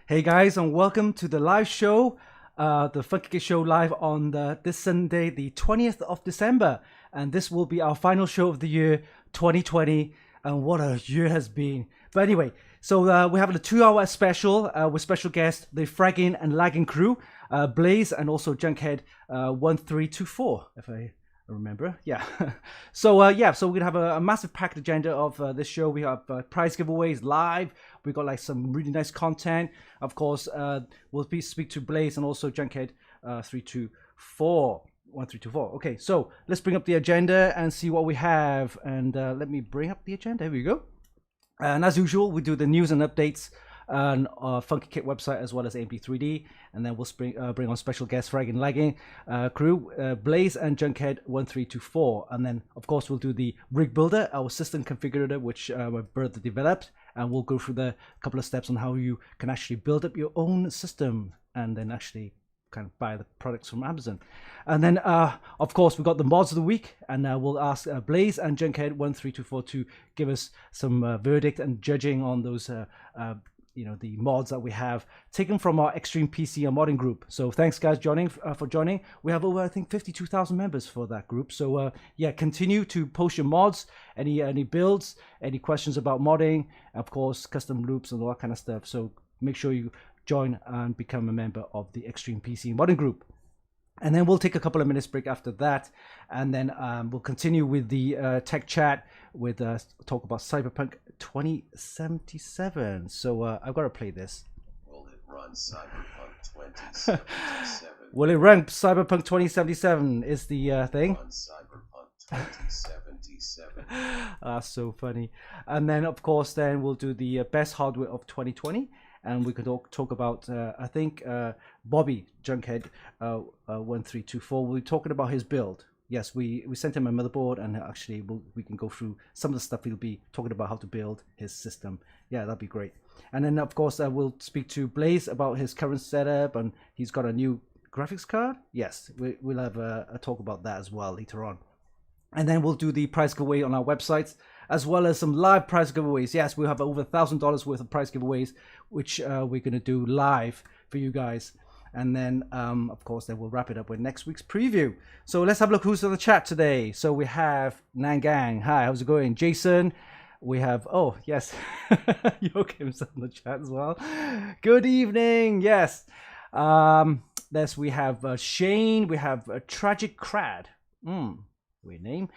Hey guys, and welcome to the live show, the Funky Kid Show live on this Sunday, the 20th of December. And this will be our final show of the year, 2020. And what a year has been. But anyway, so we're having a 2-hour special with special guests, the Fraggin and Laggin crew, Blaze, and also Junkhead 1324, if I remember. Yeah. So we're gonna have a massive packed agenda of this show. We have prize giveaways live. We got like some really nice content. Of course, we'll speak to Blaze and also Junkhead 1324. Okay, so let's bring up the agenda and see what we have. And let me bring up the agenda. Here we go. And as usual, we do the news and updates on our Funky Kit website as well as AMP3D, and then we'll bring on special guests Fraggin Lagging crew, Blaze and Junkhead 1324, and then of course we'll do the rig builder, our system configurator, which my brother developed, and we'll go through the couple of steps on how you can actually build up your own system and then actually kind of buy the products from Amazon. And then of course we've got the mods of the week, and we'll ask Blaze and Junkhead 1324 to give us some verdict and judging on those the mods that we have taken from our Extreme PC and modding group. So thanks guys for joining. We have over, I think, 52,000 members for that group. So yeah, continue to post your mods, any builds, any questions about modding, of course custom loops and all that kind of stuff. So make sure you join and become a member of the Extreme PC modding group. And then we'll take a couple of minutes break after that, and then we'll continue with the tech chat with talk about Cyberpunk 2077. So I've got to play this. Will it run Cyberpunk 2077? Will it run Cyberpunk 2077 is the thing. Run Cyberpunk 2077. So funny. And then of course then we'll do the best hardware of 2020. And we could talk about, I think, Bobby Junkhead 1324. We'll be talking about his build. Yes, we sent him a motherboard, and actually we can go through some of the stuff. He'll be talking about how to build his system. Yeah, that'd be great. And then, of course, we'll speak to Blaze about his current setup, and he's got a new graphics card. Yes, we'll have a talk about that as well later on. And then we'll do the prize giveaway on our websites, as well as some live prize giveaways. Yes, we'll have over $1,000 worth of prize giveaways, which we're going to do live for you guys. And then, of course, then we'll wrap it up with next week's preview. So let's have a look who's on the chat today. So we have Nangang. Hi, how's it going? Jason. We have, oh, yes, Joachim's on the chat as well. Good evening. Yes. We have Shane. We have Tragic Crad. Weird name.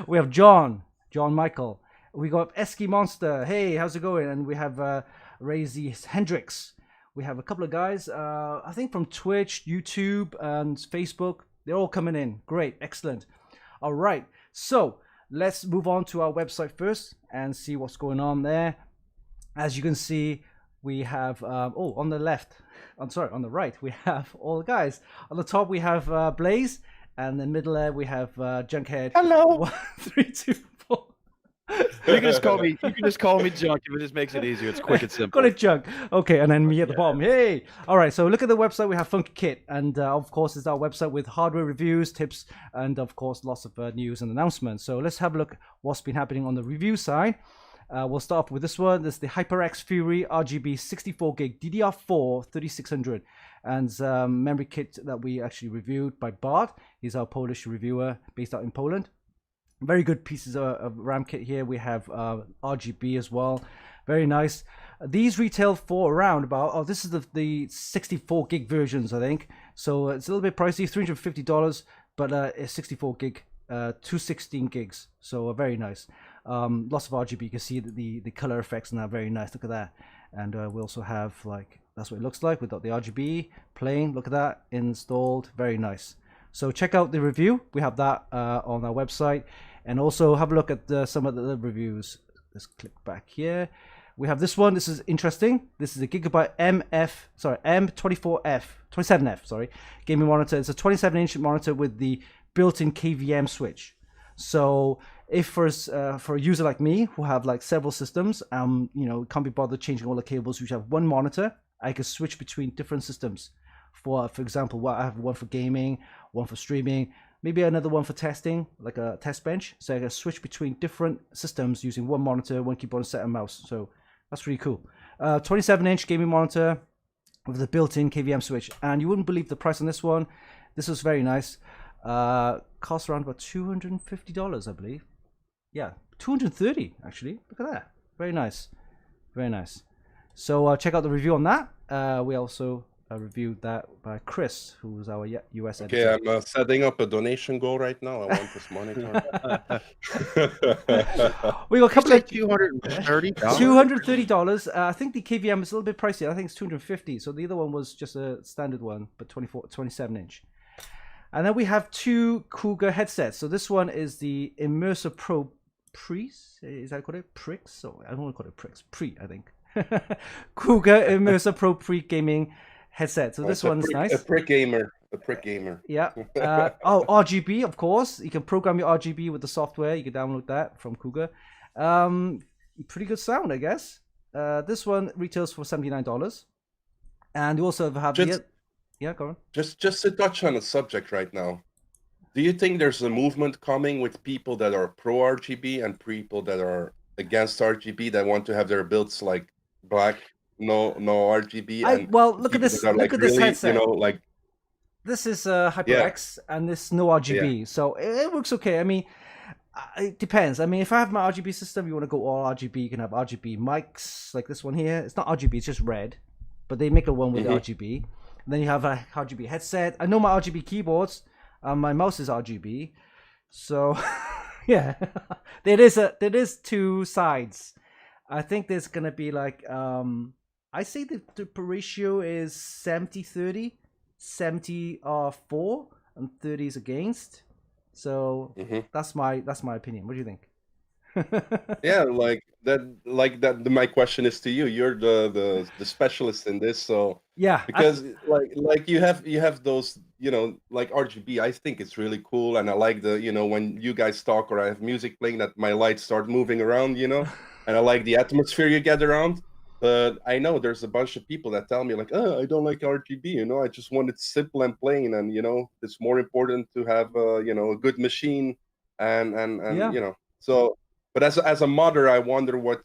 We have John Michael. We got Esky Monster. Hey, how's it going? And we have Razy Hendrix. We have a couple of guys, I think from Twitch, YouTube, and Facebook. They're all coming in. Great, excellent. All right, so let's move on to our website first and see what's going on there. As you can see, we have on the left, on the right, we have all the guys. On the top, we have Blaze. And in the middle there we have Junkhead. Hello. 1324. You can just call me Junk if it just makes it easier. It's quick and simple. Got it, Junk. Okay, and then me at the bottom. Hey. All right. So look at the website. We have Funky Kit, and of course, it's our website with hardware reviews, tips, and of course, lots of news and announcements. So let's have a look at what's been happening on the review side. We'll start off with this one. This is the HyperX Fury RGB 64 gig DDR4 3600. And memory kit that we actually reviewed by Bart. He's our Polish reviewer based out in Poland. Very good pieces of RAM kit here. We have RGB as well. Very nice. These retail for around about, this is the 64 gig versions, I think. So it's a little bit pricey, $350, but it's 64 gig, 216 gigs. So very nice. Lots of RGB. You can see the color effects and that, very nice. Look at that. And we also have that's what it looks like. We've got the RGB playing. Look at that, installed. Very nice. So check out the review. We have that on our website, and also have a look at some of the reviews. Let's click back here. We have this one. This is interesting. This is a Gigabyte M27F gaming monitor. It's a 27-inch monitor with the built-in KVM switch. So if for a user like me who have several systems, can't be bothered changing all the cables, you have one monitor, I can switch between different systems. For example, I have one for gaming, one for streaming, maybe another one for testing, like a test bench. So I can switch between different systems using one monitor, one keyboard, and set and mouse. So that's really cool. 27-inch gaming monitor with a built-in KVM switch, and you wouldn't believe the price on this one. This was very nice. Cost around about $250, I believe. Yeah, $230 actually. Look at that. Very nice, very nice. So check out the review on that. We also reviewed that by Chris, who's our US editor. Okay, I'm setting up a donation goal right now. I want this monitor. We got a couple of $230. $230. I think the KVM is a little bit pricey. I think it's $250. So the other one was just a standard one, but 27-inch. And then we have two Cougar headsets. So this one is the Immersive Pro Pre's. Is that called it? Prix? Oh, I don't want to call it Prix. Pre, I think. Cougar Immersive Pro Pre gaming headset. So this one's nice. A prick gamer. Yeah. RGB, of course. You can program your RGB with the software. You can download that from Cougar. Pretty good sound, I guess. This one retails for $79. And you also have yeah, go on. Just to touch on a subject right now. Do you think there's a movement coming with people that are pro RGB and people that are against RGB that want to have their builds like black, no RGB? Well, look at this. Look at this headset. You know, like this is HyperX, and this no RGB, so it works okay. I mean, it depends. I mean, if I have my RGB system, you want to go all RGB. You can have RGB mics like this one here. It's not RGB; it's just red, but they make a one with RGB. And then you have a RGB headset. I know my RGB keyboards. My mouse is RGB, so yeah, there is two sides. I think there's gonna be like I say the ratio is 70-30, 70 are for and 30 is against. So that's my opinion. What do you think? Yeah, like that. My question is to you. You're the specialist in this, so yeah. Because like you have those, you know, like RGB. I think it's really cool, and I like the, you know, when you guys talk or I have music playing, that my lights start moving around, you know, and I like the atmosphere you get around. But I know there's a bunch of people that tell me like, oh, I don't like RGB. You know, I just want it simple and plain, and you know, it's more important to have you know, a good machine and yeah. You know, so. But as a modder, I wonder what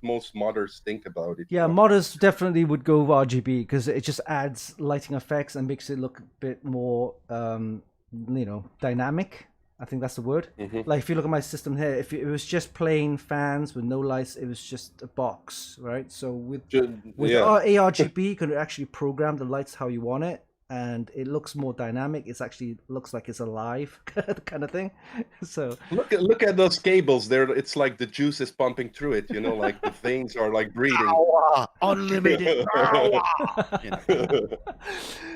most modders think about it. Yeah, modders definitely would go with RGB because it just adds lighting effects and makes it look a bit more, you know, dynamic. I think that's the word. Like if you look at my system here, if it was just plain fans with no lights, it was just a box, right? So with ARGB, you can actually program the lights how you want it. And it looks more dynamic. It's actually looks like it's alive, kind of thing. So look at those cables. There, it's like the juice is pumping through it. You know, like the veins are like breathing. Power, unlimited power. You know.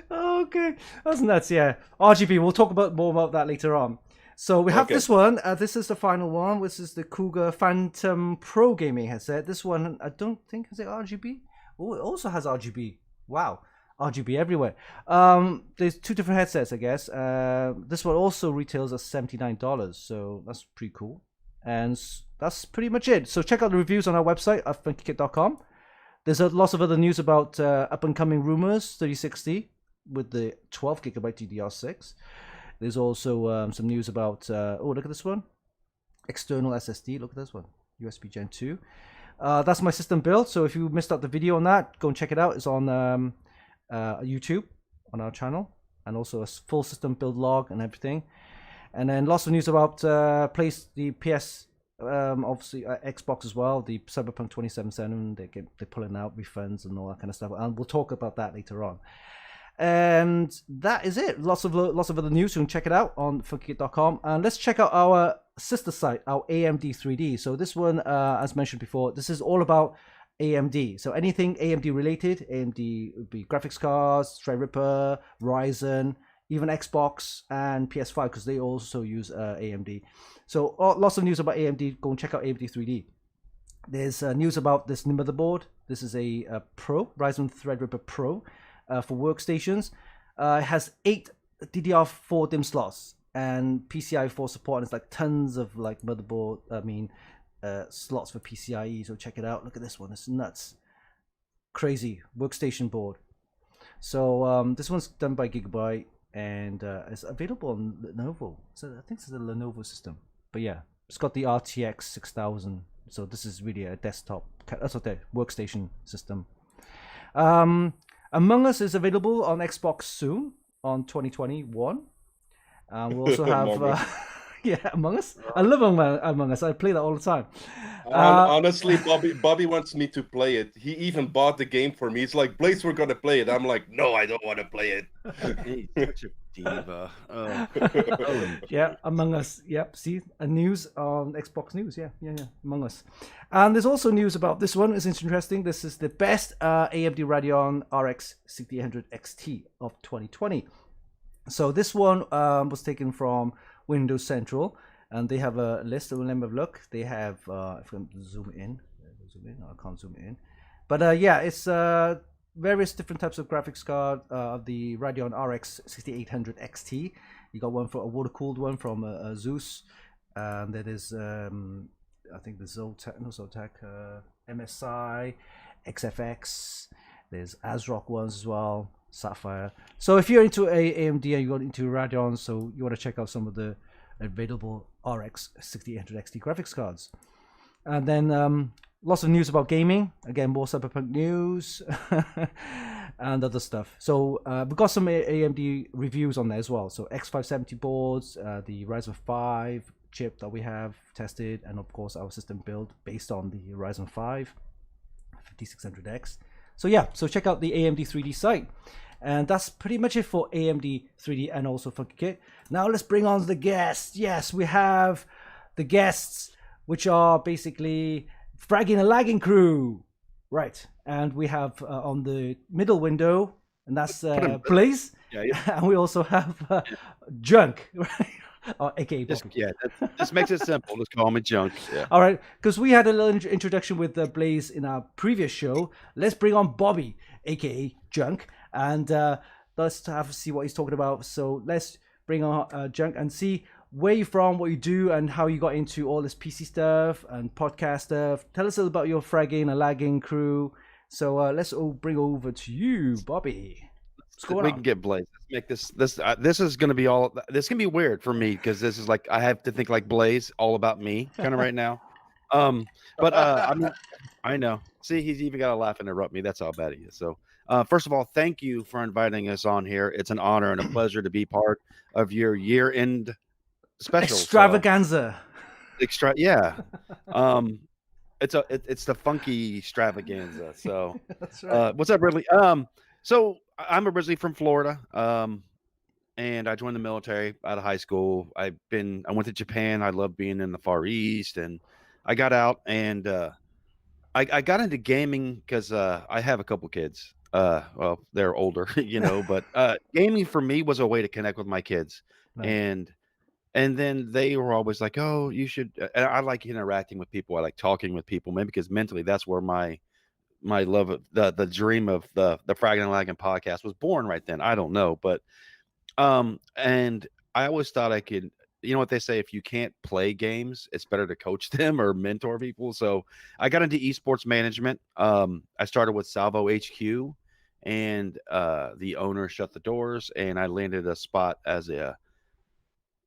Okay, that's nuts. Yeah, RGB. We'll talk more about that later on. So we have this one. This is the final one. This is the Cougar Phantom Pro gaming headset. This one, I don't think has it RGB. Oh, it also has RGB. Wow. RGB everywhere. There's two different headsets, I guess. This one also retails at $79, so that's pretty cool. And that's pretty much it. So check out the reviews on our website at funkykit.com. There's lots of other news about up-and-coming rumors 3060 with the 12GB DDR6. There's also some news about, oh, look at this one. External SSD, look at this one. USB Gen 2. That's my system build, so if you missed out the video on that, go and check it out. It's on YouTube on our channel, and also a full system build log and everything. And then lots of news about the PS, obviously Xbox as well, the Cyberpunk 2077. They're pulling out refunds and all that kind of stuff, and we'll talk about that later on. And that is it. Lots of other news. You can check it out on funkykit.com. And let's check out our sister site, our AMD 3D. So this one, as mentioned before, this is all about AMD. So anything AMD related, AMD would be graphics cards, Threadripper, Ryzen, even Xbox and PS5, because they also use AMD. So lots of news about AMD. Go and check out AMD 3D. There's news about this new motherboard. This is a Pro, Ryzen Threadripper Pro for workstations. It has 8 DDR4 DIMM slots and PCIe 4 support, and it's like tons of like motherboard, slots for PCIe. So check it out. Look at this one. It's nuts. Crazy workstation board. So this one's done by Gigabyte, and it's available on Lenovo. So I think it's a Lenovo system. But yeah, it's got the RTX 6000 So this is really a desktop, the workstation system. Among Us is available on Xbox soon on 2021. We also have Among Us. I love Among Us. I play that all the time. Honestly, Bobby wants me to play it. He even bought the game for me. He's like, Blaze, we're gonna play it. I'm like, no, I don't want to play it. He's such a diva. Yeah, Among Us. Yep, see a news on Xbox News. Yeah, Among Us. And there's also news about this one. It's interesting. This is the best AMD Radeon RX 6800 XT of 2020. So this one was taken from Windows Central, and they have a list. Let me look. They have, if I can zoom in, no, I can't zoom in. But it's various different types of graphics card of the Radeon RX 6800 XT. You got one for a water-cooled one from Zeus, and that is, I think the Zotac, MSI, XFX. There's ASRock ones as well. Sapphire. So if you're into AMD and you got into Radeon, so you want to check out some of the available RX 6800 XT graphics cards. And then lots of news about gaming. Again, more Cyberpunk news and other stuff. So we've got some AMD reviews on there as well. So X570 boards, the Ryzen 5 chip that we have tested, and of course our system build based on the Ryzen 5 5600X. So yeah, so check out the AMD 3D site. And that's pretty much it for AMD 3D and also FunkyKit. Now let's bring on the guests. Yes, we have the guests, which are basically Fraggin and Laggin crew. Right. And we have on the middle window, and that's Blaze. Yeah. And we also have Junk, right? Or aka Bobby. This makes it simple. Just call me Junk. Yeah. All right, because we had a little introduction with Blaze in our previous show. Let's bring on Bobby, aka Junk, and let's see what he's talking about. So let's bring on Junk and see where you're from, what you do, and how you got into all this PC stuff and podcast stuff. Tell us a little about your Fraggin and Laggin crew. So let's all bring over to you, Bobby. We can get Blaze. Let's make this is going to be all. This can be weird for me because this is like I have to think like Blaze, all about me, kind of right now. But I mean, I know. See, he's even got to laugh and interrupt me. That's how bad he is. So, first of all, thank you for inviting us on here. It's an honor and a pleasure to be part of your year-end special extravaganza. Yeah. It's the funky extravaganza. So, that's right. What's up, Ridley? So I'm originally from Florida, and I joined the military out of high school. I went to Japan. I love being in the Far East, and I got out and I got into gaming because I have a couple kids. Well, they're older, but gaming for me was a way to connect with my kids, right. And then they were always like, "Oh, you should." And I like interacting with people. I like talking with people, maybe because mentally that's where my love of the dream of the Fraggin and Laggin podcast was born right then. I don't know, but and I always thought I could, what they say, if you can't play games, it's better to coach them or mentor people. So I got into esports management. I started with Salvo HQ, and the owner shut the doors, and I landed a spot as a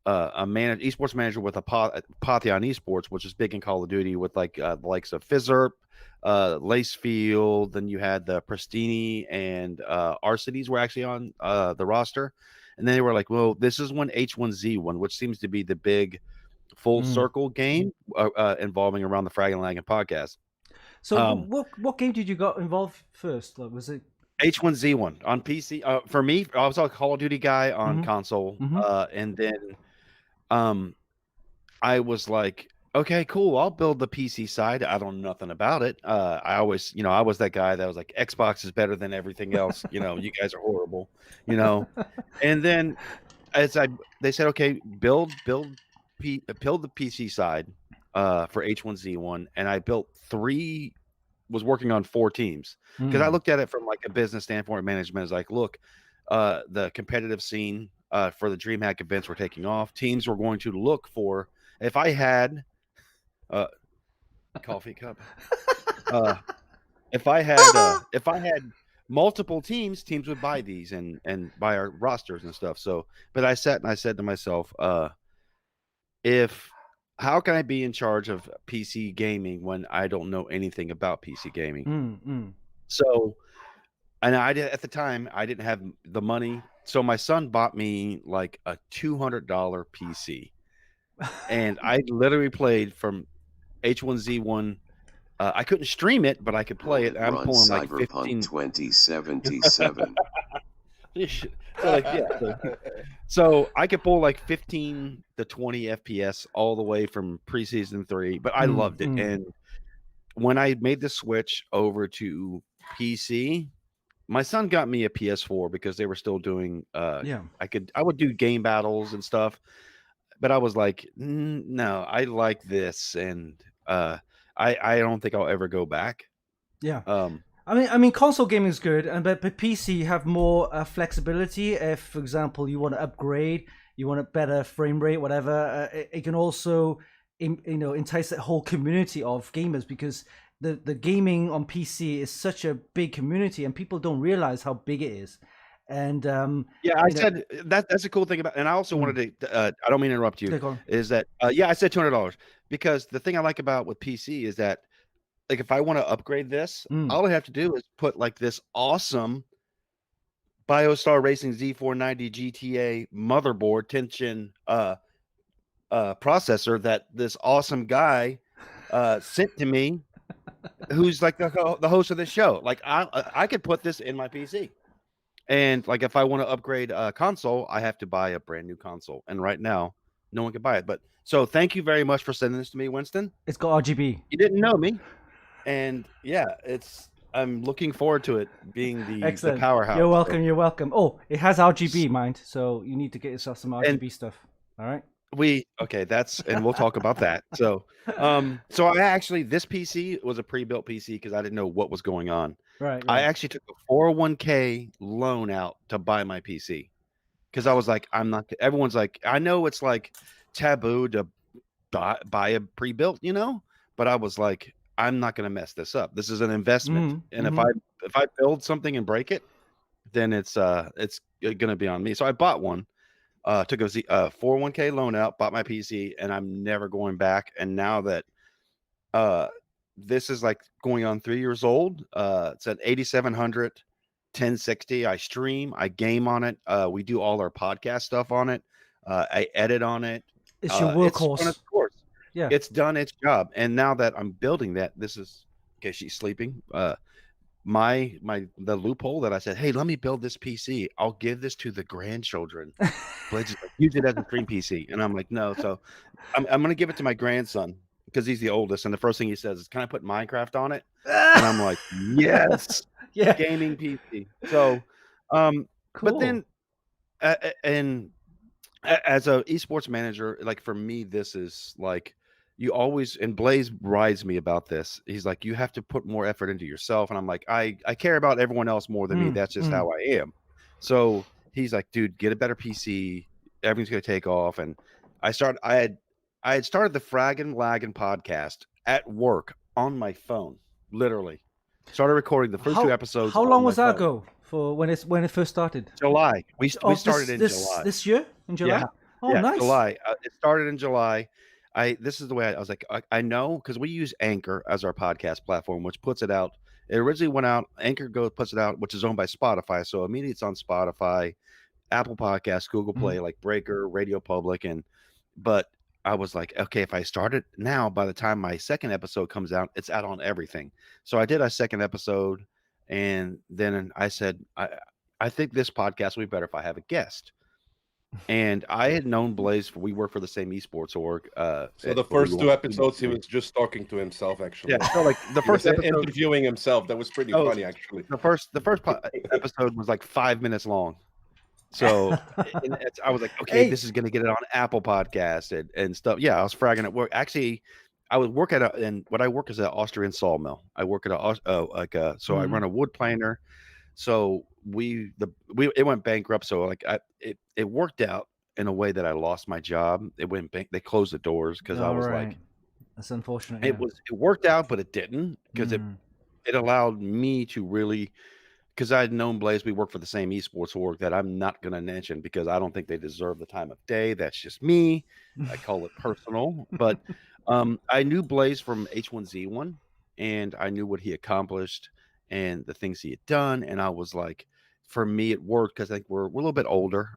esports manager with a Pantheon Esports, which is big in Call of Duty with like the likes of Fizzerp, Lacefield. Then you had the Pristini and Arcities were actually on the roster. And then they were like, well, this is when H1Z1, which seems to be the big full circle game involving around the Fraggin and Laggin podcast. So what game did you got involved first? Like, was it H1Z1 on PC? For me, I was a Call of Duty guy on console. And then I was like, okay, cool. I'll build the PC side. I don't know nothing about it. I always, I was that guy that was like, Xbox is better than everything else. You guys are horrible, And then they said, okay, build the PC side for H1Z1. And I built was working on 4 teams because I looked at it from like a business standpoint. Management is like, look, the competitive scene for the DreamHack events were taking off. Teams were going to look for, if I had coffee cup, if I had multiple teams would buy these and buy our rosters and stuff. So, but I sat and I said to myself, if how can I be in charge of PC gaming when I don't know anything about PC gaming? So, and I did at the time, I didn't have the money. So my son bought me like a $200 PC, and I literally played from H1Z1. I couldn't stream it, but I could play it. I'm Run pulling like Cyberpunk 15. 2077. So I could pull like 15 to 20 FPS all the way from preseason 3, but I loved it. And when I made the switch over to PC, my son got me a PS4 because they were still doing I would do game battles and stuff, but I was like, no, I like this, and I don't think I'll ever go back. I mean, console gaming is good, but PC have more flexibility. If, for example, you want to upgrade, you want a better frame rate, whatever, it can also, entice that whole community of gamers, because the gaming on PC is such a big community, and people don't realize how big it is. And I said that's a cool thing about, and I also wanted to. I don't mean to interrupt you. Is that I said $200 because the thing I like about with PC is that, like, if I want to upgrade this, all I have to do is put like this awesome BioStar Racing Z490 GTA motherboard tension processor that this awesome guy sent to me, who's like the host of this show. Like, I could put this in my PC, and like if I want to upgrade a console, I have to buy a brand new console, and right now no one can buy it. But so thank you very much for sending this to me, Winston. It's got RGB. You didn't know me. And I'm looking forward to it being the powerhouse. You're welcome. You're welcome. Oh, it has RGB, mind. So you need to get yourself some RGB stuff. All right. And we'll talk about that. So, so I actually, this PC was a pre-built PC because I didn't know what was going on. Right. I actually took a 401k loan out to buy my PC because I was like, everyone's like, I know it's like taboo to buy a pre-built, but I was like, I'm not going to mess this up. This is an investment, and if I build something and break it, then it's going to be on me. So I bought one, took a 401k loan out, bought my PC, and I'm never going back. And now that this is like going on 3 years old, it's at 8700 1060. I stream, I game on it. We do all our podcast stuff on it. I edit on it. It's your workhorse. Of course. Yeah, it's done its job. And now that I'm building that, this is okay. She's sleeping. The loophole that I said, hey, let me build this PC. I'll give this to the grandchildren. Let's use it as a stream PC. And I'm like, no. So I'm going to give it to my grandson because he's the oldest. And the first thing he says is, can I put Minecraft on it? And I'm like, yes. Yeah. Gaming PC. So, cool. But then, and as a esports manager, like for me, this is like, you always, and Blaze rides me about this. He's like, you have to put more effort into yourself. And I'm like, I care about everyone else more than me. That's just how I am. So he's like, dude, get a better PC. Everything's going to take off. And I had started the Fraggin Laggin podcast at work on my phone, literally. Started recording the first 2 episodes. How long was that ago for when it first started? July. We started in July. This year? In July? Yeah. Oh, yeah, nice. July. It started in July. This is the way I was like, I know, because we use Anchor as our podcast platform, which puts it out. It originally went out. Anchor puts it out, which is owned by Spotify. So immediately it's on Spotify, Apple Podcasts, Google Play, like Breaker, Radio Public. But I was like, okay, if I start it now, by the time my second episode comes out, it's out on everything. So I did a second episode, and then I said, I think this podcast will be better if I have a guest. And I had known Blaze. We work for the same esports org. So the first 2 episodes, he was just talking to himself, actually. Yeah. So like the first episode, interviewing himself. That was pretty funny, actually. The first episode was like 5 minutes long. So I was like, okay, this is going to get it on Apple Podcast and stuff. Yeah, I was fragging at work. Actually, I would work and what I work is an Austrian sawmill. I work at so I run a wood planer. So it went bankrupt. So like it worked out in a way that I lost my job. It went they closed the doors because I was like, that's unfortunate. It worked out, but it didn't, because it allowed me to really because I had known Blaze, we work for the same esports org that I'm not going to mention because I don't think they deserve the time of day. That's just me. I call it personal. But I knew Blaze from H1Z1, and I knew what he accomplished and the things he had done. And I was like, for me, it worked because I think we're a little bit older.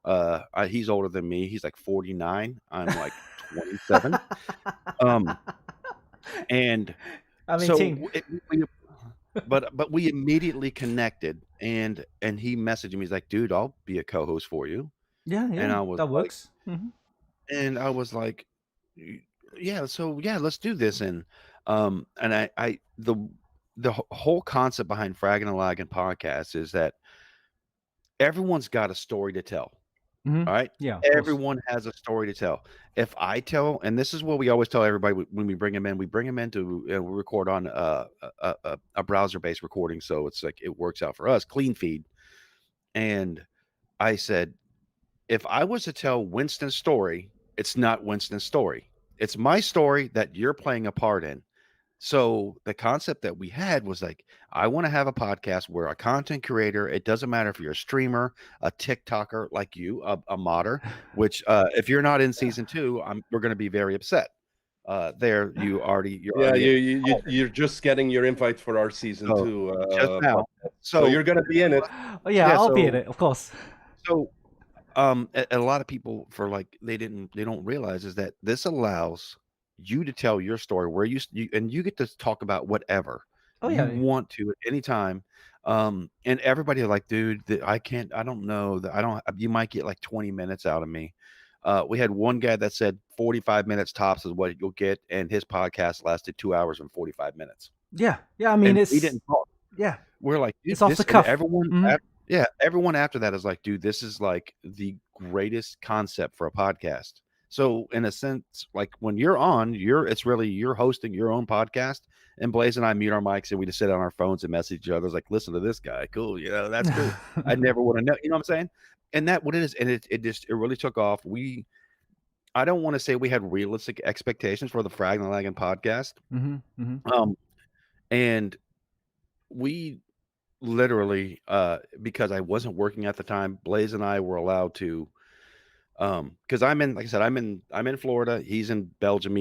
He's older than me. He's like 49. I'm like 27. And I'm so 18. but we immediately connected, and he messaged me. He's like, "Dude, I'll be a co-host for you." Yeah, And yeah, that works. I was like, Yeah, so yeah, let's do this." And I the whole concept behind Fraggin and Laggin podcast is that everyone's got a story to tell. All right. Yeah, of course. Everyone has a story to tell. If I tell, and this is what we always tell everybody when we bring them in, to we record on a browser based recording. So it's like it works out for us, clean feed. And I said, if I was to tell Winston's story, it's not Winston's story. It's my story that you're playing a part in. So the concept that we had was like, I want to have a podcast where a content creator, it doesn't matter if you're a streamer, a TikToker like you, a modder, which if you're not in season 2, we're going to be very upset. You're Yeah, already you're just getting your invite for our season Oh, 2 just now. podcast. So you're gonna be in it. Oh yeah, Yeah, I'll be in so it, of course. so a lot of people they don't realize is that this allows you to tell your story where you and you get to talk about whatever Oh you yeah. want to at any time. And everybody are like, dude, I don't know that I don't, you might get like 20 minutes out of me. We had one guy that said 45 minutes tops is what you'll get. And his podcast lasted 2 hours and 45 minutes. Yeah. Yeah. I mean, And it's, we didn't talk. yeah, We're like, dude, it's off this, the and cuff. everyone, yeah, everyone after that is like, dude, this is like the greatest concept for a podcast. So in a sense, like when you're on, it's really you're hosting your own podcast. And Blaze and I mute our mics and we just sit on our phones and message each other. It's like, listen to this guy, cool, that's cool. I never would have known, you know what I'm saying? And that what it is, and it really took off. I don't want to say we had realistic expectations for the Frag and Laggin podcast. And we literally because I wasn't working at the time, Blaze and I were allowed to because like I said, I'm in Florida, he's in Belgium.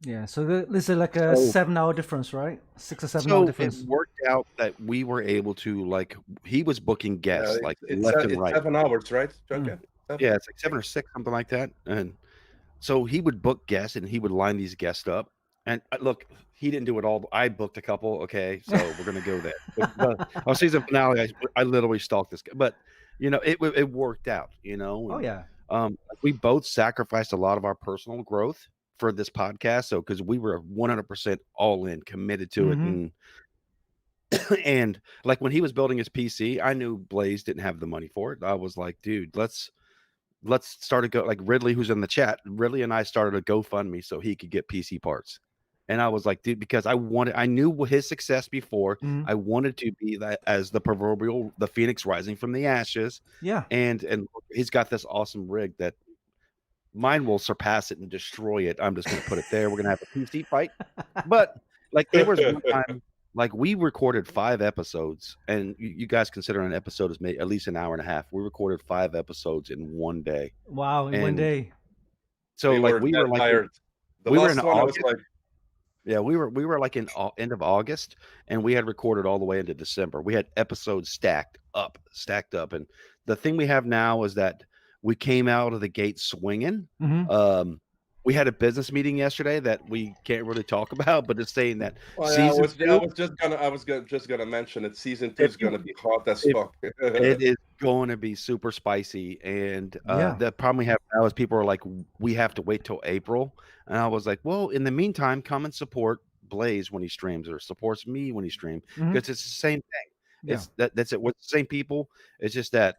Yeah, so there's like a 7-hour difference, right? 6 or 7 hour difference. It worked out that we were able to, like, he was booking guests left and right. 7 hours, right, Junkhead? Yeah, it's like 7 or 6, something like that. And so he would book guests and he would line these guests up. And look, he didn't do it all. I booked a couple. Okay, so we're gonna go there. But our season finale, I literally stalked this guy, but it worked out. Oh yeah. We both sacrificed a lot of our personal growth for this podcast. So because we were 100% all in, committed to it, and like when he was building his PC, I knew Blaze didn't have the money for it. I was like, dude, let's start a go. Like Ridley, who's in the chat, Ridley and I started a GoFundMe so he could get PC parts. And I was like, dude, because I knew his success before. I wanted to be that as the proverbial, the phoenix rising from the ashes. Yeah. And he's got this awesome rig that mine will surpass it and destroy it. I'm just going to put it there. We're going to have a PC fight. But like there was one time, like we recorded 5 episodes, and you guys consider an episode is at least an hour and a half. We recorded 5 episodes in one day. Wow, in one day. So we were like tired. We were in August. Yeah, we were like in end of August, and we had recorded all the way into December. We had episodes stacked up, and the thing we have now is that we came out of the gate swinging. We had a business meeting yesterday that we can't really talk about, but it's saying that I was just gonna mention it. Season 2 is gonna be hot as fuck. It is going to be super spicy, and the problem we have now is people are like, we have to wait till April, and I was like, well, in the meantime, come and support Blaze when he streams, or supports me when he streams, because it's the same thing. That's it. We're the same people. It's just that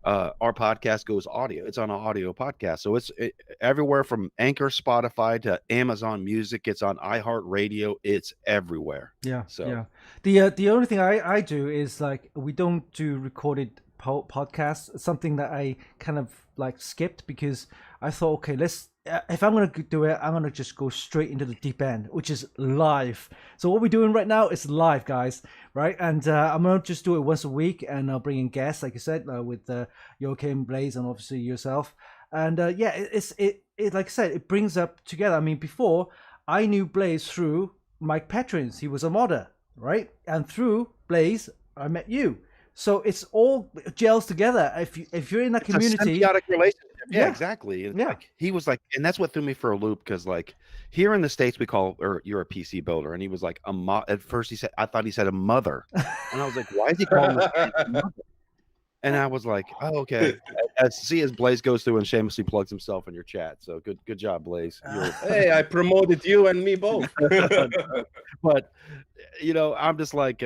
our podcast goes audio. It's on an audio podcast, so it's everywhere from Anchor, Spotify to Amazon Music. It's on iHeartRadio. It's everywhere. Yeah. So the only thing I do is like we don't do recorded podcasts. Something that I kind of like skipped because I thought, okay, if I'm gonna do it, I'm gonna just go straight into the deep end, which is live. So what we're doing right now is live, guys, right? And I'm gonna just do it once a week, and I'll bring in guests, like you said, with Joachim, Blaze, and obviously yourself. And it like I said, it brings up together. I mean, before I knew Blaze through Mike Petrins. He was a modder, right? And through Blaze, I met you. So it's all gels together. If you're in that community, a symbiotic relationship. Yeah, Yeah. exactly. It's Yeah. like, he was like, and that's what threw me for a loop, because like here in the States we call, or you're a PC builder, and he was like at first he said, I thought he said a mother, and I was like, why is he calling this a mother? And I was like, oh, okay. As Blaze goes through and shamelessly plugs himself in your chat. So good job, Blaze. Hey, I promoted you and me both. But I'm just like,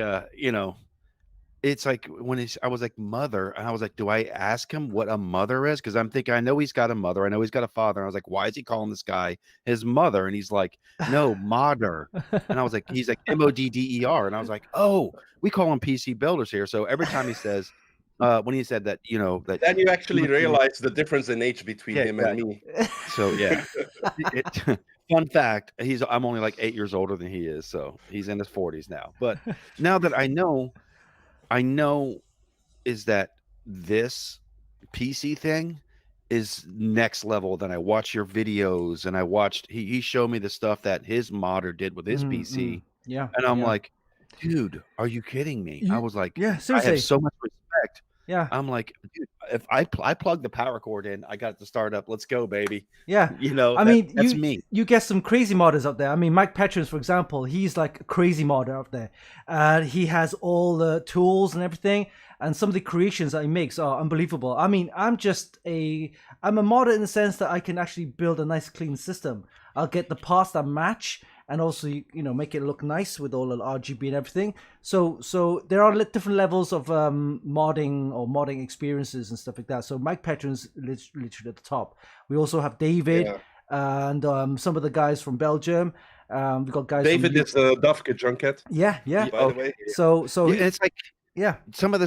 it's like when I was like mother, and I was like, do I ask him what a mother is? Because I'm thinking, I know he's got a mother, I know he's got a father. And I was like, why is he calling this guy his mother? And he's like, no, modder. And I was like, he's like MODDER. And I was like, oh, we call him PC builders here. So every time he says, when he said that, that then you actually realize the difference in age between him and me. So yeah. Fun fact, I'm only like 8 years older than he is, so he's in his 40s now. But now that I know is that this PC thing is next level. Then I watch your videos, and I watched he showed me the stuff that his modder did with his PC. Yeah. And I'm like, dude, are you kidding me? I was like, yeah, I seriously. have so much respect. Yeah. I'm like, dude, if I plug the power cord in, I got the startup. Let's go, baby. Yeah. I mean, that's me. You get some crazy modders out there. I mean, Mike Petrins, for example, he's like a crazy modder out there. He has all the tools and everything, and some of the creations that he makes are unbelievable. I mean, I'm a modder in the sense that I can actually build a nice clean system. I'll get the parts that match, and also make it look nice with all the RGB and everything. So there are different levels of modding experiences and stuff like that. So Mike Petrins literally at the top. We also have David and some of the guys from Belgium. We've got guys. David is the Dafke Junkhead. Yeah. By the way. So it's like. Yeah, some of the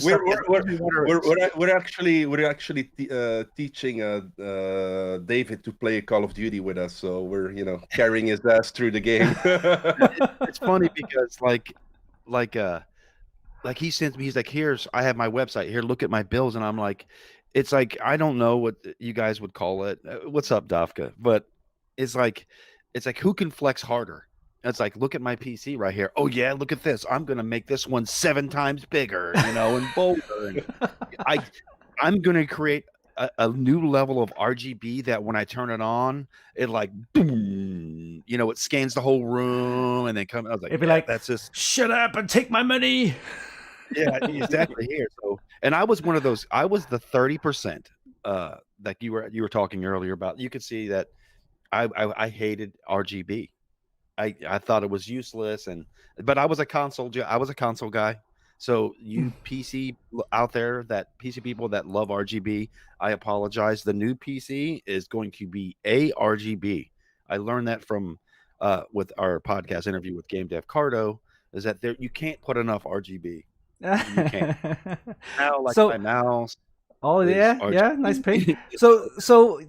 we're actually teaching David to play Call of Duty with us, so we're carrying his ass through the game. It's funny because like he sends me, he's like, I have my website here, look at my bills, and I'm like, it's like, I don't know what you guys would call it. What's up, Dafka? But it's like who can flex harder? It's like, look at my PC right here. Oh yeah, look at this. I'm gonna make this one 7 times bigger, and bolder. And I'm gonna create a new level of RGB that when I turn it on, it like boom, it scans the whole room, and then I was like, it'd be like, that's just shut up and take my money. Yeah, exactly here. So, and I was one of those. I was the 30%. Like you were talking earlier about. You could see that I hated RGB. I thought it was useless, but I was a console guy. So you PC out there, that PC people that love RGB, I apologize. The new PC is going to be a RGB. I learned that from with our podcast interview with Game Dev Cardo, is that you can't put enough RGB. You can't. Now, like my mouse. Oh yeah, nice ping. So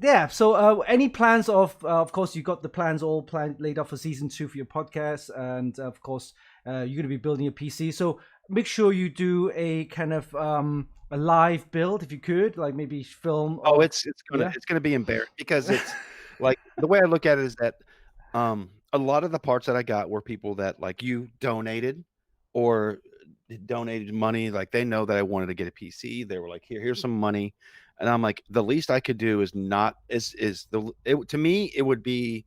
any plans of course you got the plans all laid out for season 2 for your podcast, and of course you're going to be building a PC. So make sure you do a kind of a live build if you could, like maybe film. It's gonna be embarrassing, because it's like, the way I look at it is that a lot of the parts that I got were people that like you donated or donated money. Like, they know that I wanted to get a PC. They were like, here's some money, and I'm like, the least I could do is to me it would be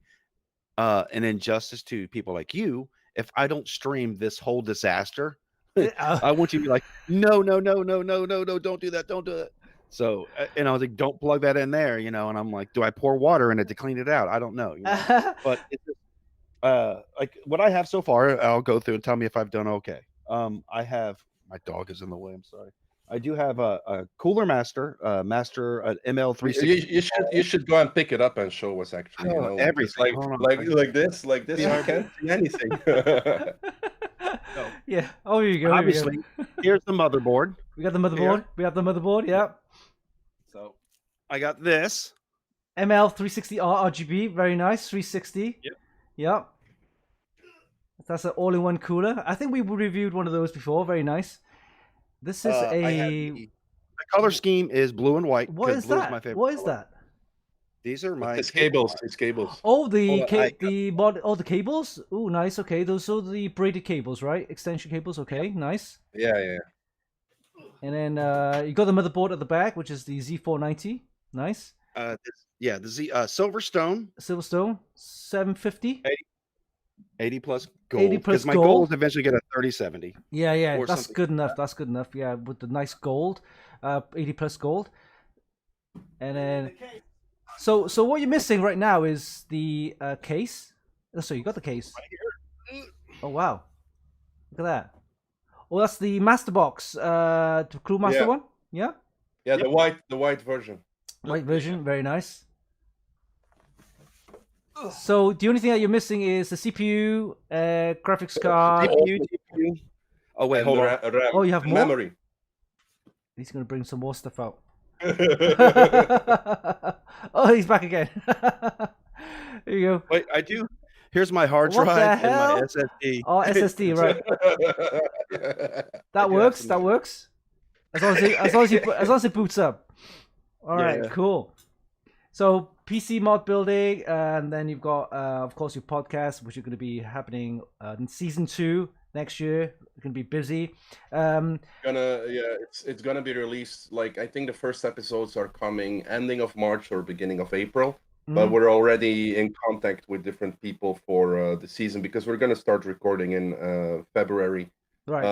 an injustice to people like you if I don't stream this whole disaster. I want you to be like, no, don't do that. So, and I was like, don't plug that in there, and I'm like, do I pour water in it to clean it out? I don't know, but it's just, like what I have so far, I'll go through and tell me if I've done okay. I have, my dog is in the way, I'm sorry. I do have a Cooler Master, ML360. You should go and pick it up and show us actually. Everything. Like this. You can't see anything. Yeah. Oh, here you go. Obviously, here's the motherboard. We got the motherboard. Here. We have the motherboard. Yeah. So I got this. ML360R RGB, very nice. 360. Yep. Yep. That's an all-in-one cooler. I think we reviewed one of those before. Very nice. This is I have the color scheme is blue and white. What 'cause is blue that? is my favorite What is color. that? These are my It's cables. It's cables. Oh, the Well, I- the cables. Oh, nice. Okay, those are the braided cables, right? Extension cables. Okay, nice. Yeah. And then you got the motherboard at the back, which is the Z490. Nice. the Silverstone Silverstone 750. 80 plus 80 gold. plus Because my goal gold. is eventually get a 3070. Yeah, or that's something good like enough. that. That's good enough. Yeah, with the nice gold, 80 plus gold. And then, so what you're missing right now is the case. Oh, so you got the case. Oh wow, look at that. Oh, that's the master box, the Crew Master Yeah. one. Yeah, Yeah, the white version. white version, very nice. So the only thing that you're missing is the CPU, graphics card. CPU, GPU. Oh wait, and hold on. RAM, Oh, you have and more? memory. He's gonna bring some more stuff out. Oh, he's back again. There you go. Wait, I do. Here's my hard What the drive and my hell? SSD. Oh, SSD, right? That do works. have That some- works. As long as it boots up. All right, Yeah. cool. So PC mod building, and then you've got, of course, your podcast, which are going to be happening in season 2 next year. You're going to be busy. It's gonna be released. Like I think the first episodes are coming ending of March or beginning of April. But Mhm. we're already in contact with different people for the season because we're gonna start recording in February. Right.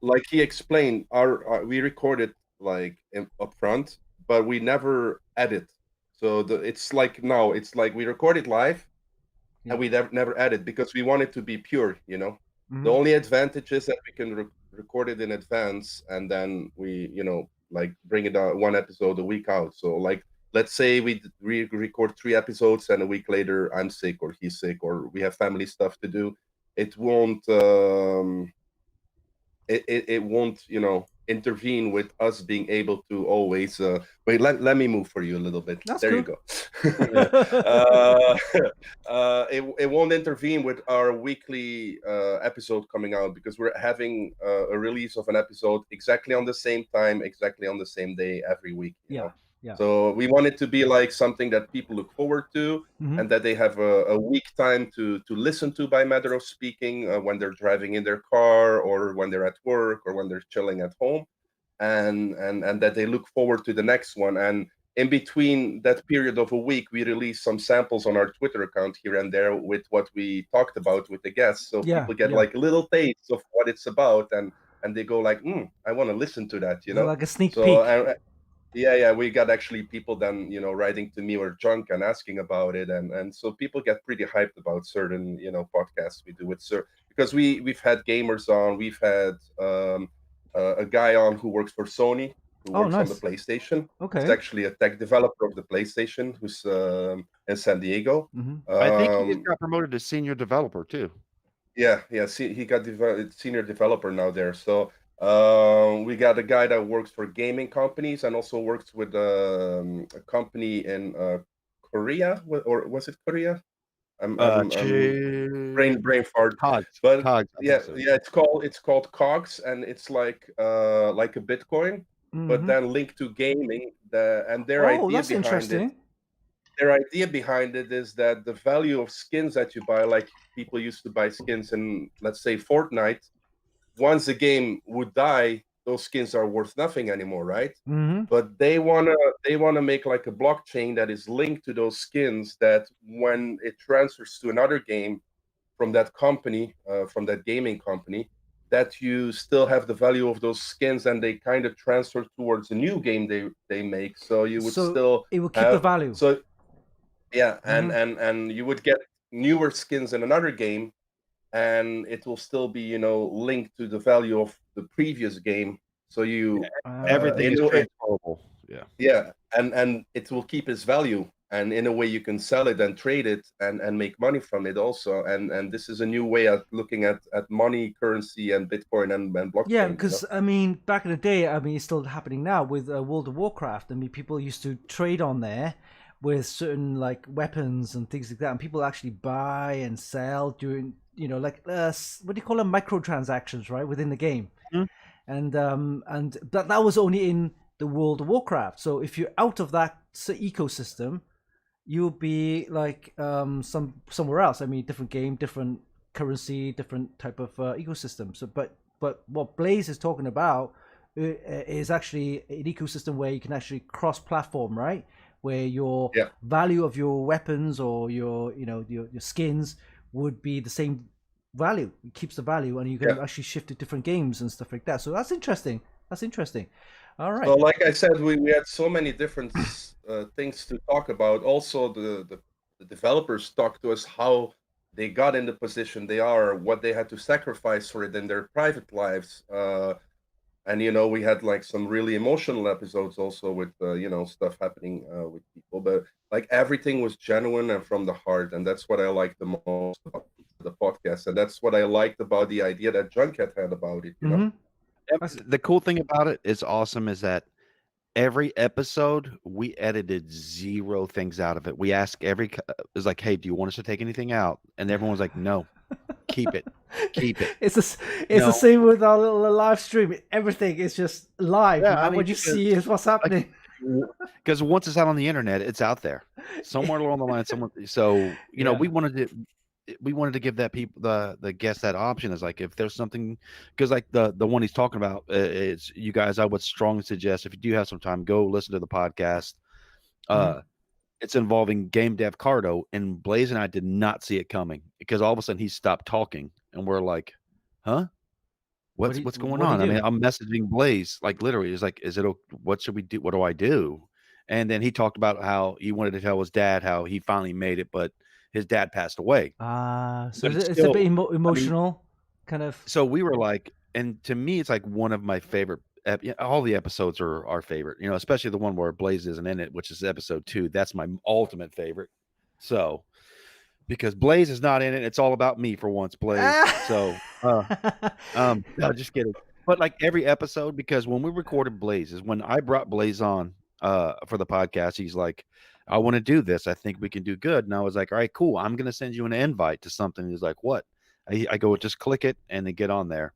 Like he explained, our we recorded like up front, but we never edit. So it's like now it's like we record it live, Yeah. and we never edit because we want it to be pure. You know, Mhm. the only advantage is that we can record it in advance, and then we like bring it out one episode a week out. So like let's say we record 3 episodes and a week later I'm sick or he's sick or we have family stuff to do. It won't it won't intervene with us being able to always wait, let me move for you a little bit. That's there cool. you go. It won't intervene with our weekly episode coming out because we're having a release of an episode exactly on the same time, exactly on the same day every week, you know? Yeah. So we want it to be like something that people look forward to, Mhm. and that they have a week time to listen to, by matter of speaking, when they're driving in their car or when they're at work or when they're chilling at home, and that they look forward to the next one. And in between that period of a week, we release some samples on our Twitter account here and there with what we talked about with the guests, so Yeah, people get yeah. like little tastes of what it's about, and they go like, I want to listen to that, you know. Like a sneak So peek. yeah, we got actually people then writing to me or Junk and asking about it, and so people get pretty hyped about certain podcasts we do with because we've had gamers on, we've had a guy on who works for Sony, who Oh, works on the nice. PlayStation. Okay. He's actually a tech developer of the PlayStation who's in San Diego. Mhm. I think he just got promoted to senior developer too. Yeah. See, he got senior developer now there. So we got a guy that works for gaming companies and also works with a company in Korea, or was it Korea? I'm brain fart. Cogs. But Cogs, I yeah, think so. it's called Cogs, and it's like a Bitcoin, but Mhm. then linked to gaming. And their Oh, idea that's behind interesting. their idea behind it is that the value of skins that you buy, like people used to buy skins in, let's say, Fortnite, once the game would die, those skins are worth nothing anymore, right? Mm-hmm. But they wanna make like a blockchain that is linked to those skins, that when it transfers to another game from that company, from that gaming company, that you still have the value of those skins, and they kind of transfer towards a new game they make. So you would So still it will keep have the value. So yeah, Mhm. and you would get newer skins in another game, and it will still be linked to the value of the previous game. So you Everything is in a way- transferable. Yeah. yeah, and it will keep its value, and in a way you can sell it and trade it and make money from it also. And this is a new way of looking at money, currency, and Bitcoin and blockchain. Yeah, because I mean, back in the day, I mean, it's still happening now with World of Warcraft. I mean, people used to trade on there with certain like weapons and things like that, and people actually buy and sell during, you know, like what do you call them, microtransactions, right, within the game. Mhm. And that was only in the World of Warcraft. So if you're out of that ecosystem, you'll be like somewhere else. I mean, different game, different currency, different type of ecosystem. So but what Blaze is talking about is actually an ecosystem where you can actually cross platform, right, where your Yeah. value of your weapons or your, you know, your skins would be the same value. It keeps the value, and you can Yeah. actually shift to different games and stuff like that. So that's interesting. That's interesting. All right. So, like I said, we had so many different things to talk about. Also, the developers talked to us how they got in the position they are, what they had to sacrifice for it in their private lives. And you know, we had like some really emotional episodes also with you know, stuff happening with people. But like everything was genuine and from the heart, and that's what I liked the most about the podcast, and that's what I liked about the idea that Junkhead had about it. You know. Mhm. The cool thing about it is awesome is that every episode we edited 0 things out of it. We asked it's like, hey, do you want us to take anything out? And everyone's like, no, keep it. Keep it. It's No. the same with our little live stream. Everything is just live, Yeah, man. I mean, What you because, see is what's happening. Because once it's out on the internet, it's out there somewhere along the line. So you know, Yeah. we wanted to give that people the guests that option is like if there's something, because like the one he's talking about is, you guys, I would strongly suggest if you do have some time, go listen to the podcast. It's involving game dev Cardo, and Blaze and I did not see it coming because all of a sudden he stopped talking and we're like, huh? What's going What do on? I you mean, do? I'm messaging Blaze like literally. He's like, what should we do? What do I do? And then he talked about how he wanted to tell his dad how he finally made it, but his dad passed away. So But it's it's a bit still, I mean, emotional, kind of. so we were like, and to me, it's like one of my favorite. Yeah, all the episodes are our favorite, you know, especially the one where Blaze isn't in it, which is episode 2. That's my ultimate favorite. So because Blaze is not in it, it's all about me for once, Blaze. So, no, just kidding. But like every episode, because when we recorded Blaze is when I brought Blaze on for the podcast. He's like, I want to do this. I think we can do good. And I was like, all right, cool. I'm gonna send you an invite to something. He's like, what? I go, just click it and then get on there.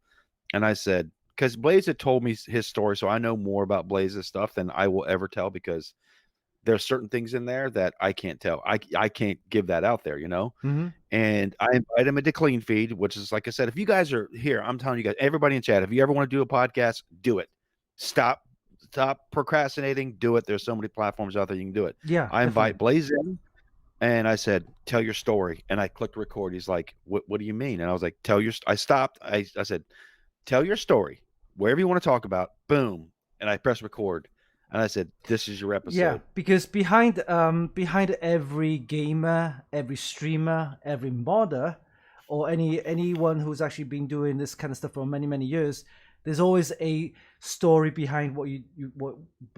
And I said, because Blaze had told me his story, so I know more about Blaze's stuff than I will ever tell because there's certain things in there that I can't tell. I can't give that out there, you know? And I invite him into Clean Feed, which is like I said, if you guys are here, I'm telling you guys, everybody in chat, if you ever want to do a podcast, do it. Stop procrastinating, do it. There's so many platforms out there you can do it. Yeah, I invite definitely. Blaze in and I said, tell your story. And I clicked record. He's like, what do you mean? And I was like, I stopped. I said, tell your story, wherever you want to talk about, boom. And I pressed record. And I said, this is your episode. Yeah, because behind every gamer, every streamer, every modder, or anyone who's actually been doing this kind of stuff for many years, there's always a story behind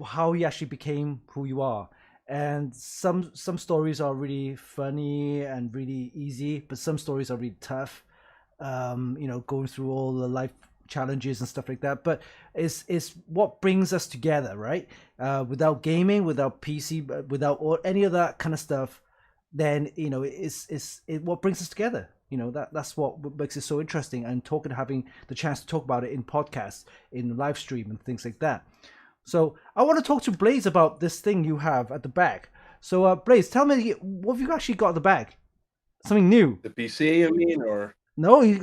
how you actually became who you are. And some stories are really funny and really easy, but some stories are really tough. You know, going through all the life challenges and stuff like that, but it's what brings us together, right? Without gaming, without PC, without any of that kind of stuff, then you know it's what brings us together. You know, that's what makes it so interesting, and having the chance to talk about it in podcasts, in live stream, and things like that. So I want to talk to Blaze about this thing you have at the back. So Blaze, tell me, what have you actually got at the back? Something new? The PC, you mean, or? No, you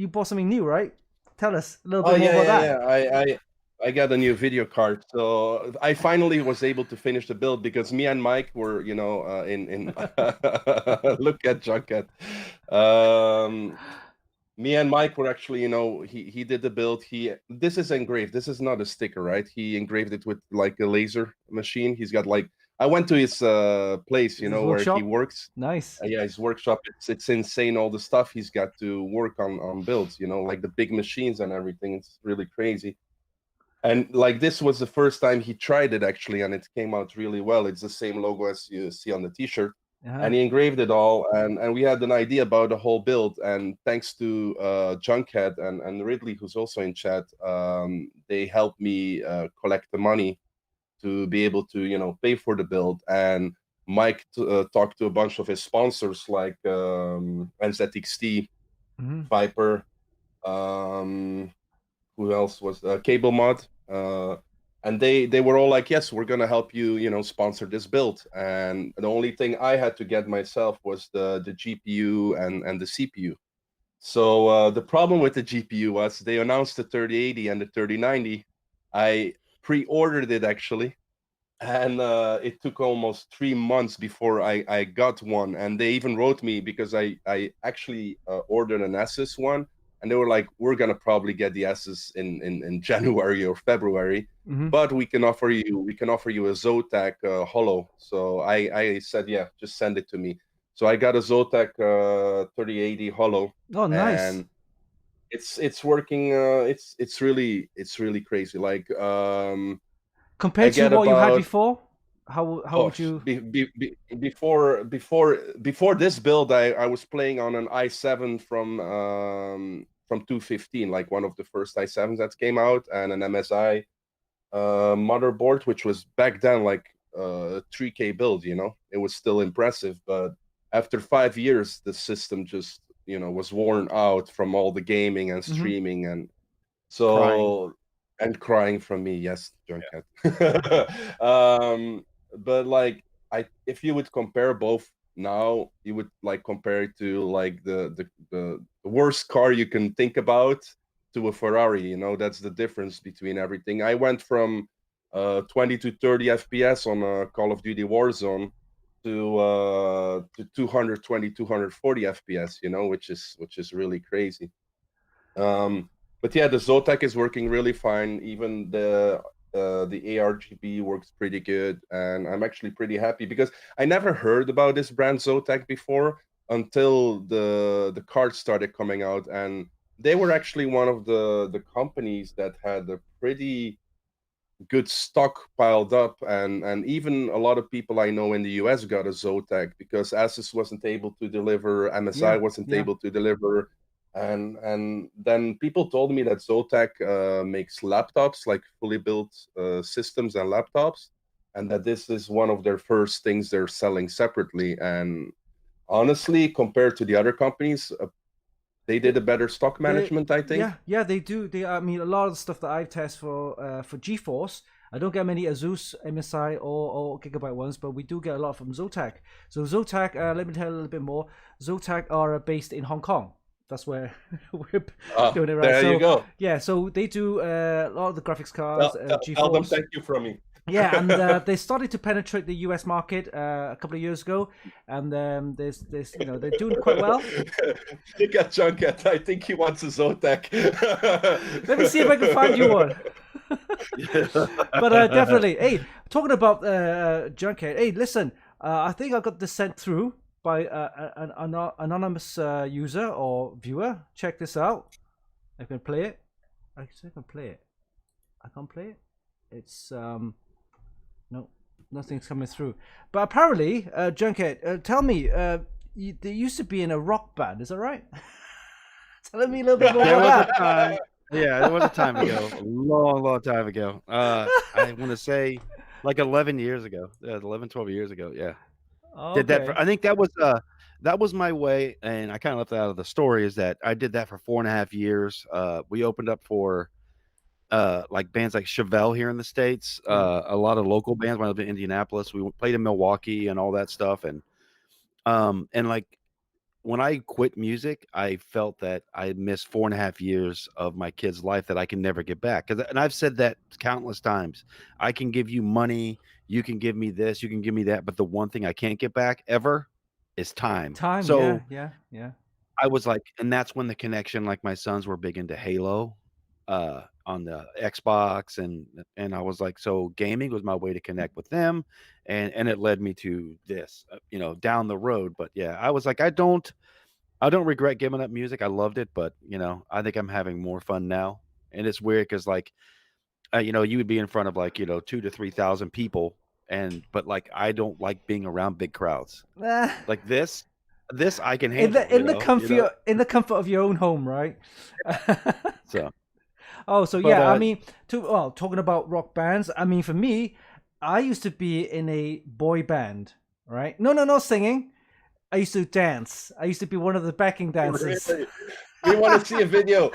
bought something new, right? Tell us a little bit more about that. Yeah. I got a new video card, so I finally was able to finish the build because me and Mike were, you know, in look at Junkhead. Me and Mike were actually, you know, he did the build. This is engraved. This is not a sticker, right? He engraved it with like a laser machine. He's got like, I went to his place, you know, where he works. Nice. Yeah, his workshop. It's insane. All the stuff he's got to work on builds, you know, like the big machines and everything. It's really crazy. And like this was the first time he tried it actually, and it came out really well. It's the same logo as you see on the T-shirt, and he engraved it all. And we had an idea about the whole build. And thanks to Junkhead and Ridley, who's also in chat, they helped me collect the money to be able to, you know, pay for the build. And Mike talked to a bunch of his sponsors like NZXT, Mm-hmm. Viper, who else was Cable Mod, and they were all like, yes, we're gonna help you, sponsor this build. And the only thing I had to get myself was the GPU and the CPU. So the problem with the GPU was they announced the 3080 and the 3090. I pre-ordered it actually, and it took almost 3 months before I got one. And they even wrote me because I actually ordered an Asus one, and they were like, we're gonna probably get the Asus in January or February, Mm-hmm. but we can offer you a Zotac Holo. So I said, yeah, just send it to me. So I got a Zotac 3080 Holo. Oh, nice. And it's working. It's really crazy. Like Compared to get what you had about before, how would you? before this build, I was playing on an i7 from 215, like one of the first i7s that came out, and an MSI motherboard, which was back then like 3K build. It was still impressive, but after 5 years, the system just was worn out from all the gaming and Mhm. streaming, and Crying. so and crying from me, yes, Junkhead. But like, if you would compare both now, you would like compare it to like the worst car you can think about to a Ferrari. That's the difference between everything. I went from 20 to 30 FPS on Call of Duty Warzone to 220, 240 FPS, which is really crazy. But yeah, the Zotac is working really fine. Even the ARGB works pretty good, and I'm actually pretty happy because I never heard about this brand Zotac before until the cards started coming out, and they were actually one of the companies that had a pretty good stock piled up, and even a lot of people I know in the US got a Zotac because Asus wasn't able to deliver, MSI Yeah, wasn't yeah. able to deliver, and then people told me that Zotac makes laptops, like fully built systems and laptops, and that this is one of their first things they're selling separately. And honestly, compared to the other companies, they did a better stock management, I think. Yeah, they do. I mean, a lot of the stuff that I've tested for GeForce, I don't get many Asus, MSI, or Gigabyte ones, but we do get a lot from Zotac. So Zotac, let me tell you a little bit more. Zotac are based in Hong Kong. That's where we're doing it right. There you go. Yeah, so they do a lot of the graphics cards, GeForce. Tell them thank you from me. Yeah, and they started to penetrate the US market a couple of years ago, and there's they're doing quite well. Look at Junkhead. I think he wants a Zotac. Let me see if I can find you one. But definitely, hey, talking about Junkhead. Hey, listen, I think I got this sent through by an anonymous user or viewer. Check this out. I can play it. I can play it. I can't play it. It's no, nothing's coming through. But apparently, Junkhead, tell me, they used to be in a rock band. Is that right? Tell me a little bit more There was about a that. time. Yeah, there was a time ago, a long time ago. I want to say like 11 years ago. Yeah, 11, 12 years ago. Yeah. Did that Okay. I think that was my way, and I kind of left that out of the story, is that I did that for 4.5 years. We opened up for like bands like Chevelle here in the States, a lot of local bands when I lived in Indianapolis. We played in Milwaukee and all that stuff. And like when I quit music, I felt that I had missed 4.5 years of my kid's life that I can never get back. And I've said that countless times. I can give you money, you can give me this, you can give me that, but the one thing I can't get back ever is time. Time. So Yeah. I was like, and that's when the connection, like my sons were big into Halo on the Xbox, and I was like, so gaming was my way to connect with them, and it led me to this, down the road. But yeah, I was like, I don't regret giving up music. I loved it, but I think I'm having more fun now. And it's weird because like, you would be in front of like 2 to 3,000 people, but like I don't like being around big crowds. Ah, Like this I can in handle. the comfort of your own home, right? So, Oh, so but yeah, I mean, talking about rock bands, I mean, for me, I used to be in a boy band right? No singing. I used to dance. I used to be one of the backing dancers. Really? We want to see a video.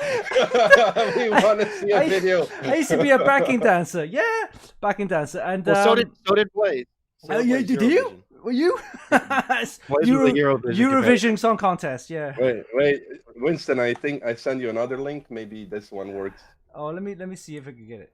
We want to see a I- video. I used to be a backing dancer. Yeah, backing dancer. And Well, so did Blaze. oh, yeah, did you? Were you? Blaze was the Eurovision Song Contest. Yeah. Wait, Winston. I think I send you another link. Maybe this one works. Oh, let me see if I can get it.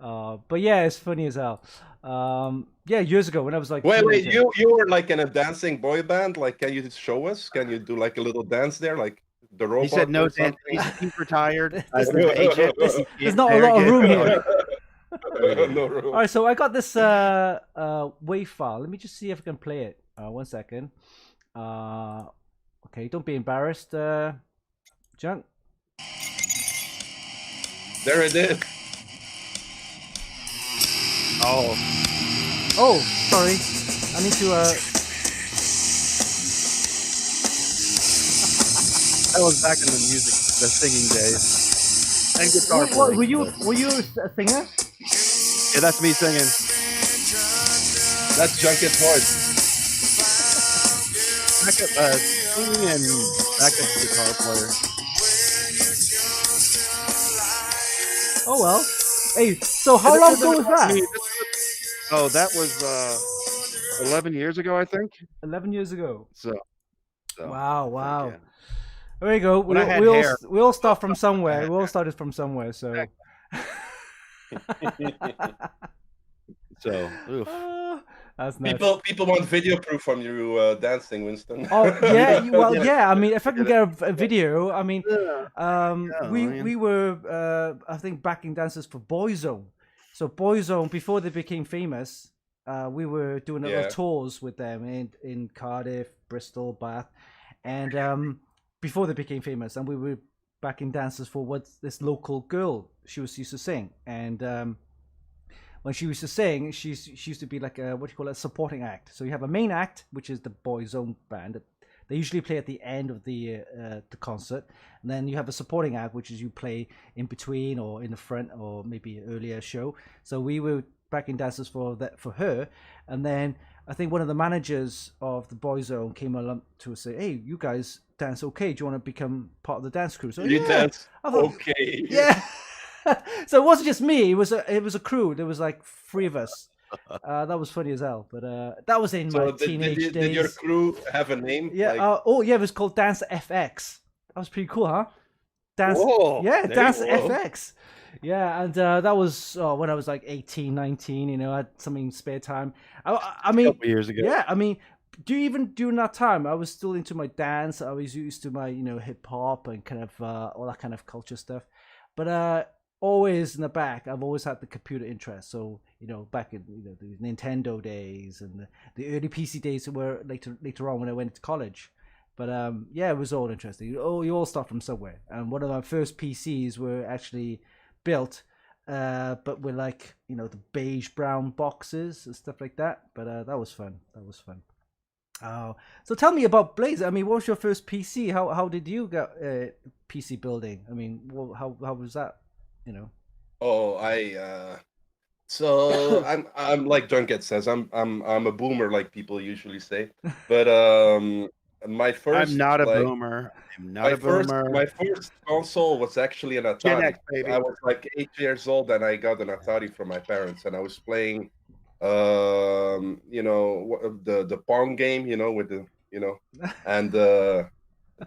But yeah, it's funny as hell. Yeah, years ago when I was like, Wait, teenager. you were like in a dancing boy band. Like, can you show us? Can you do like a little dance there, like the robot? He said no or something? dance. He's retired. There's not a lot of room here. No room. All right, so I got this WAV file. Let me just see if I can play it. 1 second. Okay, don't be embarrassed, Junk. There it is. Oh, sorry. I need to. That was back in the singing days. And guitar What, playing. were you a singer? Yeah, that's me singing. That's Junkhead voice. Backup singing and backup guitar player. Oh well. Hey, so how long ago was that? Oh, that was 11 years ago, I think. 11 years ago. So Wow. yeah. There you go. When I had hair. We all start from somewhere. We all started from somewhere. So. So, oof. That's nice. People want video proof from you dancing, Winston. Oh yeah, well yeah. I mean, if I can get a video, I mean, we were I think backing dancers for Boyzone. So Boyzone, before they became famous, we were doing little tours with them in Cardiff, Bristol, Bath, and before they became famous, and we were backing dancers for this local girl she used to sing, and when she used to sing, she used to be like a supporting act. So you have a main act, which is the Boyzone band. They usually play at the end of the concert, and then you have a supporting act, which is you play in between or in the front or maybe earlier show. So we were backing dancers for her, and then I think one of the managers of the Boyzone came along to us say, "Hey, you guys dance okay? Do you want to become part of the dance crew?" So You dance I thought, okay. Yeah. So it wasn't just me. It was a crew. There was like 3 of us. That was funny as hell. But that was in my teenage days. Did your crew have a name? Yeah. Like... It was called Dance FX. That was pretty cool, huh? Dance. Whoa, Dance FX. Yeah, and that was when I was like 18, 19. You know, I had something spare time. I mean, a couple years ago. Yeah, I mean, during that time, I was still into my dance. I was used to my hip hop and kind of all that kind of culture stuff. But always in the back, I've always had the computer interest. So back in the Nintendo days and the early PC days were later on when I went to college. But it was all interesting. You all start from somewhere. And one of my first PCs were actually built, but with like the beige brown boxes and stuff like that. But that was fun. So tell me about Blaze. I mean, what was your first PC? How did you get PC building? I mean, how was that? So I'm like Junkhead says, I'm a boomer, like people usually say. But my first I'm not a boomer. My first console was actually an Atari. Gen X, baby. I was like 8 years old and I got an Atari from my parents, and I was playing the Pong game, with the and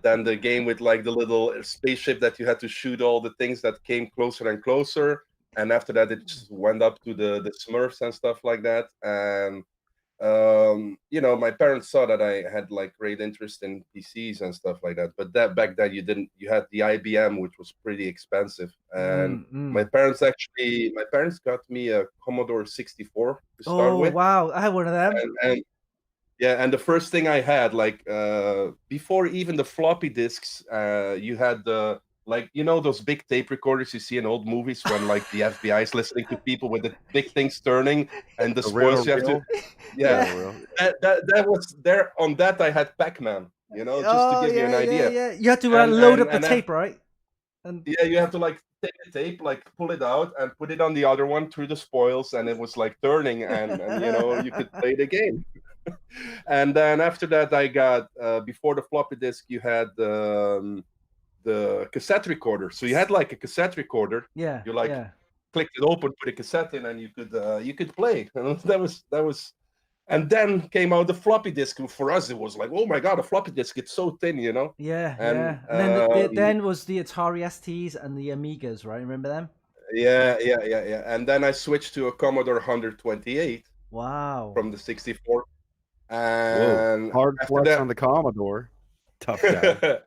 then the game with like the little spaceship that you had to shoot all the things that came closer and closer, and after that it just went up to the Smurfs and stuff like that. And my parents saw that I had like great interest in PCs and stuff like that, but that back then you had the IBM, which was pretty expensive. And my parents got me a Commodore 64 to start with. Oh wow, I had one of them. And the first thing I had, like before even the floppy disks, you had the those big tape recorders you see in old movies when like the FBI is listening to people with the big things turning and the spoils you have to. Yeah, that was there. On that I had Pac-Man, just to give you an idea. Yeah. You had to load up the tape, right? And you have to like take the tape, like pull it out and put it on the other one through the spoils, and it was like turning, and you could play the game. And then after that, I got before the floppy disk, you had the cassette recorder. So you had like a cassette recorder. Yeah, You like yeah. clicked it open, put a cassette in, and you could play. And that was. And then came out the floppy disk. And for us, it was like, oh my god, a floppy disk! It's so thin, you know. Yeah, And yeah. And then then was the Atari STs and the Amigas, right? Remember them? yeah. And then I switched to a Commodore 128 Wow. from the 64. Whoa, And hard after flex that, on the Commodore. Tough guy.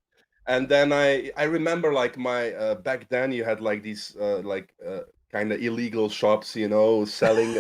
and then I remember like my back then you had like these kind of illegal shops, you know, selling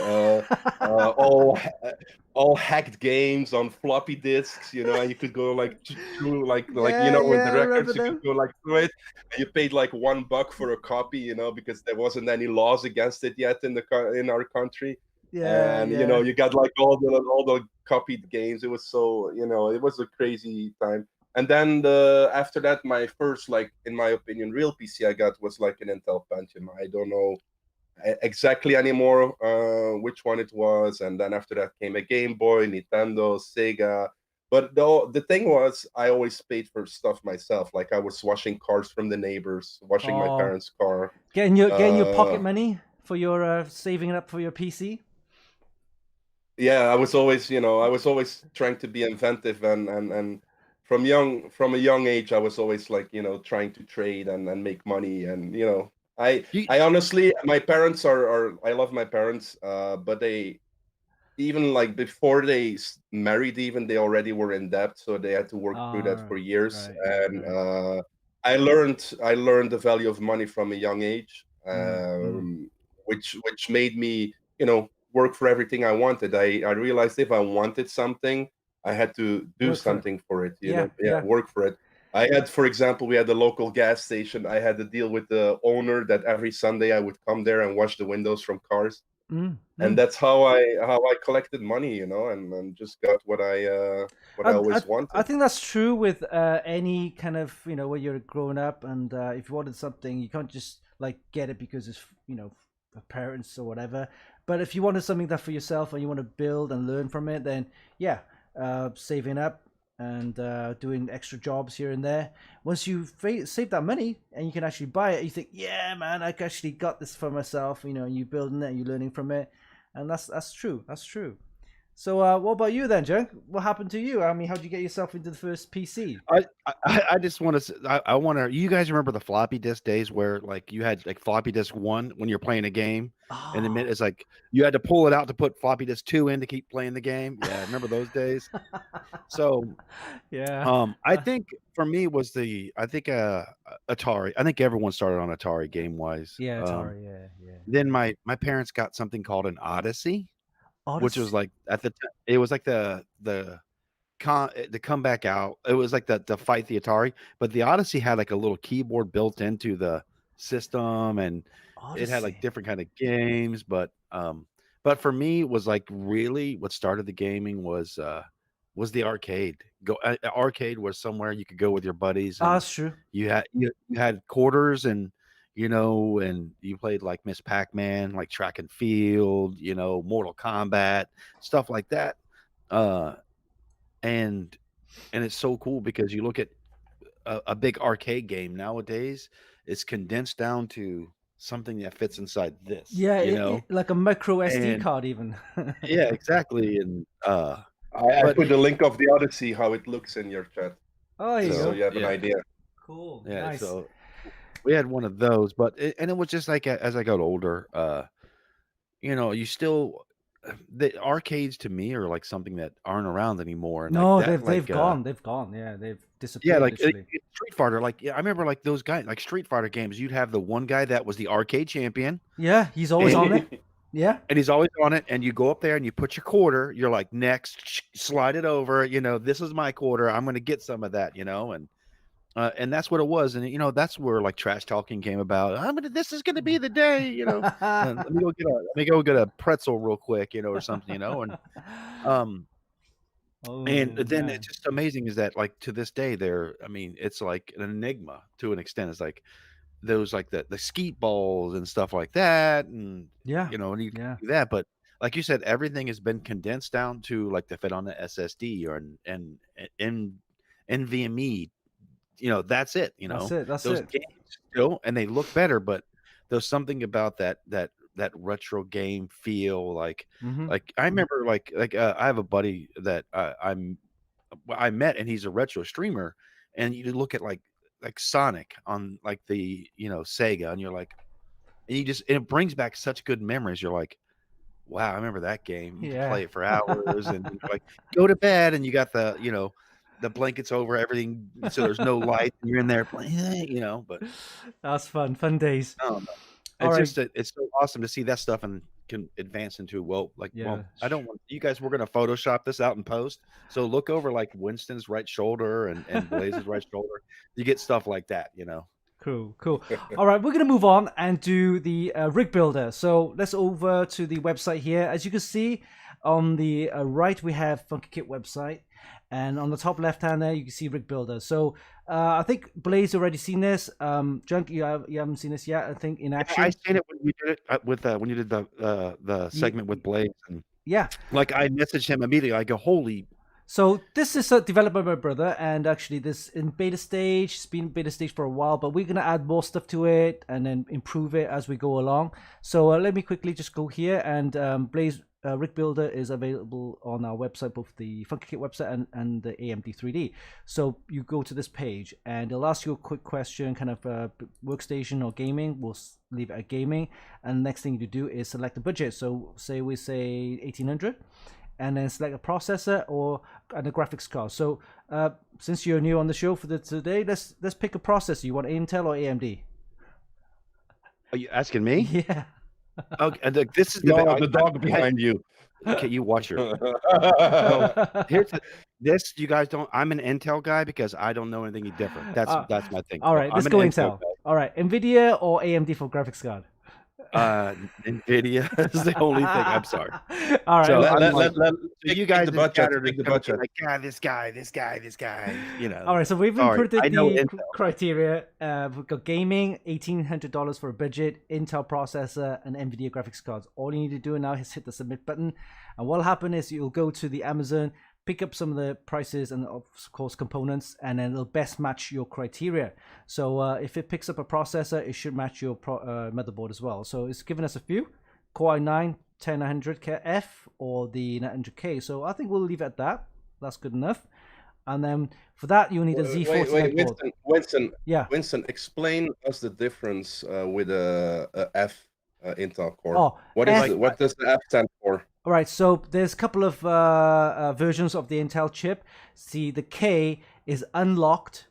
all hacked games on floppy disks, you know, and you could go like through like you Yeah, know with yeah, the I remember records you could them. go like through it, and you paid like $1 for a copy, you know, because there wasn't any laws against it yet in our country. Yeah, And you know, yeah. you got like all the copied games. It was so, you know, it was a crazy time. And then after that, my first, like in my opinion, real PC I got was like an Intel Pentium. I don't know exactly anymore which one it was. And then after that came a Game Boy, Nintendo, Sega. But the thing was, I always paid for stuff myself. Like I was washing cars from the neighbors, washing my Oh, parents' car. getting your pocket Uh, money for your saving it up for your PC. yeah, I was always, you know, I was always trying to be inventive, and from a young age I was always like, you know, trying to trade and make money. And you know, i You, i honestly, my parents are I love my parents, but they, even like before they married, even they already were in debt, so they had to work through that Ah, for years. right, And right. I learned the value of money from a young age, Mm. which made me, you know, work for everything I wanted. I realized if I wanted something, I had to do Work for it. something for it, you Yeah, know. Yeah, yeah. work for it. I had, for example, we had a local gas station. I had to deal with the owner that every Sunday I would come there and wash the windows from cars. Mm, And mm. that's how I collected money, you know, and just got what I I, I always I wanted. think that's true with any kind of, when you're growing up, and if you wanted something, you can't just like get it because it's, for parents or whatever. But if you wanted something that for yourself and you want to build and learn from it, then yeah, saving up and doing extra jobs here and there. Once you save that money and you can actually buy it, you think, yeah, man, I actually got this for myself. And you building it, and you learning from it, and that's true. That's true. So, what about you then, Junk? What happened to you? I mean, how'd you get yourself into the first PC? I just want to. I want to. You guys remember the floppy disk days where like you had like floppy disk 1 when you're playing a game, and the minute Oh, it's like you had to pull it out to put floppy disk 2 in to keep playing the game. Yeah, remember those days? So, yeah, I think for me was I think Atari. I think everyone started on Atari game wise. yeah, Atari, yeah, yeah. Then my parents got something called an Odyssey, which was Odyssey. like at the time it was like to come back out. It was like the fight the Atari, but the Odyssey had like a little keyboard built into the system, and it had like Odyssey. different kind of games. But for me, it was like really what started the gaming was the arcade. Arcade was somewhere you could go with your buddies, Ah, and that's true. you had quarters, and and you played like Miss Pac-Man, like track and field, Mortal Kombat, stuff like that. Uh, and it's so cool because you look at a big arcade game nowadays, it's condensed down to something that fits inside this, Yeah, like a micro SD and card, even. yeah, exactly. And I but put the link of the Odyssey, how it looks, in your chat, Oh, there you just so so go. you have an yeah, idea. Cool, yeah. nice. So we had one of those, and it was just like as I got older, you still the arcades to me are like something that aren't around anymore, and like No, that, they've like gone. They've gone. Yeah, they've yeah, disappeared like literally. Street Fighter, like yeah, I remember like those guys, like Street Fighter games. You'd have the one guy that was the arcade champion, Yeah, he's always and on it. Yeah. he's always on it. And you go up there and you put your quarter. You're like, next, slide it over. This is my quarter. I'm going to get some of that. And that's what it was. And that's where like trash talking came about. This is going to be the day. Let me go get a pretzel real quick. Or something. Um, and Oh then it's man. just amazing is that like to this day I mean, it's like an enigma to an extent. It's like those like the skeet balls and stuff like that, and Yeah. and you can Yeah. do that, but like you said, everything has been condensed down to like to fit on the SSD or in NVMe. That's it. That's it. That's Those it. games still, and they look better, but there's something about that retro game feel. Like Mm-hmm. I remember I have a buddy that I met, and he's a retro streamer, and you look at like Sonic on like the Sega, and you're like, and it brings back such good memories. You're like, wow, I remember that game. You could Yeah. play it for hours, and you're like, go to bed, and you got the blankets over everything, so there's no light, and you're in there playing, but That's fun days. I don't know. All It's right. just it's so awesome to see that stuff and can advance into Yeah. I don't want you guys. We're gonna Photoshop this out and post. So look over like Winston's right shoulder and Blaze's right shoulder. You get stuff like that. Cool. All right, we're going to move on and do the rig builder. So let's over to the website here. As you can see on the right, we have Funky Kit website. And on the top left hand there, you can see rig builder. So I think Blaze already seen this. Junk, you haven't seen this yet, I think, in action. I seen it when we did it when you did the segment with Blaze. And yeah. Like I messaged him immediately. I go, holy. So this is developed by my brother, and actually this in beta stage. It's been beta stage for a while, but we're gonna add more stuff to it and then improve it as we go along. So let me quickly just go here, and Blaze Rig Builder is available on our website, both the Funky Kit website and the AMD 3D. So you go to this page, and it'll ask you a quick question, kind of workstation or gaming. We'll leave it at gaming, and the next thing you do is select the budget. So we say 1800. And then select a processor and a graphics card. So since you're new on the show for today, let's pick a processor. You want Intel or AMD? Are you asking me? Yeah. Okay, and this is the dog behind you. Okay, you watch your. So here's this. You guys don't. I'm an Intel guy because I don't know anything different. That's my thing. All right, let's go Intel. All right, NVIDIA or AMD for graphics card? NVIDIA is the only thing. I'm sorry. All right. So So you guys the budget. the budget. like, this guy. All right, so we've Sorry, inputted I know the Intel. criteria. We've got gaming, $1,800 for a budget, Intel processor, and NVIDIA graphics cards. All you need to do now is hit the submit button, and what'll happen is you'll go to the Amazon, pick up some of the prices and of course components, and then it'll best match your criteria. So if it picks up a processor, it should match your motherboard as well. So it's given us a few: Core i9 10900F or the 900K. So I think we'll leave it at that. That's good enough. And then for that, you'll need a Z40 board. Winston, Yeah. Winston, explain us the difference with a F Intel core. Oh, what does the F stand for? All right, so there's a couple of versions of the Intel chip. See, the K is unlocked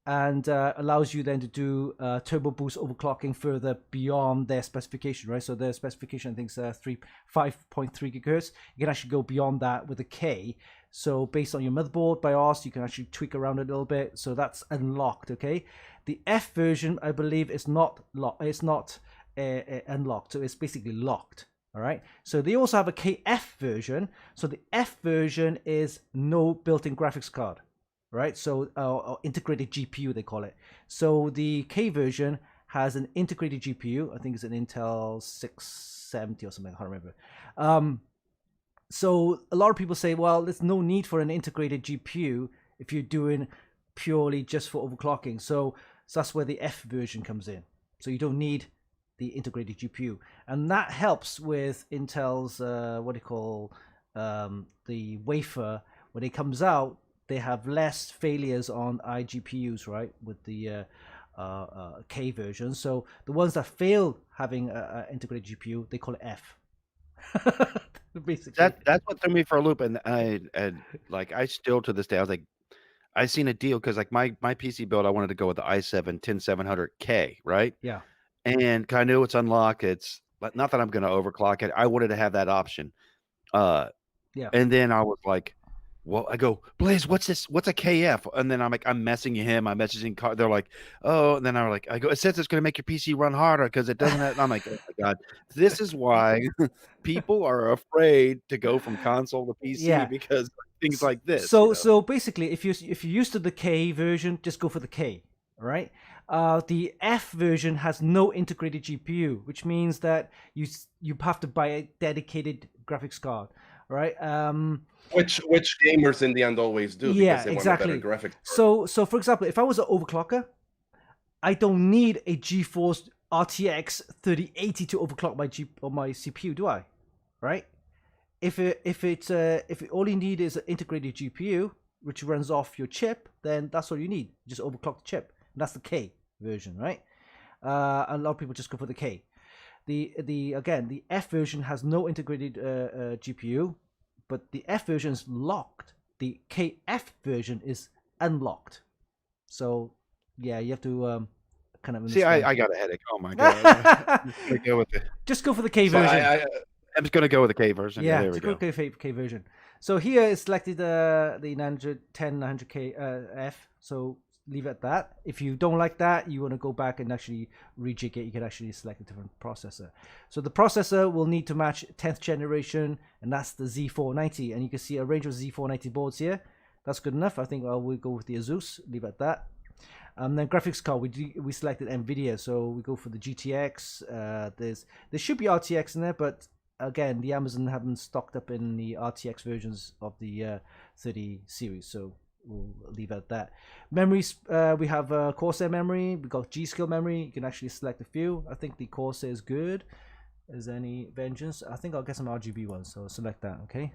and allows you then to do turbo boost overclocking further beyond their specification, right? So their specification, I think, is 5.3 gigahertz. You can actually go beyond that with a K. So based on your motherboard BIOS, you can actually tweak around a little bit. So that's unlocked, okay? The F version, I believe, is not locked. It's not unlocked, so it's basically locked. All right, so they also have a KF version. So the F version is no built-in graphics card, right? So integrated GPU, they call it. So the K version has an integrated GPU. I think it's an Intel 670 or something. I can't remember. So a lot of people say, well, there's no need for an integrated GPU if you're doing purely just for overclocking. So that's where the F version comes in. So you don't need the integrated GPU, and that helps with Intel's the wafer. When it comes out, they have less failures on iGPUs, right, with the K version. So the ones that fail having an integrated GPU, they call it F. Basically, that's what threw me for a loop, and I still to this day I was like, I seen a deal because like my PC build, I wanted to go with the i7 10700K, right? Yeah. And I knew it's unlocked. It's not that I'm going to overclock it. I wanted to have that option. Yeah. And then I was like, well, I go, Blaze, what's this? What's a KF? And then I'm like, I'm messaging him. I'm messaging. They're like, oh. And then I go, it says it's going to make your PC run harder because it doesn't. And I'm like, oh my God, this is why people are afraid to go from console to PC because things like this. So basically, if you're used to the K version, just go for the K. right? The F version has no integrated GPU, which means that you have to buy a dedicated graphics card, right? Which gamers in the end always do Yeah, because they want a exactly. better graphics card. So for example, if I was an overclocker, I don't need a GeForce RTX 3080 to overclock my CPU, do I? Right? If all you need is an integrated GPU which runs off your chip, then that's all you need. Just overclock the chip. And that's the K version, right? A lot of people just go for the K. The F version has no integrated GPU, but the F version is locked. The KF version is unlocked. So yeah, you have to kind of See, understand. I got a headache. Oh my god. Just go for the K So version. I'm just gonna go with the K version. Yeah, there we just go. go K version. So here is selected the 910 900K F. So leave it at that. If you don't like that, you want to go back and actually rejig it, you can actually select a different processor. So the processor will need to match 10th generation, and that's the Z490. And you can see a range of Z490 boards here. That's good enough. I think we'll go with the Asus. Leave it at that. Then graphics card, we selected NVIDIA, so we go for the GTX. There should be RTX in there, but again, the Amazon haven't stocked up in the RTX versions of the 30 series, so we'll leave it at that. Memories, we have Corsair Memory, we got G-Skill Memory. You can actually select a few. I think the Corsair is good. Is there any Vengeance? I think I'll get some RGB ones, so select that, okay?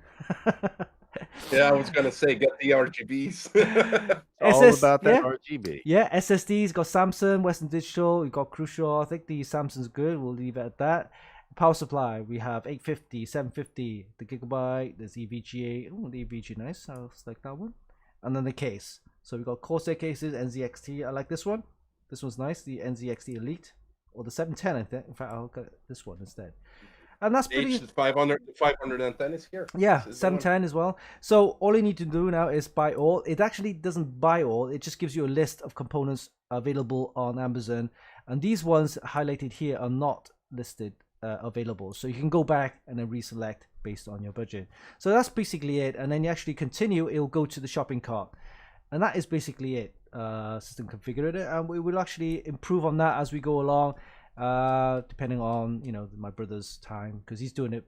Yeah, I was gonna say get the RGBs. All about that RGB. Yeah, SSDs got Samsung, Western Digital, we got Crucial. I think the Samsung's good. We'll leave it at that. Power supply, we have 850, 750, the Gigabyte, there's EVGA. Oh, the EVGA, nice. I'll select that one. And then the case. So we got Corsair cases, NZXT. I like this one. This one's nice, the NZXT Elite. Or the 710, I think. In fact, I'll get this one instead. And that's pretty. 510 is here. Yeah, 710 as well. So all you need to do now is buy all. It actually doesn't buy all. It just gives you a list of components available on Amazon. And these ones highlighted here are not listed available. So you can go back and then reselect based on your budget. So that's basically it. And then you actually continue, it'll go to the shopping cart. And that is basically it. System configurator. And we will actually improve on that as we go along. Depending on my brother's time, because he's doing it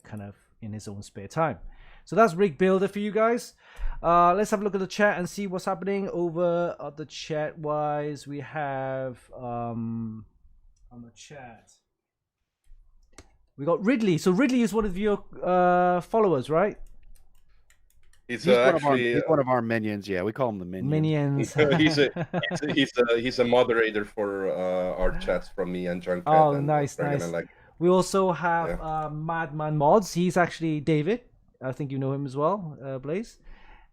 kind of in his own spare time. So that's Rig Builder for you guys. Let's have a look at the chat and see what's happening over at the chat wise. We have on the chat we got Ridley. So Ridley is one of your followers, right? He's one of our minions. Yeah, we call him the Minions. he's a moderator for our chats from me and Junkhead. Oh, and nice. We also have Madman Mods. He's actually David. I think you know him as well, Blaze.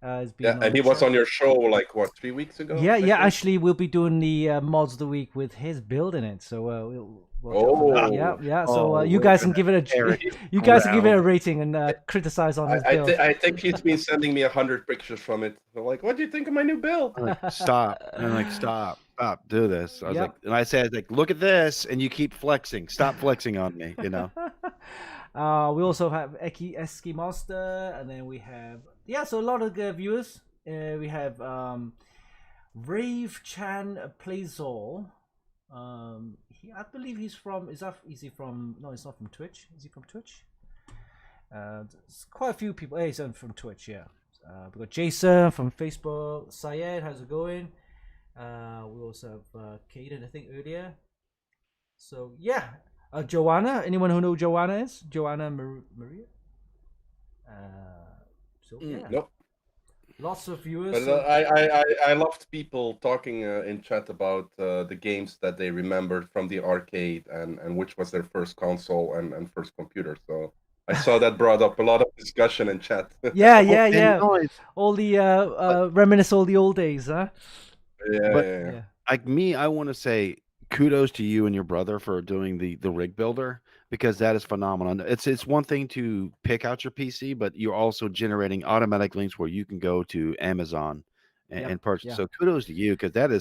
And he was on your show like 3 weeks ago? Yeah. Actually, we'll be doing the mods of the week with his build in it. So So you guys can give it a rating and criticize on his build. I think he's been sending me 100 pictures from it. I'm like, what do you think of my new build? Stop. And I'm like, stop, do this. I was like, and I said, look at this, and you keep flexing. Stop flexing on me. We also have Eski Monster, and then we have so a lot of viewers. We have Rave Chan Playsall. I believe he's from. Is he from? No, he's not from Twitch. Is he from Twitch? There's quite a few people. Hey, he's from Twitch. Yeah. We got Jason from Facebook. Syed, how's it going? We also have Kaden, I think earlier. So yeah, Joanna. Anyone who knows Joanna is? Joanna Maria. Nope. Lots of viewers. But I loved people talking in chat about the games that they remembered from the arcade and which was their first console and first computer. So I saw that brought up a lot of discussion in chat. Yeah. All the reminisce all the old days, huh? Yeah. Like me, I want to say kudos to you and your brother for doing the rig builder, because that is phenomenal. It's one thing to pick out your PC, but you're also generating automatic links where you can go to Amazon and purchase. So kudos to you, because that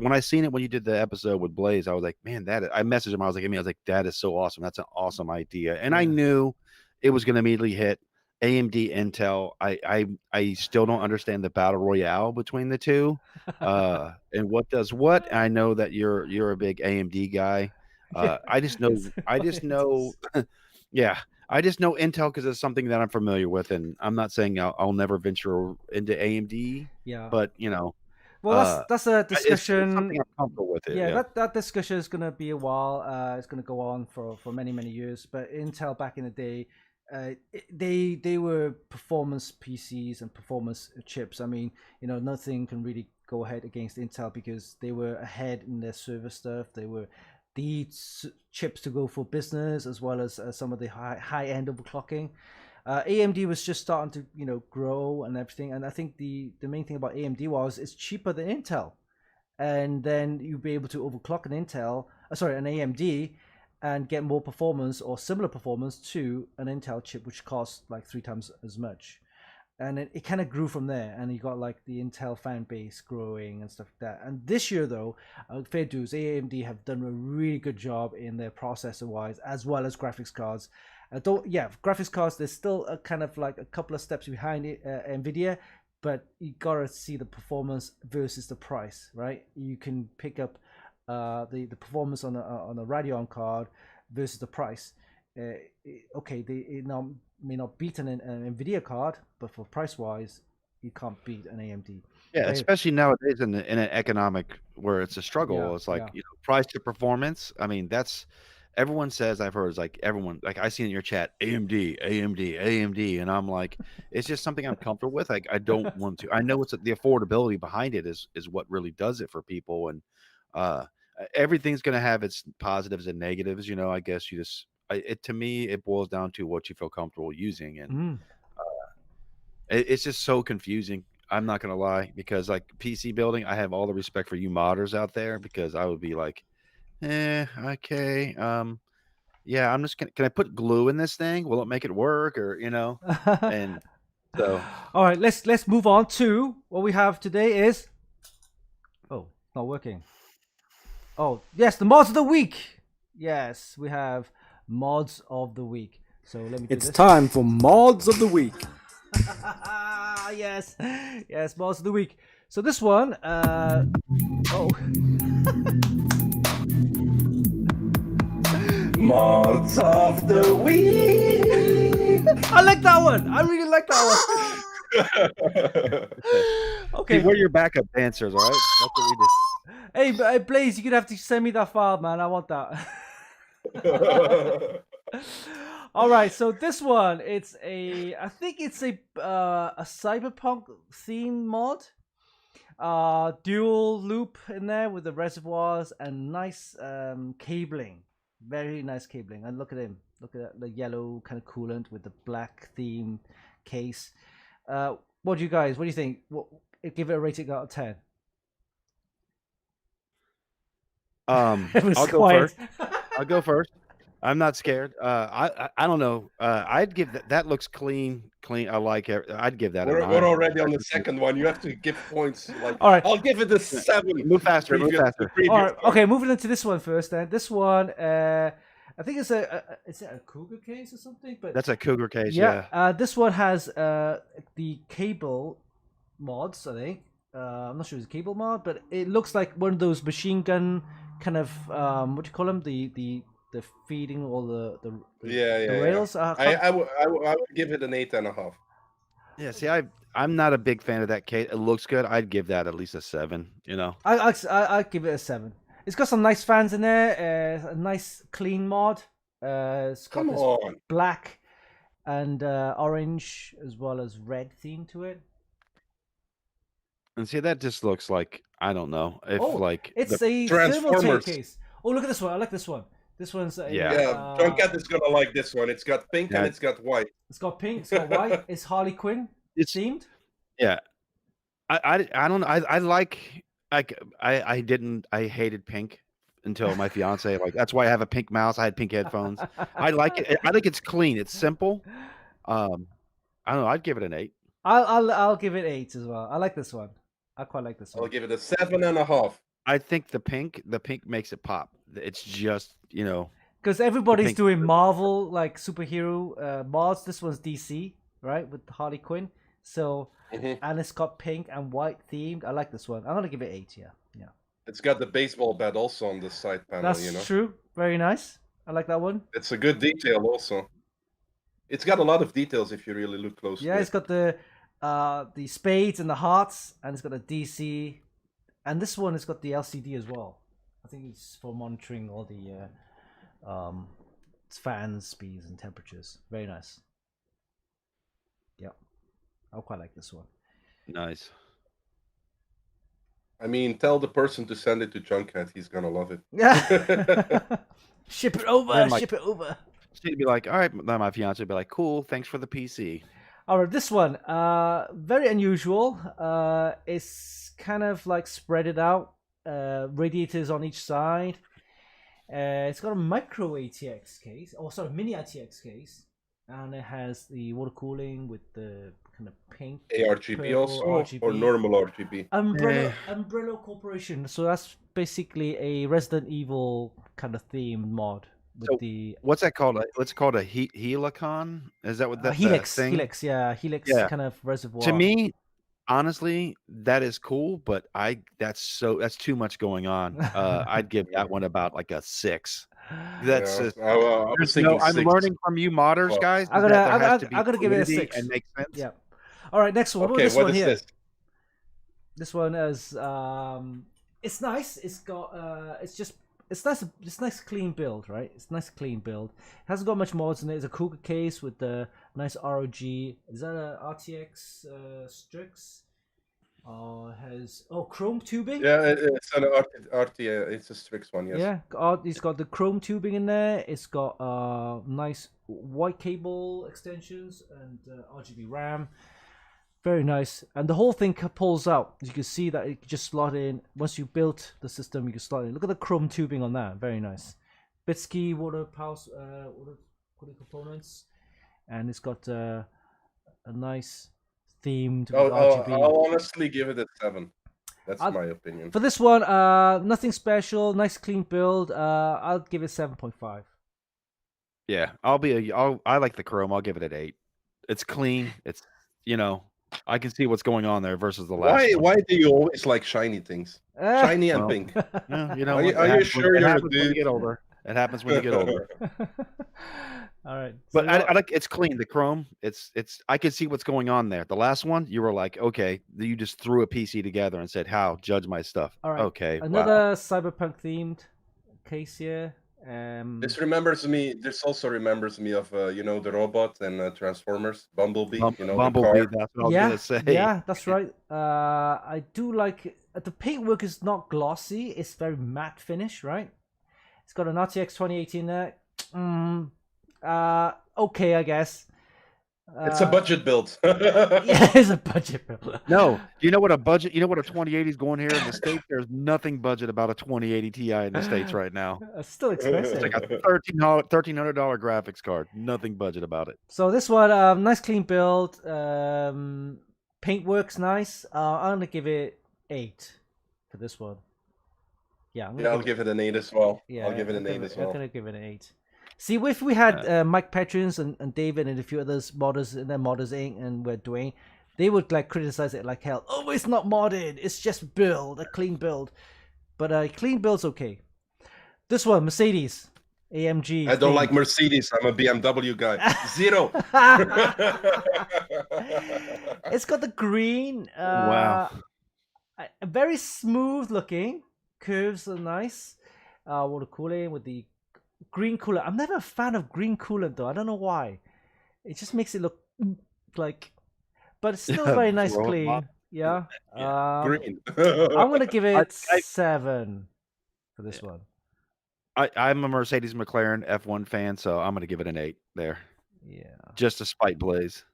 when I seen it when you did the episode with Blaze, I was like, man, I messaged him. I was like, that is so awesome. That's an awesome idea. And I knew it was going to immediately hit. AMD Intel. I still don't understand the battle royale between the two, and what does what. I know that you're a big AMD guy. I just know I just know, yeah. I just know Intel because it's something that I'm familiar with, and I'm not saying I'll never venture into AMD, Yeah. but Well, that's a it's discussion. something I'm comfortable with it. Yeah, Yeah. that discussion is going to be a while. It's going to go on for many years. But Intel back in the day, they were performance PCs and performance chips. I mean, nothing can really go ahead against Intel because they were ahead in their server stuff. They were the chips to go for business as well as some of the high end overclocking. AMD was just starting to grow and everything. And I think the main thing about AMD was it's cheaper than Intel, and then you'll be able to overclock an an AMD, and get more performance or similar performance to an Intel chip, which costs like 3 times as much. And it kind of grew from there, and you got like the Intel fan base growing and stuff like that. And this year, though, fair dues, AMD have done a really good job in their processor wise, as well as graphics cards. Graphics cards, there's still a kind of like a couple of steps behind it, Nvidia, but you gotta see the performance versus the price, right? You can pick up the performance on a Radeon card versus the price. Okay, it now may not beat an Nvidia card, but for price wise, you can't beat an AMD. Yeah, especially nowadays in an economic where it's a struggle. Yeah, It's like yeah. price to performance. I mean, that's everyone says. I've heard it's like everyone like I see in your chat AMD, AMD, AMD, and I'm like, it's just something I'm comfortable with. Like I don't want to. I know it's the affordability behind it is what really does it for people, and uh, everything's going to have its positives and negatives. I guess you just to me it boils down to what you feel comfortable using, and Mm. it's just so confusing. I'm not gonna lie, because like PC building, I have all the respect for you modders out there because I would be like, okay, yeah, I'm just gonna. Can I put glue in this thing? Will it make it work? Or and so All right, let's move on to what we have today is. Oh, not working. Oh, yes, the mods of the week. Yes, we have mods of the week. So let me do It's this. time for mods of the week. Yes, mods of the week. So this one, Mods of the week. I like that one. I really like that one. Okay. See, we're your backup dancers, all right? That's what we do. Hey, Blaze, you're gonna have to send me that file, man. I want that. All right, so this one, I think it's a Cyberpunk theme mod. Dual loop in there with the reservoirs and nice cabling. Very nice cabling. And look at him. Look at the yellow kind of coolant with the black theme case. What do you think? Give it a rating out of 10. I'll go first. I'll go first. I'm not scared. I don't know. I'd give that looks clean. I like it. I'd give that We're a 9. already on the second one. You have to give points. Like, all right, I'll give it a 7. Move faster. Move faster. All right, okay, moving into this one first. Then this one, I think it's is it a Cougar case or something? But That's a Cougar case. Yeah. This one has the cable mods. I think I'm not sure it's a cable mod, but it looks like one of those machine gun kind of what do you call them? The feeding all the rails. I would give it an 8.5. Yeah. See, I'm not a big fan of that case. It looks good. I'd give that at least a 7. I give it a 7. It's got some nice fans in there. A nice clean mod. It's got this black and orange as well as red theme to it. And see, that just looks like I don't know if it's the a thermal Transformers case. Oh, look at this one. I like this one. This one's Junkhead is gonna like this one. It's got pink and it's got white. It's got pink. It's got white. It's Harley Quinn themed. Yeah. I don't know. I hated pink until my fiance that's why I have a pink mouse. I had pink headphones. I like it. I think it's clean. It's simple. I don't know. I'd give it an 8. I'll give it 8 as well. I like this one. I quite like this one. I'll give it a 7.5. I think the pink makes it pop. It's just because everybody's doing Marvel like superhero mods. This one's DC, right, with Harley Quinn. So, Mhm. and it's got pink and white themed. I like this one. I'm gonna give it 8. Yeah, yeah. It's got the baseball bat also on the side panel. That's true. Very nice. I like that one. It's a good detail also. It's got a lot of details if you really look closely. Yeah, it's got the spades and the hearts, and it's got a DC, and this one has got the LCD as well. I think it's for monitoring all the fans, speeds, and temperatures. Very nice. Yep, I quite like this one. Nice. I mean, tell the person to send it to Junkhead. He's gonna love it. Yeah. Ship it over. And, like- ship it over. She'd be like, all right, then my fiance would be like, cool, thanks for the PC. All right, this one, very unusual. It's kind of like spread it out. Radiators on each side. It's got a micro ATX case, or sorry, mini ATX case, and it has the water cooling with the kind of pink. ARGB purple also, RGB. or normal RGB? Umbrella Corporation. So that's basically a Resident Evil kind of themed mod with So, the What's that called? What's called a Helicon? Is that what that Helix. thing? Helix, yeah, Helix Yeah. kind of reservoir. To me, honestly, that is cool, but that's too much going on. I'd give that one about like a 6. That's Yeah, just, I was there's thinking no, I'm 6. learning from you modders, Well, guys. I'm is that gonna there has to be I'm gonna give it a fluidity 6. and make sense. Yeah. All right, next one. What Okay, about this what one is here? this? This one is it's nice. It's got it's nice. It's nice clean build, right? It's nice clean build. It hasn't got much mods in it. It's a Cougar case with the nice ROG. Is that a RTX Strix? Has chrome tubing. Yeah, it's an RT. It's a Strix one. Yes. Yeah, it's got the chrome tubing in there. It's got nice white cable extensions and RGB RAM. Very nice, and the whole thing pulls out. You can see that it can just slot in. Once you built the system, you can slot in. Look at the chrome tubing on that. Very nice. Bitsky water pulse, water cooling components, and it's got a nice themed RGB. I'll honestly give it a 7. That's my opinion. For this one, nothing special. Nice clean build. I'll give it 7.5. Yeah, I like the chrome. I'll give it an 8. It's clean. It's I can see what's going on there versus the last one. Why do you always like shiny things? Shiny and Well, pink. Yeah, Are you sure it you're a happens when you dude? get older. It happens when you get older. All right. But So I like it's clean. The chrome, it's I can see what's going on there. The last one, you were like, okay, you just threw a PC together and said, "How judge my stuff?" all right. Okay, Another wow. Cyberpunk themed case here. This also remembers me of the robot and Transformers, Bumblebee. The Bumblebee. car. That's what I was Yeah, gonna say. yeah, that's right. I do like the paintwork is not glossy. It's very matte finish, right? It's got an RTX 2018 there. Okay, I guess. It's a budget build. Yeah, it's a budget build. No, you know what a 2080 is going here in the States? There's nothing budget about a 2080 Ti in the States right now. It's still expensive. It's like a $1,300 graphics card. Nothing budget about it. So this one, nice clean build. Paintwork's nice. I'm gonna give it 8 for this one. Yeah, I'll give it an 8 as well. Yeah, I'll give it an 8 as well. I'm gonna give it an 8. See, if we had Mike Petrins and David and a few others modders in their Modders Inc. and we're Dwayne, they would like criticize it like hell. Oh, it's not modded. It's just build, a clean build. But a clean build's okay. This one, Mercedes AMG. I don't like Mercedes. I'm a BMW guy. 0. It's got the green. Wow. Very smooth looking. Curves are nice. Water cooling with the green coolant. I'm never a fan of green coolant though. I don't know why. It just makes it look like, but it's still very nice, Throw 'em clean. up. Yeah. Green. I'm gonna give it I- 7 for this one. I'm a Mercedes McLaren F1 fan, so I'm going to give it an 8 there, Yeah. just to spite Blaze.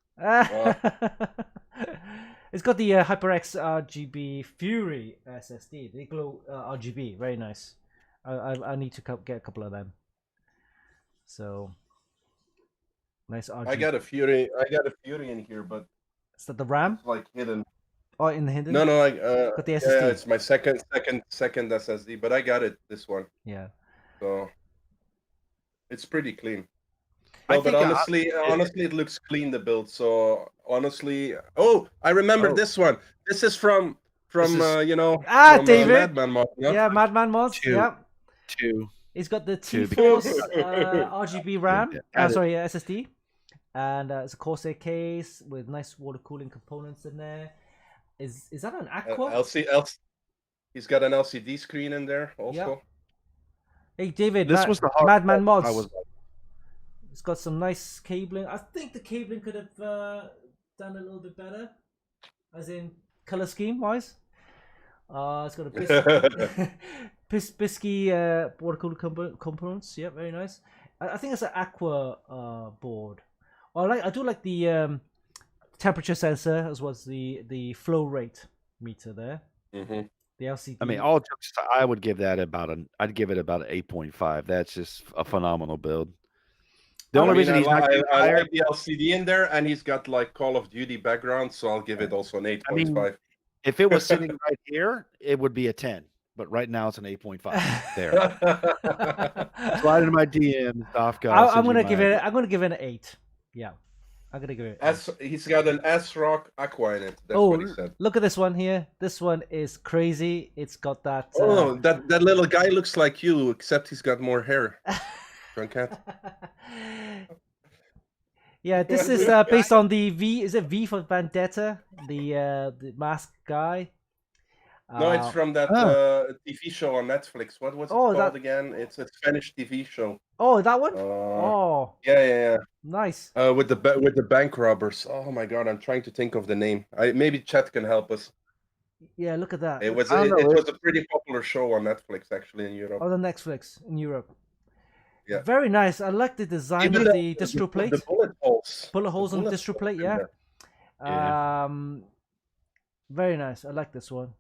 It's got the HyperX RGB Fury SSD. The glow RGB, very nice. I need to get a couple of them. So nice RGB. I got a Fury in here, but Is that the RAM? it's like hidden. Oh, in the hidden? No, I Got the SSD. yeah, it's my second SSD, but I got it this one, Yeah. so it's pretty clean. I No, but think honestly, it looks clean, the build. So honestly, oh, I remember Oh. this one. This is from This is- David. Madman Mod. No? Yeah, Madman Mods. Two. Yeah. two. He's got the Two, T-Force RGB RAM. got it. SSD. And it's a Corsair case with nice water cooling components in there. Is that an Aqua? He's got an LCD screen in there also. Hey, David. This was the hard Madman part. Mods. I was It's got some nice cabling. I think the cabling could have done a little bit better, as in color scheme wise. It's got a Bisky water cooler components. Yeah, very nice. I think it's an Aqua board. I do like the temperature sensor as well as the flow rate meter there. Mm-hmm. The LCD. I mean, all jokes aside, I would give that I'd give it about an 8.5. That's just a phenomenal build. The only reason he's not I higher, like the LCD in there, and he's got like Call of Duty background, so I'll give it also an 8.5. if it was sitting right here, it would be a 10. But right now it's an 8.5. There. Slide into my DM, Dafka. I'm gonna give it an 8. Yeah. I'm gonna give it. He's got an S-Rock Aqua in it. That's Oh, what he said. look at this one here. This one is crazy. It's got that. Oh, that little guy looks like you, except he's got more hair. Junkhead. Yeah, this is based on the V. Is it V for Vendetta? The masked guy. No, it's from that TV show on Netflix. What was it called again? It's a Spanish TV show. Oh, that one. Yeah. Nice. With the bank robbers. Oh my god, I'm trying to think of the name. Maybe Chet can help us. Yeah, look at that. It was a pretty popular show on Netflix actually in Europe. On the Netflix in Europe. Yeah. Very nice. I like the design Even of the distro plate. The bullet holes. Bullet holes on the distro plate. Yeah. Very nice. I like this one.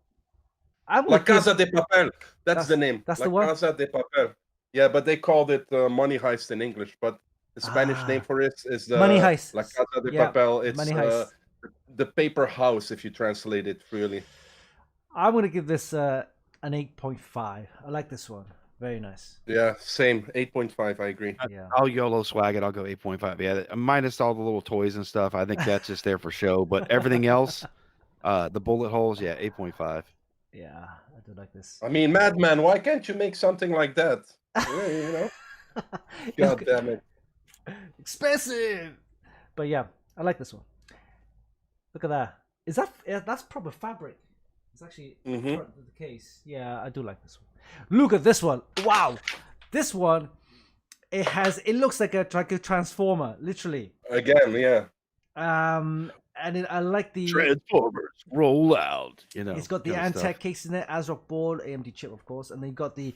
La Casa de Papel. That's the name. That's La the one. Casa de Papel. Yeah, but they called it Money Heist in English. But the Spanish name for it is Money Heist. La Casa de Papel. It's Money Heist. The paper house if you translate it really. I'm gonna give this an 8.5. I like this one. Very nice. Yeah, same. 8.5. I agree. Yeah. I'll YOLO swag it. I'll go 8.5. Yeah, minus all the little toys and stuff. I think that's just there for show. But everything else, the bullet holes, 8.5. Yeah, I do like this. I mean, Madman, why can't you make something like that? Yeah, God damn it. Expensive. But yeah, I like this one. Look at that. That's proper fabric. It's actually the case. Yeah, I do like this one. Look at this one. Wow. This one, it looks like a transformer, literally. Again, yeah. And I like the Transformers roll out. It's got the Antec case in it, ASRock board, AMD chip, of course, and then you got the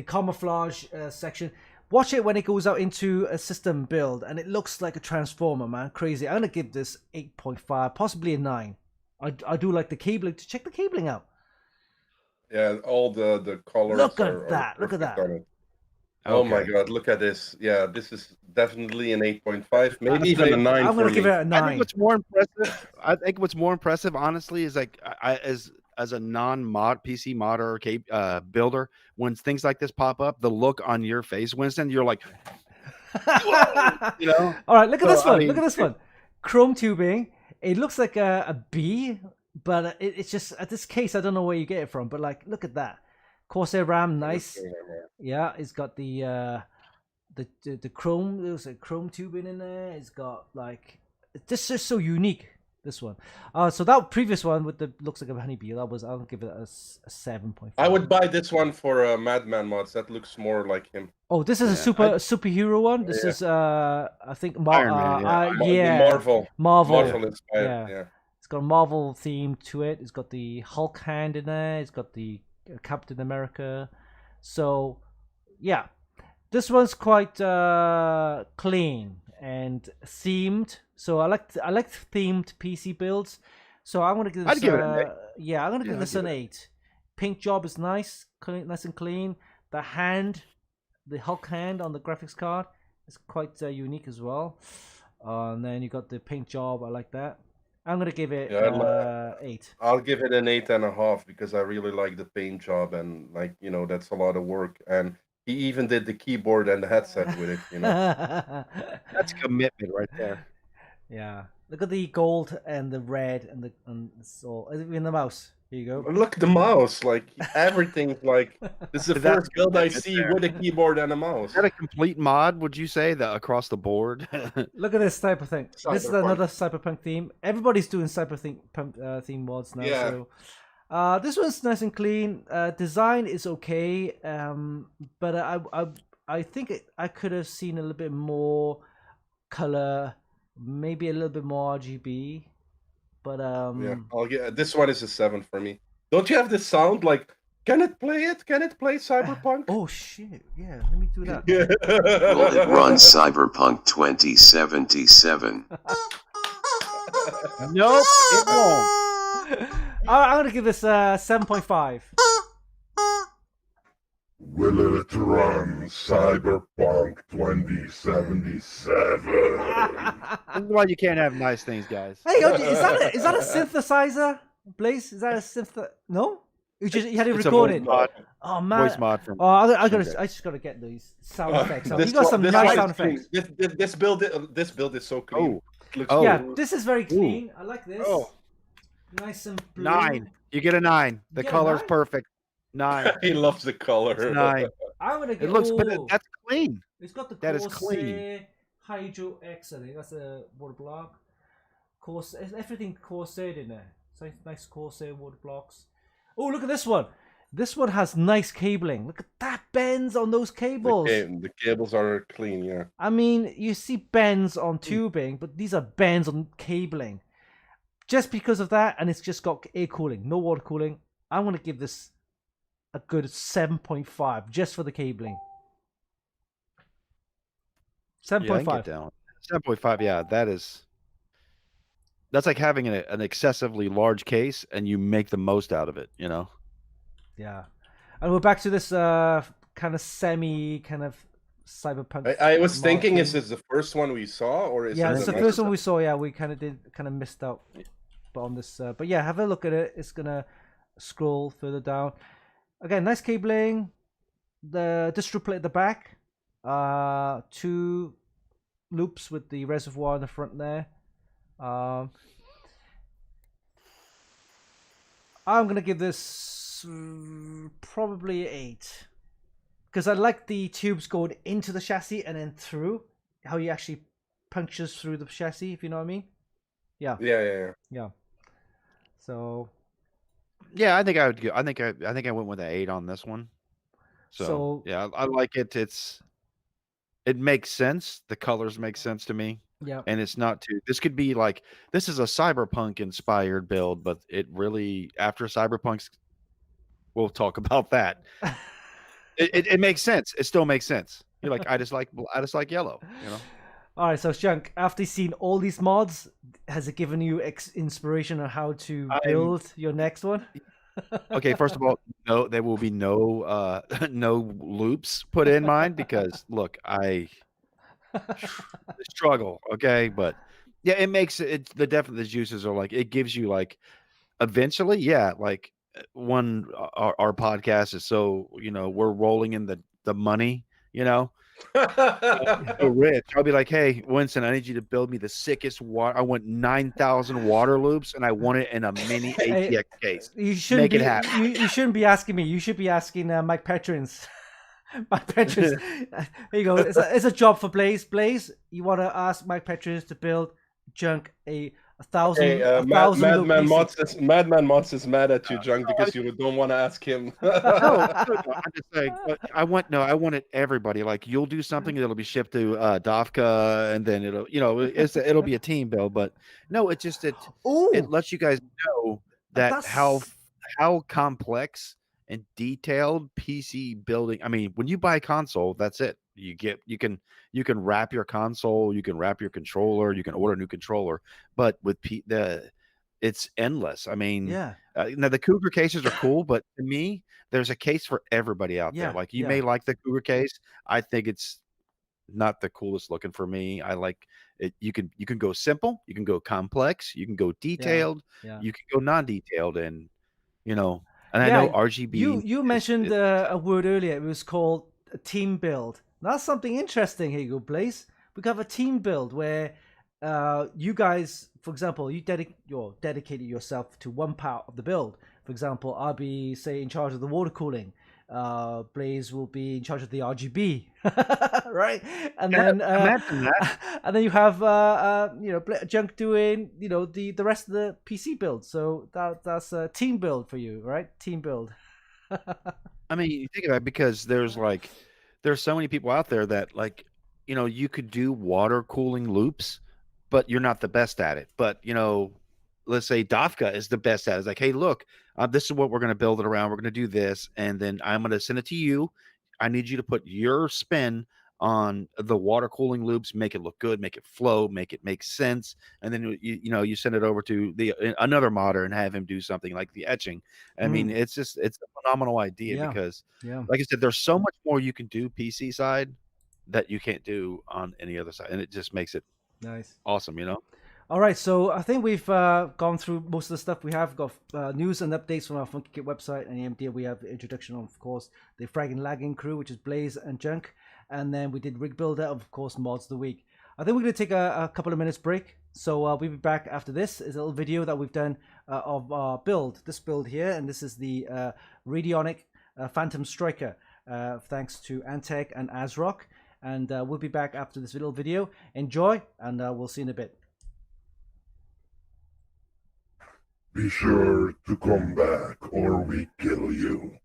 camouflage section. Watch it when it goes out into a system build, and it looks like a transformer, man. Crazy. I'm gonna give this 8.5, possibly a 9. I do like the cabling. To check the cabling out. Yeah, all the colors. Look at that. Look at that. Oh my god, look at this. Yeah, this is definitely an 8.5, maybe even a 9. I'm gonna give it a 9. I think what's more impressive, honestly, is like as a non-mod PC modder builder, when things like this pop up, the look on your face, Winston, you're like, whoa, All right, look at this one. Look at this one. Chrome tubing. It looks like a B, but it's just at this case. I don't know where you get it from, but like, look at that. Corsair RAM, nice. Yeah, it's got the chrome. There's a chrome tubing in there. It's got this is so unique. This one. So that previous one with the looks like a honeybee. I'll give it a 7.5. I would buy this one for Madman mods. That looks more like him. Oh, this is a superhero one. This is I think Marvel. Marvel inspired. Yeah. It's got a Marvel theme to it. It's got the Hulk hand in there. It's got the Captain America. So yeah, this one's quite clean and themed. So I like themed PC builds. So I'm gonna give this. I'm gonna give this an 8. Paint job is nice, nice and clean. The Hulk hand on the graphics card is quite unique as well. And then you got the paint job. I like that. I'm gonna give it 8. I'll give it an 8.5 because I really like the paint job and that's a lot of work. And He even did the keyboard and the headset with it. You know. That's commitment right there. Yeah. Look at the gold and the red and so in the mouse. Here you go. Look at the mouse. Like everything's like. This is the That's first build I commitment see there. with a keyboard and a mouse. Is that a complete mod? Would you say that across the board? Look at this type of thing. This is Cyberpunk. another cyberpunk theme. Everybody's doing cyberpunk theme mods now. Yeah. So, this one's nice and clean. Design is okay, but I think I could have seen a little bit more color, maybe a little bit more RGB. But Yeah, I'll get this one is a 7 for me. Don't you have the sound like? Can it play it? Can it play Cyberpunk? Oh shit! Yeah, let me do that. Will it run Cyberpunk 2077? Nope, it won't. I'm gonna give this 7.5. Will it run Cyberpunk 2077? This is why you can't have nice things, guys. Hey, is that a synthesizer, Blaze? Is that a synth? No, you had it It's a recorded. voice mod, Oh man! voice mod from. Oh, I Junkhead. just gotta get these sound effects. You got one- some this nice one sound is clean. effects. This build is so clean. Looks Oh. Yeah, cool. this is very clean. I like this. Oh. Nice and blue. 9. You get a 9. The get a color's 9? perfect. 9. He loves the color. It's 9. I'm gonna get. It looks, but oh, that's clean. it's got the that is Corsair clean. Hydro X. I think that's a water block. Corsair, everything Corsair in there. So nice Corsair water blocks. Oh, look at this one. This one has nice cabling. Look at that bends on those cables. The cables are clean, yeah. I mean, you see bends on tubing, but these are bends on cabling. Just because of that, and it's just got air cooling, no water cooling. I'm going to give this a good 7.5 just for the cabling. Yeah, I can 7.5. get down. 7.5. Yeah, that's like having an excessively large case, and you make the most out of it. You know. Yeah. And we're back to this kind of semi kind of cyberpunk. I was thinking, is marketing. this the first one we saw, or is Yeah, it it's the another- first one we saw. Yeah, we kind of missed out, but on this. But yeah, have a look at it. It's gonna scroll further down. Again, nice cabling. The distro plate at the back. 2 loops with the reservoir in the front there. I'm gonna give this probably 8. Because I like the tubes going into the chassis and then through. How he actually punctures through the chassis, if you know what I mean. Yeah. Yeah. So Yeah, I think I would. I think I went with an 8 on this one. So yeah, I like it. It makes sense. The colors make sense to me. yeah. And it's not too. This could be like this is a cyberpunk inspired build, but it really after cyberpunk's. We'll talk about that. It makes sense. It still makes sense. You're like I just like yellow. You know. All right, so Junk, after you've seen all these mods, has it given you inspiration on how to build your next one? Okay, first of all, no, there will be no no loops put in mine because look, I struggle. Okay, but yeah, it makes it the juices are like it gives you like eventually, yeah, like one our podcast is so we're rolling in the money, so rich. I'll be like, hey, Winston, I need you to build me the sickest water. I want 9,000 water loops, and I want it in a mini ATX case. You shouldn't Make it be. happen. You shouldn't be asking me. You should be asking Mike Petrins. Mike Petrins. Here you go. It's a job for Blaze. Blaze, you want to ask Mike Petrins to build Junk a 1,000. Hey, a 1,000 loop Madman PC. Mods is mad at you, Junk, because you don't want to ask him. No, I'm just saying. I want it everybody. Like you'll do something that'll be shipped to Dafka, and then it'll be a team build. But no, it Ooh, lets you guys know that that's- how complex and detailed PC building. I mean, when you buy a console, that's it. You can wrap your console, you can wrap your controller, you can order a new controller, but with it's endless. I mean, yeah. Now the Cougar cases are cool, but to me, there's a case for everybody out Yeah, there. Like you yeah. may like the Cougar case. I think it's not the coolest looking for me. I like it. You can go simple, you can go complex, you can go detailed, yeah. you can go non-detailed, and and I Yeah, know RGB. You mentioned a word earlier. It was called a team build. That's something interesting. Here you go, Blaze. We could have a team build where you guys, for example, you're dedicated yourself to one part of the build. For example, I'll be, say, in charge of the water cooling. Blaze will be in charge of the RGB, right? And then imagine that. and then you have Junk doing the rest of the PC build. So that's a team build for you, right? Team build. I mean, you think about it because there's so many people out there that you could do water cooling loops, but you're not the best at it. But let's say Dafka is the best at it. It's like, hey, look, this is what we're going to build it around. We're going to do this, and then I'm going to send it to you. I need you to put your spin on the water cooling loops, make it look good, make it flow, make it make sense, and then you send it over to another modder and have him do something like the etching. I mean, it's a phenomenal idea because, like I said, there's so much more you can do PC side that you can't do on any other side, and it just makes it nice, awesome. All right, so I think we've gone through most of the stuff. We have got news and updates from our Funky Kit website and EMD. We have the introduction of course, the Fraggin Laggin crew, which is Blaze and Junk. And then we did Rig Builder, of course, Mods of the Week. I think we're going to take a couple of minutes break. So we'll be back after this. It's a little video that we've done of our build. This build here, and this is the Radionic Phantom Striker. Thanks to Antec and Azrock. And we'll be back after this little video. Enjoy, and we'll see you in a bit. Be sure to come back or we kill you.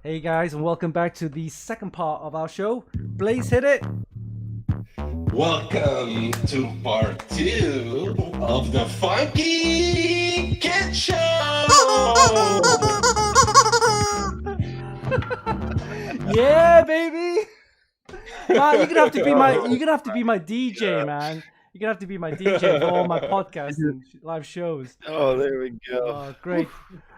Hey guys, and welcome back to the second part of our show. Blaze, hit it. Welcome to part 2 of the Funky Kid Show. Yeah, baby. Man, you're gonna have to be my DJ, man. You're gonna have to be my DJ for all my podcasts and live shows. Oh, there we go. Oh, great.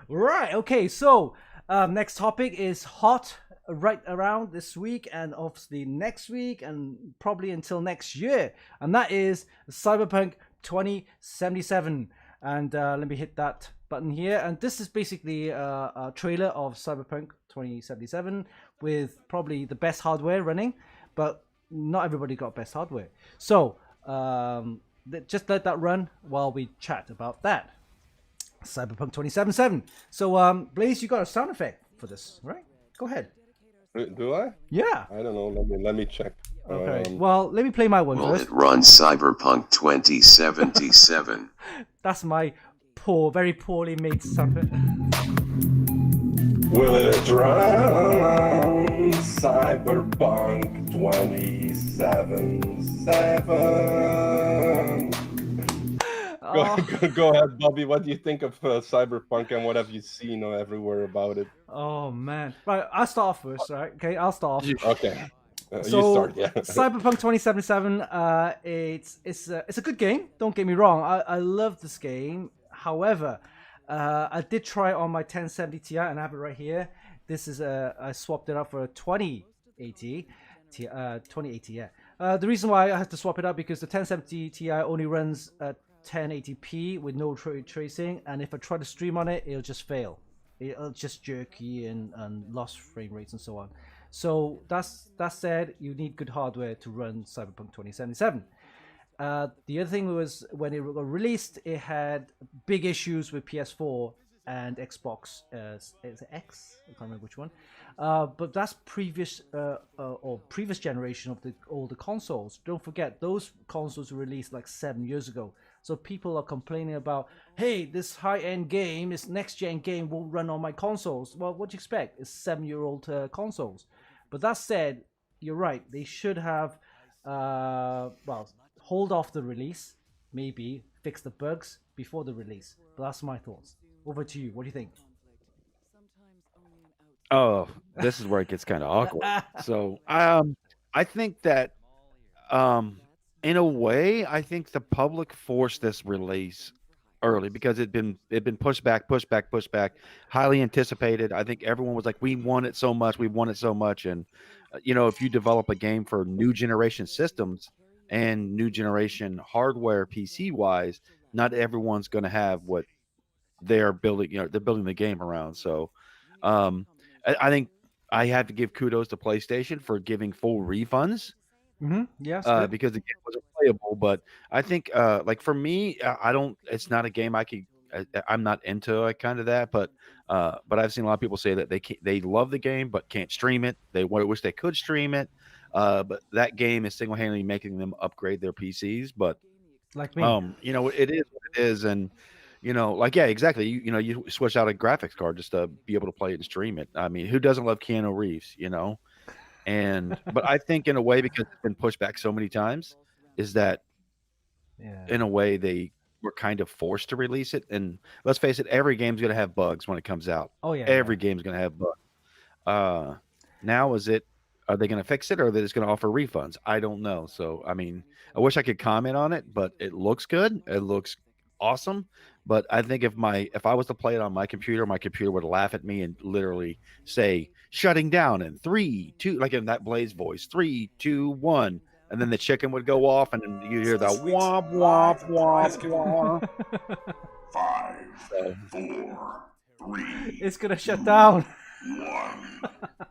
Right. Okay. So, next topic is hot right around this week and obviously next week and probably until next year, and that is Cyberpunk 2077. And let me hit that button here. And this is basically a trailer of Cyberpunk 2077 with probably the best hardware running, but not everybody got best hardware. So just let that run while we chat about that. Cyberpunk 2077. So Blaze, you got a sound effect for this, right? Go ahead. Do I? Yeah. I don't know. Let me check. Okay. Well, let me play my one Will first. it run Cyberpunk 2077? That's my very poorly made sound effect. Will it run Cyberpunk 2077? Go ahead, Bobby. What do you think of Cyberpunk and what have you seen everywhere about it? Oh man. Right, I'll start off first, right? Okay, I'll start off. Okay. So, you start, yeah. Cyberpunk 2077, it's a good game. Don't get me wrong. I love this game. However, I did try it on my 1070 Ti, and I have it right here. This is I swapped it out for a 2080. 2080, yeah. The reason why I had to swap it out because the 1070 Ti only runs at 1080p with no tracing, and if I try to stream on it, it'll just fail. It'll just jerky and lost frame rates and so on. So that said, you need good hardware to run Cyberpunk 2077. The other thing was when it got released, it had big issues with PS4 and Xbox. Is it X? I can't remember which one. But that's previous generation of the older consoles. Don't forget, those consoles were released like 7 years ago. So people are complaining about, hey, this high-end game, this next-gen game won't run on my consoles. Well, what do you expect? It's 7-year-old consoles. But that said, you're right. They should have, hold off the release, maybe fix the bugs before the release. But that's my thoughts. Over to you. What do you think? Oh, this is where it gets kind of awkward. So, I think that, in a way, I think the public forced this release early because it'd been pushed back, highly anticipated. I think everyone was like, we want it so much, and if you develop a game for new generation systems and new generation hardware, PC wise, not everyone's going to have what they're building. They're building the game around. So, I think I have to give kudos to PlayStation for giving full refunds. Mm-hmm. Yes. Because the game wasn't playable, but I think like for me, I don't. It's not a game I'm not into kind of that, but I've seen a lot of people say that they love the game but can't stream it. They wish they could stream it, but that game is single-handedly making them upgrade their PCs. But like me, it is what it is, and yeah, exactly. You switch out a graphics card just to be able to play it and stream it. I mean, who doesn't love Keanu Reeves? But I think in a way, because it's been pushed back so many times, is that in a way they were kind of forced to release it. And let's face it, every game's going to have bugs when it comes out. Oh yeah, every game's going to have bugs. Now are they going to fix it, or are they just going to offer refunds? I don't know. So I mean, I wish I could comment on it, but it looks good. It looks awesome. But I think if I was to play it on my computer would laugh at me and literally say shutting down in 3, 2, like in that Blaze voice, 3, 2, 1, and then the chicken would go off, and then you hear the womp womp womp womp. 5, 4, 3. It's gonna shut down. 1.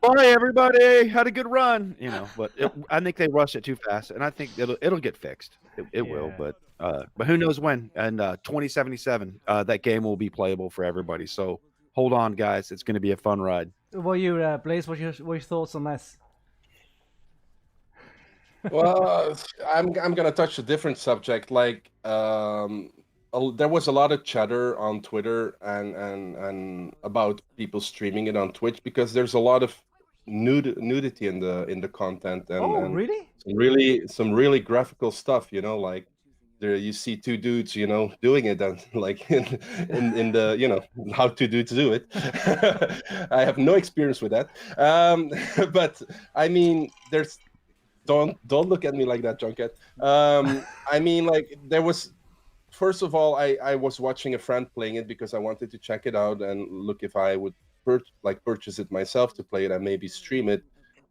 Bye everybody, had a good run. But I think they rushed it too fast, and I think it'll get fixed. It will, but who knows when? And 2077, that game will be playable for everybody. So hold on, guys. It's going to be a fun ride. What you, Blaze? What your thoughts on this? Well, I'm gonna touch a different subject. Like a there was a lot of chatter on Twitter and about people streaming it on Twitch because there's a lot of nudity in the content and Really? some really graphical stuff, you know, like there you see two dudes, you know, doing it and like in the, you know, how to do it. I have no experience with that. But I mean, there's don't look at me like that, Junkhead. I mean, like there was first of all, I was watching a friend playing it because I wanted to check it out and look if I would purchase it myself to play it and maybe stream it.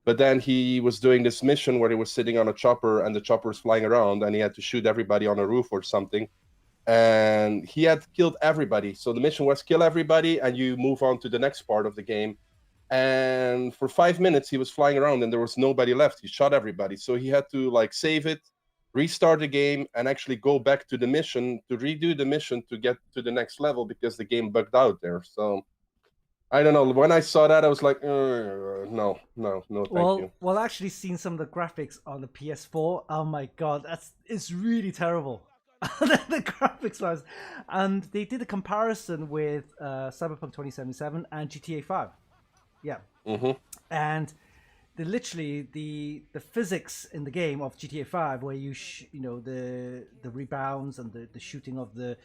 But then he was doing this mission where he was sitting on a chopper and the chopper was flying around and he had to shoot everybody on a roof or something. And he had killed everybody. So the mission was kill everybody and you move on to the next part of the game. And for 5 minutes he was flying around and there was nobody left. He shot everybody. So he had to like save it, restart the game, and actually go back to the mission to redo the mission to get to the next level because the game bugged out there. So I don't know. When I saw that, I was like, no, thank you. Well, I actually seen some of the graphics on the PS4. Oh my god, it's really terrible. The graphics wise, and they did a comparison with Cyberpunk 2077 and GTA 5. Yeah, and literally the physics in the game of GTA 5, where you know the rebounds and the shooting of the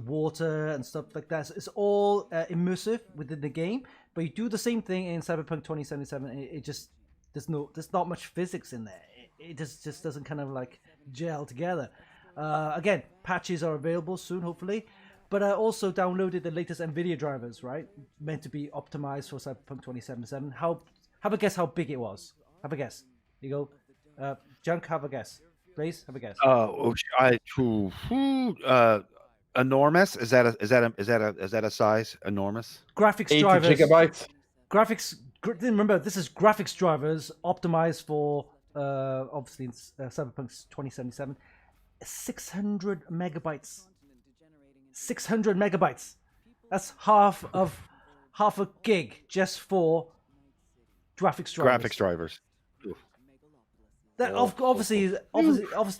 water and stuff like that, it's all immersive within the game. But you do the same thing in Cyberpunk 2077. It just there's not much physics in there. It just doesn't kind of like gel together. Again, patches are available soon, hopefully. But I also downloaded the latest NVIDIA drivers, right? Meant to be optimized for Cyberpunk 2077. Have a guess how big it was. Have a guess. You go, Junk. Have a guess. Please have a guess. Enormous. Is that a size? Enormous. Graphics 80 drivers. gigabytes. Remember, this is graphics drivers optimized for obviously Cyberpunk 2077. 600 megabytes. 600 megabytes. That's half a gig just for graphics drivers. Graphics drivers. That obviously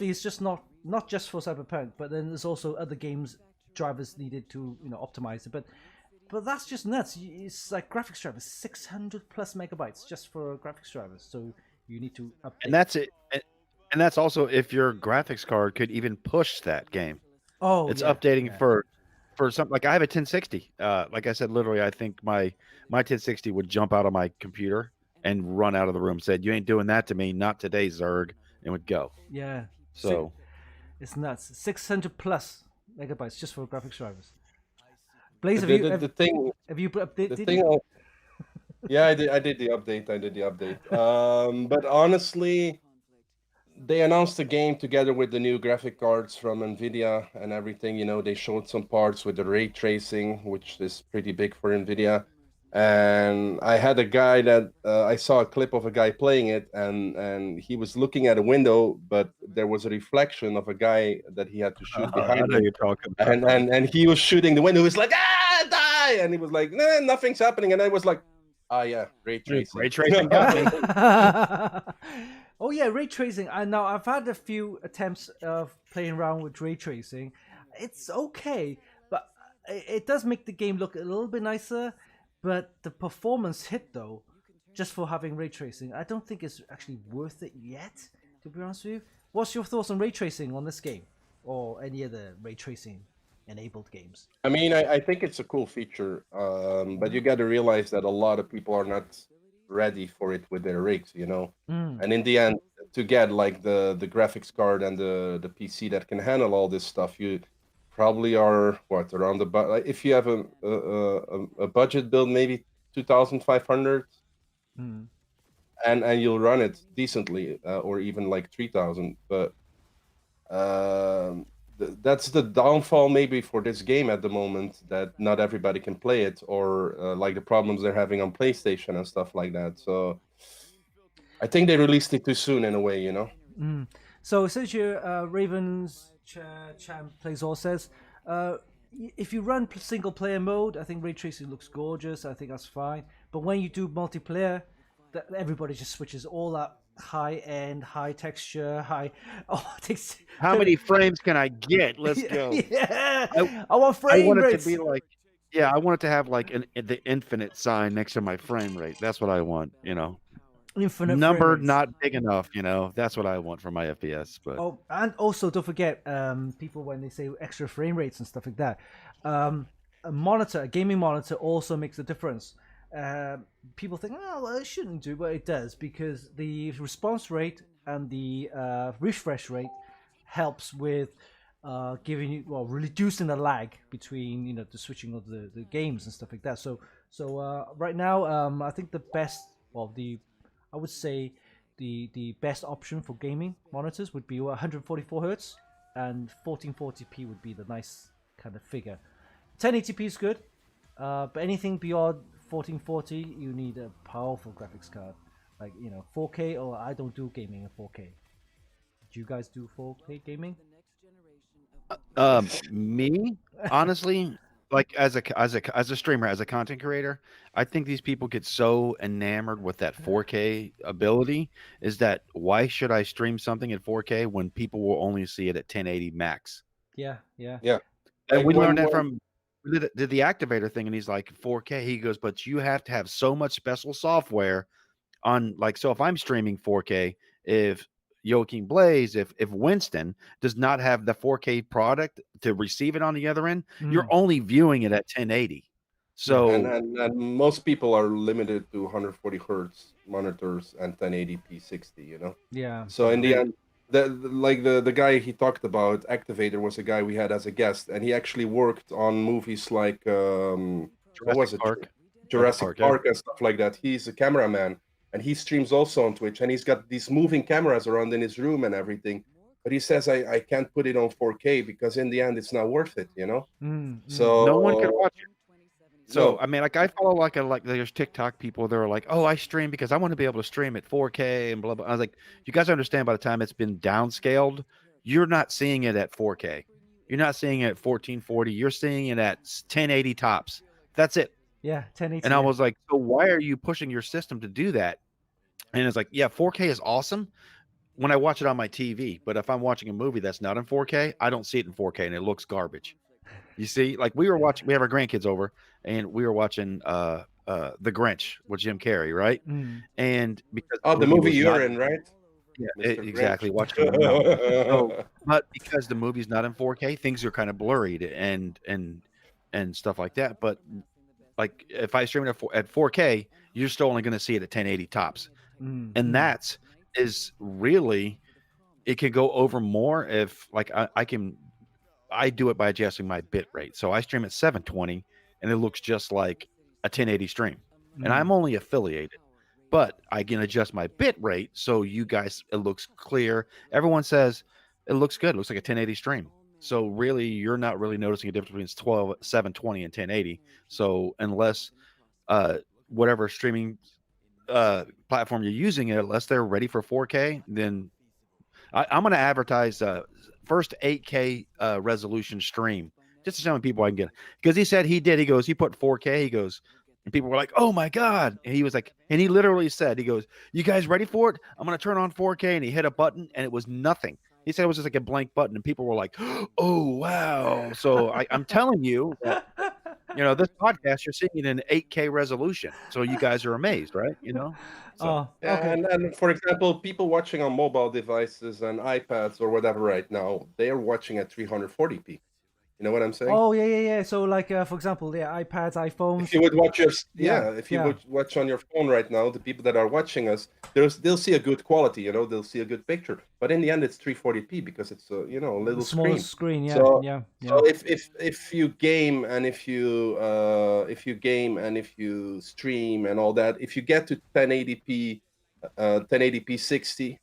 it's just not just for Cyberpunk, but then there's also other games drivers needed to optimize it. But that's just nuts. It's like graphics drivers, 600 plus megabytes just for graphics drivers. So you need to update. And that's it. And that's also if your graphics card could even push that game. Oh, it's yeah, updating yeah. for something like I have a 1060. Like I said, literally, I think my 1060 would jump out of my computer and run out of the room. Said, "You ain't doing that to me, not today, Zerg," and would go. Yeah. So it's nuts. 600 plus megabytes just for graphics drivers. Blaze, have you updated? Yeah, I did the update. But honestly, they announced the game together with the new graphic cards from NVIDIA and everything. You know, they showed some parts with the ray tracing, which is pretty big for NVIDIA. And I had a guy that I saw a clip of a guy playing it, and he was looking at a window, but there was a reflection of a guy that he had to shoot behind I know him. you're talking about. And he was shooting the window. He was like, die! And he was like, nah, nothing's happening. And I was like, yeah, ray tracing. Ray tracing got me. Oh yeah, ray tracing. Now I've had a few attempts of playing around with ray tracing. It's okay, but it does make the game look a little bit nicer. But the performance hit, though, just for having ray tracing, I don't think it's actually worth it yet, to be honest with you. What's your thoughts on ray tracing on this game? Or any other ray tracing enabled games? I mean, I think it's a cool feature, but you got to realize that a lot of people are not ready for it with their rigs, you know? And in the end, to get like the graphics card and the PC that can handle all this stuff, you probably are around if you have a budget build, maybe 2,500, and you'll run it decently, or even like 3,000. But that's the downfall maybe for this game at the moment, that not everybody can play it, or like the problems they're having on PlayStation and stuff like that. So I think they released it too soon in a way, you know. So since your Ravens Champ Plays All says, if you run single player mode, I think ray tracing looks gorgeous. I think that's fine. But when you do multiplayer, everybody just switches all that high end, high texture, high. Oh, it takes. How many frames can I get? Let's go. Yeah, I, I want I frame want it to rates. be like, yeah, I want it to have like the infinite sign next to my frame rate. That's what I want, Infinite frame Number rates. not big enough, That's what I want for my FPS. But Oh, and also don't forget, people when they say extra frame rates and stuff like that, a gaming monitor also makes a difference. People think, oh, well, it shouldn't do, but it does because the response rate and the refresh rate helps with giving you, well, reducing the lag between the switching of the games and stuff like that. So right now, I think the best, well, I would say the best option for gaming monitors would be 144 hertz, and 1440p would be the nice kind of figure. 1080p is good, but anything beyond 1440, you need a powerful graphics card, like 4K. Or I don't do gaming in 4K. Do you guys do 4K gaming? me, honestly, like as a streamer, as a content creator, I think these people get so enamored with that 4K ability. Is that why should I stream something at 4K when people will only see it at 1080 max? Yeah. Yeah. And Like we learned when that from did the activator thing, and he's like 4K. He goes, but you have to have so much special software on, like, so if I'm streaming 4K, if Joaquin Blaze, if Winston does not have the 4K product to receive it on the other end, you're only viewing it at 1080. So and most people are limited to 140 hertz monitors and 1080p 60. Yeah. So in the end, the guy he talked about, Activator, was a guy we had as a guest, and he actually worked on movies like what was it, Park. Jurassic Park and stuff like that. He's a cameraman, and he streams also on Twitch, and he's got these moving cameras around in his room and everything. But he says I can't put it on 4K because in the end it's not worth it, So no one can watch it. So No. I mean, like, I follow like there's TikTok people that are like, oh, I stream because I want to be able to stream at 4K and blah blah. I was like, you guys understand, by the time it's been downscaled, you're not seeing it at 4K. You're not seeing it at 1440. You're seeing it at 1080 tops. That's it. Yeah, 1080. And I was like, so why are you pushing your system to do that? And it's like, yeah, 4K is awesome when I watch it on my TV, but if I'm watching a movie that's not in 4K, I don't see it in 4K and it looks garbage. You see, like, we have our grandkids over and we were watching The Grinch with Jim Carrey, right? And because the movie you're in, right? Yeah, Mr. exactly. Grinch. Watching it now. So, but because the movie's not in 4K, things are kind of blurred and stuff like that. But like, if I stream it at 4K, you're still only going to see it at 1080 tops, and that is really, it can go over more if, like, I do it by adjusting my bit rate. So I stream at 720 and it looks just like a 1080 stream. And I'm only affiliated, but I can adjust my bit rate so you guys, it looks clear. Everyone says it looks good. It looks like a 1080 stream. So really, you're not really noticing a difference between 720 and 1080. So unless whatever streaming platform you're using it, unless they're ready for 4K, then I'm going to advertise first 8K resolution stream just to show people I can get. Because he said he did. He goes, he put 4K. He goes, and people were like, oh my God. And he was like, and he literally said, he goes, you guys ready for it? I'm going to turn on 4K. And he hit a button and it was nothing. He said it was just like a blank button, and people were like, oh, wow. So I'm telling you that, this podcast, you're seeing it in 8K resolution. So you guys are amazed, right? So. Oh, okay. And for example, people watching on mobile devices and iPads or whatever right now, they are watching at 340p. You know what I'm saying? Oh, yeah. So, like, for example, iPads, iPhones. If you would watch Yeah. would watch on your phone right now, the people that are watching us, they'll see a good quality, they'll see a good picture. But in the end, it's 340p because it's a little smaller screen. Yeah. So, yeah. So if you game and if you stream and all that, if you get to 1080p 60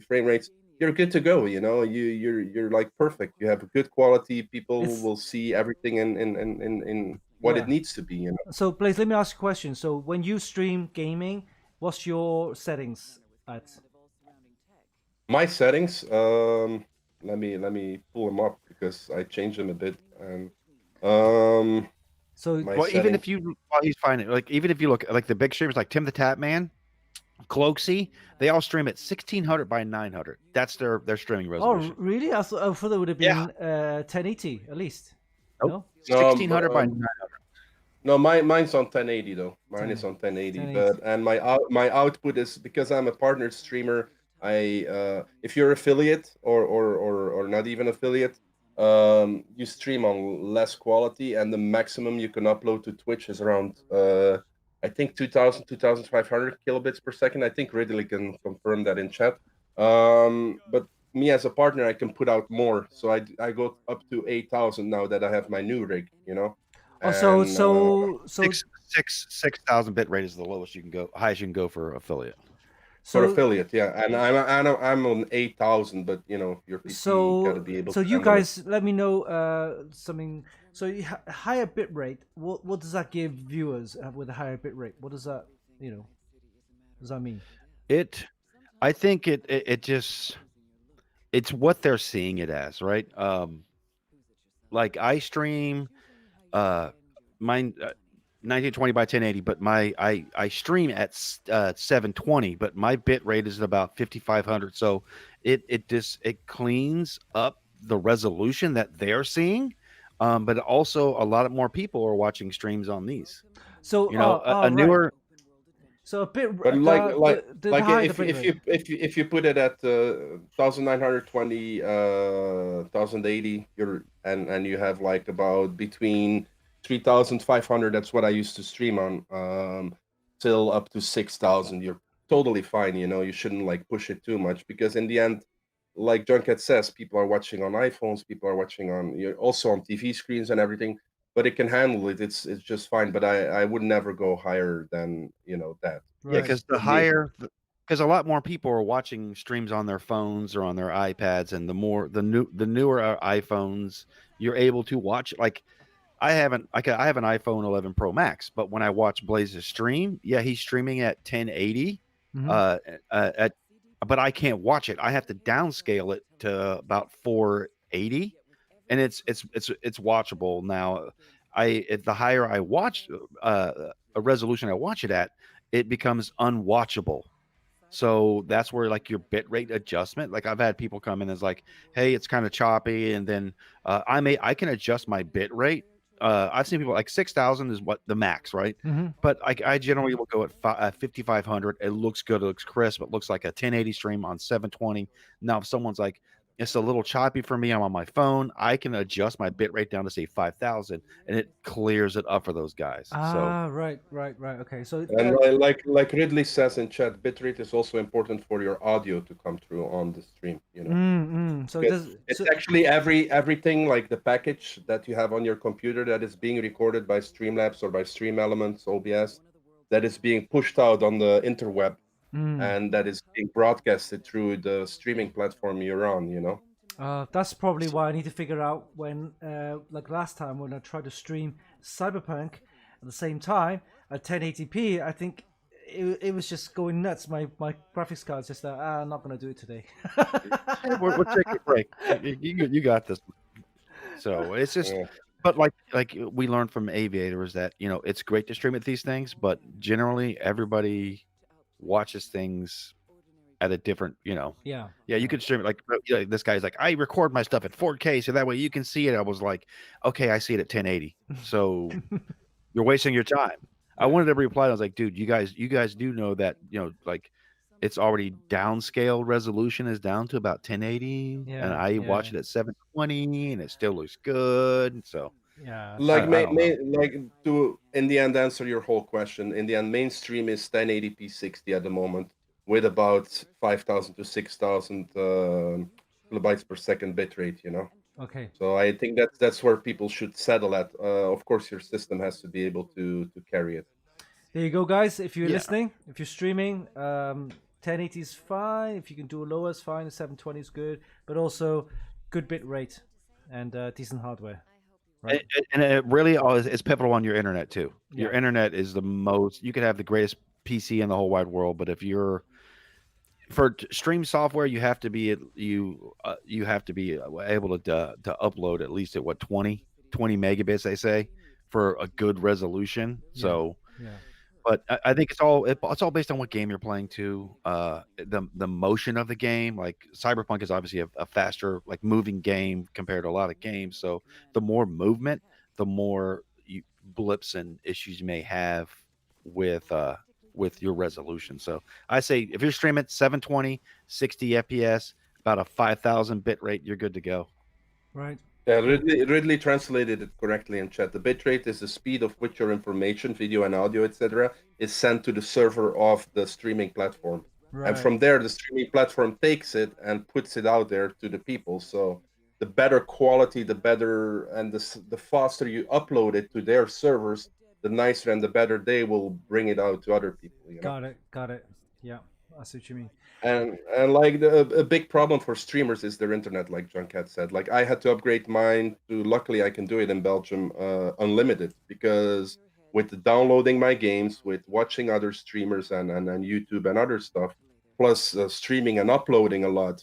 frame rates, you're good to go. You're like perfect. You have a good quality. People will see everything in what it needs to be. So, Blaze, let me ask you a question. So, when you stream gaming, what's your settings at? My settings. Let me pull them up because I changed them a bit. And so, even if you, while he's finding, like, even if you look like the big streamers like Tim the Tap Man, Cloaksy, they all stream at 1600 by 900. That's their streaming Oh, resolution. really? I thought it would have Yeah. been 1080 at least. Nope. No? 1600 by 900. No, mine's on 1080 though. Mine is on 1080, 1080. but and my output is because I'm a partner streamer. If you're affiliate or not even affiliate, you stream on less quality, and the maximum you can upload to Twitch is around I think 2000 2500 kilobits per second. I think Ridley can confirm that in chat. But me as a partner, I can put out more, so I go up to 8000 now that I have my new rig. Oh, so And, so 6,000 bit rate is the lowest you can go, highest you can go for affiliate. for so affiliate, yeah, and I'm on 8000, but your PC gotta be able. so to you handle it. guys let me know something. So higher bit rate. What does that give viewers with a higher bit rate? What does that what does that mean? I think it just, it's what they're seeing it as, right? Like I stream mine 1920 by 1080, but I stream at 720, but my bit rate is about 5500. So it cleans up the resolution that they're seeing, but also a lot more people are watching streams on these. So A right. newer. So a bit But the higher if the bit rate. if you put it at 1920 1080, and you have like about between 3500, that's what I used to stream on, till up to 6000, you're totally fine. You shouldn't like push it too much, because in the end, like Junkhead says, people are watching on iPhones, people are watching also on TV screens and everything, but it can handle it. It's just fine. But I would never go higher than that. Yeah, Right. because a lot more people are watching streams on their phones or on their iPads, and the newer iPhones, you're able to watch. Like I have an iPhone 11 Pro Max, but when I watch Blaze's stream, yeah, he's streaming at 1080, Mhm. but I can't watch it. I have to downscale it to about 480, and it's watchable now. The higher I watch a resolution I watch it at, it becomes unwatchable. So that's where like your bit rate adjustment. Like I've had people come in as like, hey, it's kind of choppy, and then I can adjust my bit rate. I've seen people like 6,000 is what the max, right? Mhm. But I generally will go at 5,500. It looks good, it looks crisp. It looks like a 1080 stream on 720. Now, if someone's like, it's a little choppy for me, I'm on my phone, I can adjust my bit rate down to say 5,000, and it clears it up for those guys. So Right. Okay. So And like Ridley says in chat, bitrate is also important for your audio to come through on the stream. So it does. It's So, actually everything, like the package that you have on your computer that is being recorded by Streamlabs or by Stream Elements OBS, that is being pushed out on the interweb, and that is being broadcasted through the streaming platform you're on. that's probably why I need to figure out when, like last time when I tried to stream Cyberpunk at the same time at 1080p, I think it was just going nuts. My graphics card's just I'm not gonna do it today. we're taking a break. You got this. So it's just, Yeah. but like we learned from Aviator is that it's great to stream at these things, but generally everybody watches things at a different. Yeah. You could stream it like this guy's like, I record my stuff at 4K so that way you can see it. I was like, okay, I see it at 1080, so you're wasting your time. I wanted to reply. I was like, dude, you guys do know that like it's already downscale resolution is down to about 1080, and Yeah, I watch yeah. it at 720, and it still looks good. So Yeah. Like I don't know. like to in the end answer your whole question. In the end, mainstream is 1080p 60 at the moment, with about 5,000 to 6,000 kilobytes per second bitrate. Okay. So I think that's where people should settle at. Of course, your system has to be able to carry it. There you go, guys. If you're Yeah. listening, if you're streaming, 1080 is fine. If you can do a lower, it's fine. 720 is good, but also good bit rate and decent hardware. Right. And it really is pivotal on your internet too. Your Yeah. internet is the most. You could have the greatest PC in the whole wide world, but if you're for stream software, you have to be able to upload at least at 20 megabits, they say, for a good resolution. So Yeah. But I think it's all based on what game you're playing too. The motion of the game, like Cyberpunk is obviously a faster, like moving game compared to a lot of games. So the more movement, the more blips and issues you may have with your resolution. So I say if you're streaming 720, 60 FPS, about a 5,000 bit rate, you're good to go. Right. Yeah, Ridley translated it correctly in chat. The bitrate is the speed of which your information, video and audio, etc., is sent to the server of the streaming platform. Right. And from there, the streaming platform takes it and puts it out there to the people. So the better quality, the better, and the faster you upload it to their servers, the nicer and the better they will bring it out to other people. You know? Got it. Yeah, I see what you mean. And like a big problem for streamers is their internet, like Junkhead said. Like I had to upgrade mine to, luckily I can do it in Belgium, unlimited, because with the downloading my games, with watching other streamers and YouTube and other stuff, plus streaming and uploading a lot,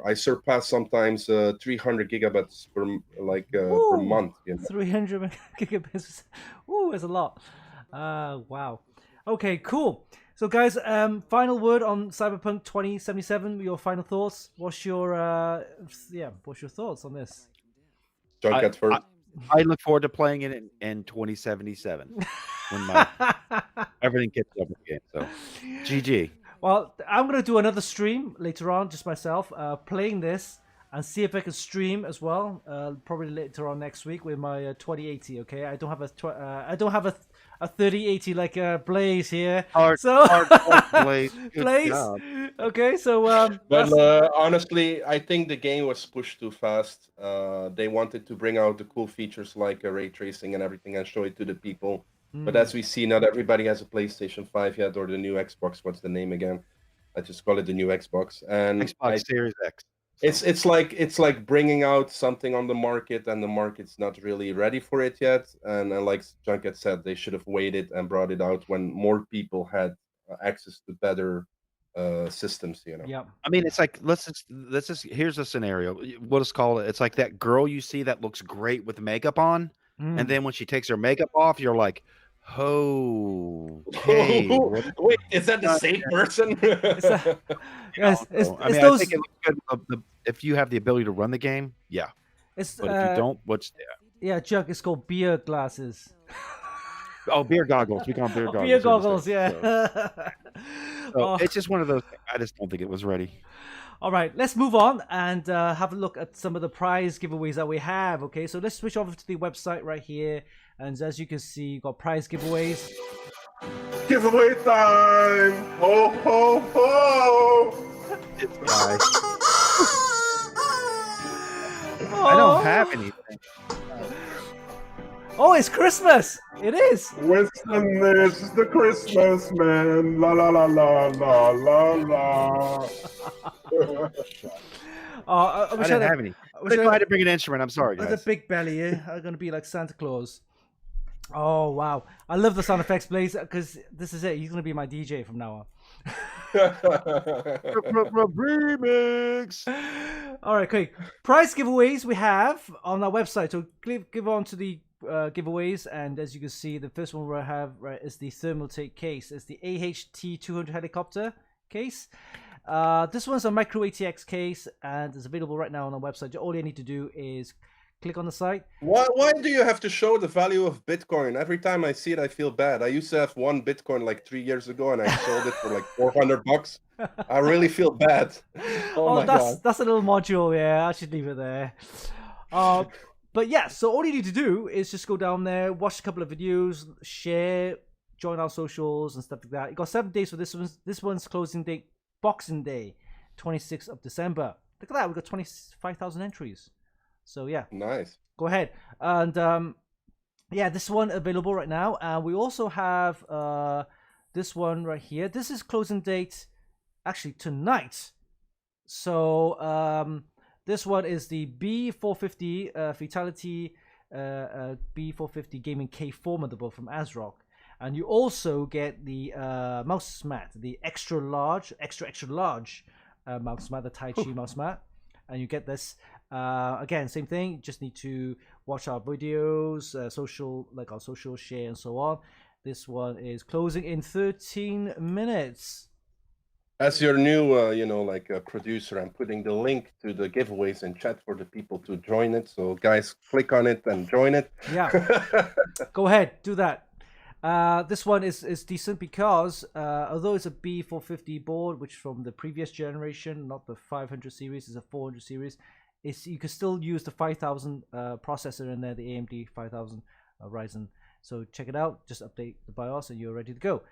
I surpass sometimes 300 gigabytes per month. You know? 300 gigabits. Ooh, that's a lot. Wow. Okay, cool. So, guys, final word on Cyberpunk 2077. Your final thoughts. What's your thoughts on this? Junkhead first. I look forward to playing it in 2077 when everything gets up again. So, GG. Well, I'm gonna do another stream later on, just myself, playing this, and see if I can stream as well. Probably later on next week with my 2080. Okay, I don't have a 3080 like Blaze here. Hard Blaze. Blaze. Okay, so but honestly, I think the game was pushed too fast. They wanted to bring out the cool features like ray tracing and everything and show it to the people. But as we see, not everybody has a PlayStation 5 yet, or the new Xbox. What's the name again? I just call it the new Xbox. And Xbox Series X. It's like bringing out something on the market, and the market's not really ready for it yet. And like Junkhead said, they should have waited and brought it out when more people had access to better systems. You know. Yeah. I mean, it's like let's just here's a scenario. We'll just call it. It's like that girl you see that looks great with makeup on, and then when she takes her makeup off, you're like, okay. Wait, is that the same person? Yes, I think it looks good if you have the ability to run the game. Yeah, but if you don't, what's there? Yeah, Chuck, it's called beer glasses. Oh, beer goggles. We call them beer goggles. Beer goggles, yeah. So it's just one of those. I just don't think it was ready. All right, let's move on and have a look at some of the prize giveaways that we have. Okay, so let's switch over to the website right here. And as you can see, you've got prize giveaways. Giveaway time! Ho, ho, ho! It's nice. I don't have anything. Oh, it's Christmas! It is! Winston is the Christmas man. La la la la la la la. I didn't have any. I had to bring an instrument. I'm sorry, guys. There's a big belly, eh? I'm going to be like Santa Claus. Oh, wow. I love the sound effects, Blaze, because this is it. He's going to be my DJ from now on. Remix. All right, okay. Prize giveaways we have on our website. So give on to the giveaways, and as you can see, the first one we have is the Thermaltake case. It's the AHT-200 helicopter case. This one's a micro ATX case, and it's available right now on our website. All you need to do is click on the site. Why do you have to show the value of Bitcoin? Every time I see it, I feel bad. I used to have one Bitcoin like 3 years ago, and I sold it for like $400. I really feel bad. Oh my God. That's a little module. Yeah, I should leave it there. But yeah, so all you need to do is just go down there, watch a couple of videos, share, join our socials and stuff like that. You got 7 days for this one. This one's closing date, Boxing Day, 26th of December. Look at that, we've got 25,000 entries. So yeah, nice. Go ahead. And yeah, this one available right now. And we also have this one right here. This is closing date actually tonight. So this one is the B450 Fatality B450 Gaming K4 motherboard from ASRock. And you also get the mouse mat, the extra large mouse mat, the Tai Chi mouse mat. And you get this. Again, same thing. You just need to watch our videos, our social share, and so on. This one is closing in 13 minutes. As your new, producer, I'm putting the link to the giveaways in chat for the people to join it. So, guys, click on it and join it. Yeah. Go ahead, do that. This one is decent because although it's a B450 board, which from the previous generation, not the 500 series, is a 400 series, you can still use the 5000 processor in there, the AMD 5000 Ryzen. So check it out. Just update the BIOS and you're ready to go.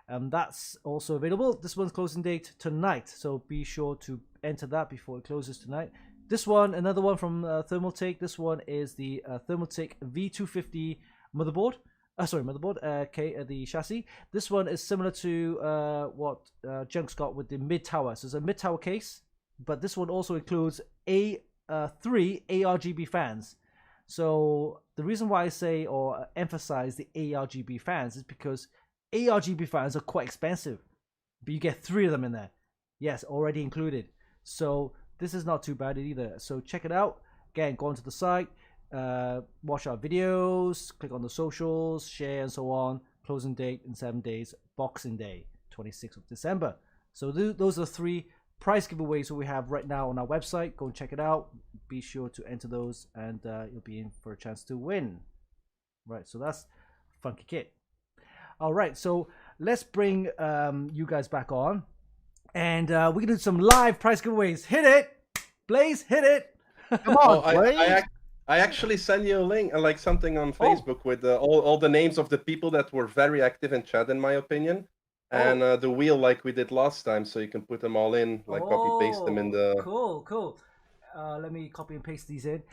That's also available. This one's closing date tonight, so be sure to enter that before it closes tonight. This one, another one from Thermaltake. This one is the Thermaltake V250 motherboard. The chassis. This one is similar to what Junk's got with the mid tower. So it's a mid tower case, but this one also includes three ARGB fans. So the reason why I say or emphasize the ARGB fans is because ARGB fans are quite expensive, but you get 3 of them in there. Yes, already included. So this is not too bad either. So check it out. Again, go onto the site, watch our videos, click on the socials, share, and so on. Closing date in 7 days, Boxing Day, 26th of December. So those are 3 prize giveaways that we have right now on our website. Go and check it out. Be sure to enter those, and you'll be in for a chance to win. Right, so that's Funky Kit. All right, so let's bring you guys back on, and we're gonna do some live prize giveaways. Hit it, Blaze! Hit it! Come on, Blaze! I actually sent you a link, like something on Facebook with all the names of the people that were very active in chat, in my opinion, and the wheel like we did last time, so you can put them all in, like copy paste them in the. Cool. Let me copy and paste these in.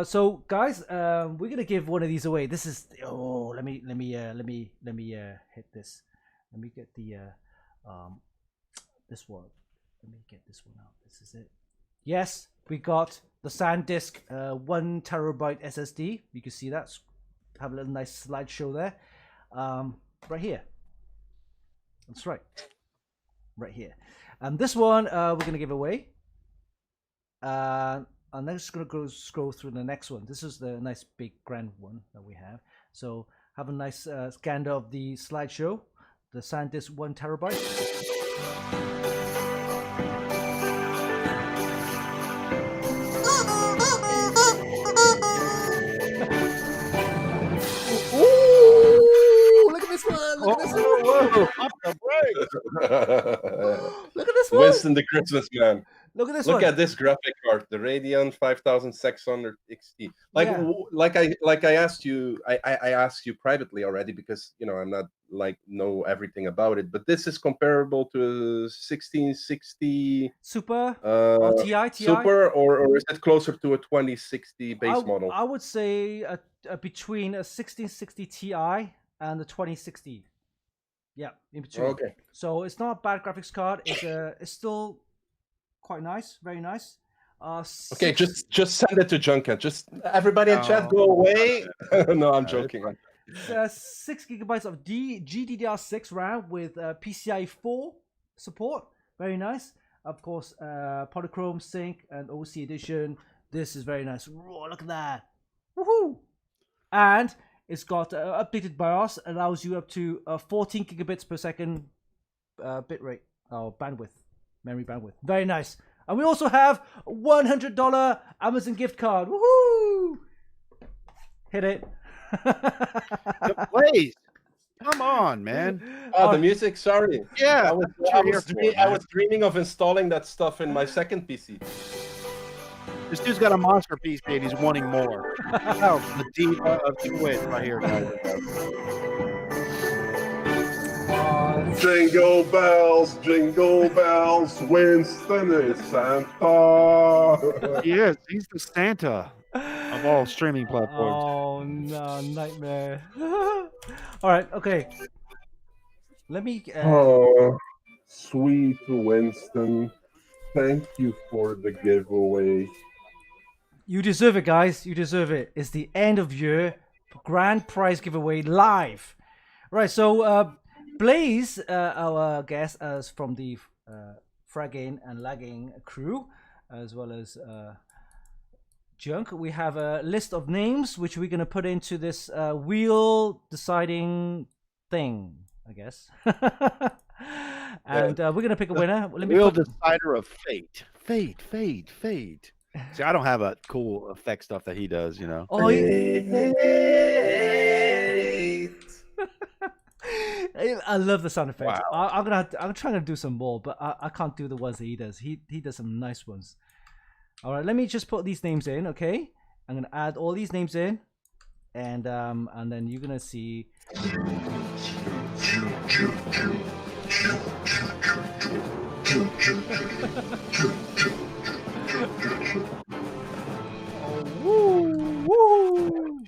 So guys, we're gonna give one of these away. This is let me hit this. Let me get the this one. Let me get this one out. This is it. Yes, we got the SanDisk 1 terabyte SSD. You can see that. Have a little nice slideshow there. Right here. That's right. Right here. And this one we're gonna give away. I'm just going to go scroll through the next one. This is the nice big grand one that we have. So have a nice scan of the slideshow. The SanDisk 1 terabyte. Ooh, look at this one. Look at this one. Whoa, up the brakes. Look at this one. Winston the Christmas man. Look at this one. Look at this graphic card, the Radeon 5600 XT. Like I asked you, I asked you privately already because I'm not know everything about it. But this is comparable to a 1660 Super or TI Super, or is it closer to a 2060 base model? I would say between a 1660 Ti and the 2060. Yeah, in between. Okay. So it's not a bad graphics card. It's still quite nice, very nice. Okay, just send it to Junkhead. Just everybody in chat, go away. No, I'm joking. 6 gigabytes of GDDR6 RAM with PCIe 4 support. Very nice. Of course, Polychrome Sync and OC edition. This is very nice. Whoa, look at that. Woohoo! And it's got updated BIOS, allows you up to 14 gigabits per second bitrate or bandwidth. Memory bandwidth. Very nice. And we also have $100 Amazon gift card. Woohoo! Hit it. Blaze, come on, man. Oh, the music. Sorry. Yeah, I was dreaming of installing that stuff in my second PC. This dude's got a monster PC and he's wanting more. Oh, the diva of Twitch right here, guys. Jingle bells, Winston is Santa. He is. He's the Santa of all streaming platforms. Oh, no, nightmare. All right, okay. Let me... Oh, sweet Winston. Thank you for the giveaway. You deserve it, guys. You deserve it. It's the end of year grand prize giveaway live. Right, so... Blaze, our guest, as from the Fraggin and Laggin crew, as well as Junk, we have a list of names which we're going to put into this wheel deciding thing, I guess. And we're gonna pick a winner. Let me Real put, decider of fate. Fate. See, I don't have a cool effect stuff that he does, you know. oh, I love the sound effects. Wow. I'm trying to do some more, but I can't do the ones that he does. He does some nice ones. All right, let me just put these names in. Okay, I'm gonna add all these names in, and then you're gonna see. Oh, woo!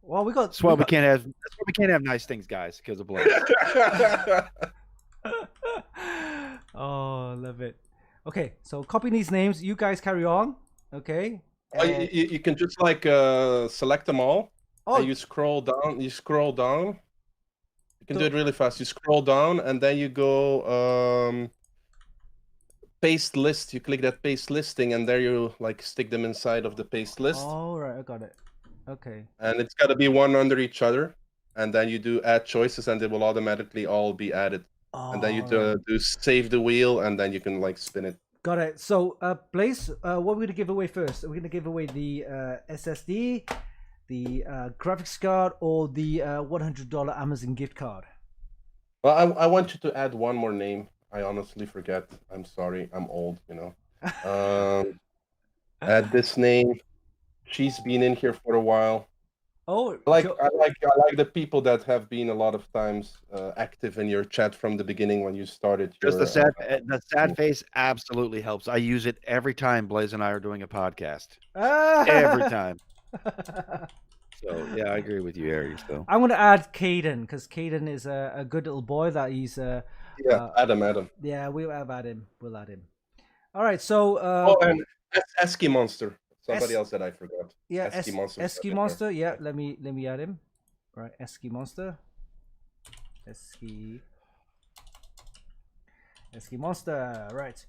Well, we got. That's why we can't have nice things, guys, because of Blaze. Oh, love it. Okay, so copy these names. You guys carry on. Okay. You can just like select them all. Oh, And you scroll down. You can do it really fast. You scroll down and then you go paste list. You click that paste listing and there you like stick them inside of the paste list. all right, I got it. Okay. And it's got to be one under each other. And then you do add choices and they will automatically all be added. And then you do save the wheel and then you can like spin it. Got it. So, Blaze, what we're gonna give away first? We're gonna give away the SSD, the graphics card, or the $100 Amazon gift card. Well, I want you to add one more name. I honestly forget. I'm sorry. I'm old, you know. Add this name. She's been in here for a while. Oh, I like the people that have been a lot of times active in your chat from the beginning when you started. Just the sad face absolutely helps. I use it every time Blaze and I are doing a podcast. Every time. So yeah, I agree with you, Aries. So I'm gonna add Caden because Caden is a good little boy that he's. Adam. Yeah, we'll add him. We'll add him. All right, so. And Esky Monster. Somebody else that I forgot. Yeah, Esky Monster. Esky Monster. Yeah, let me add him. All right, Esky Monster. Esky Monster. Right.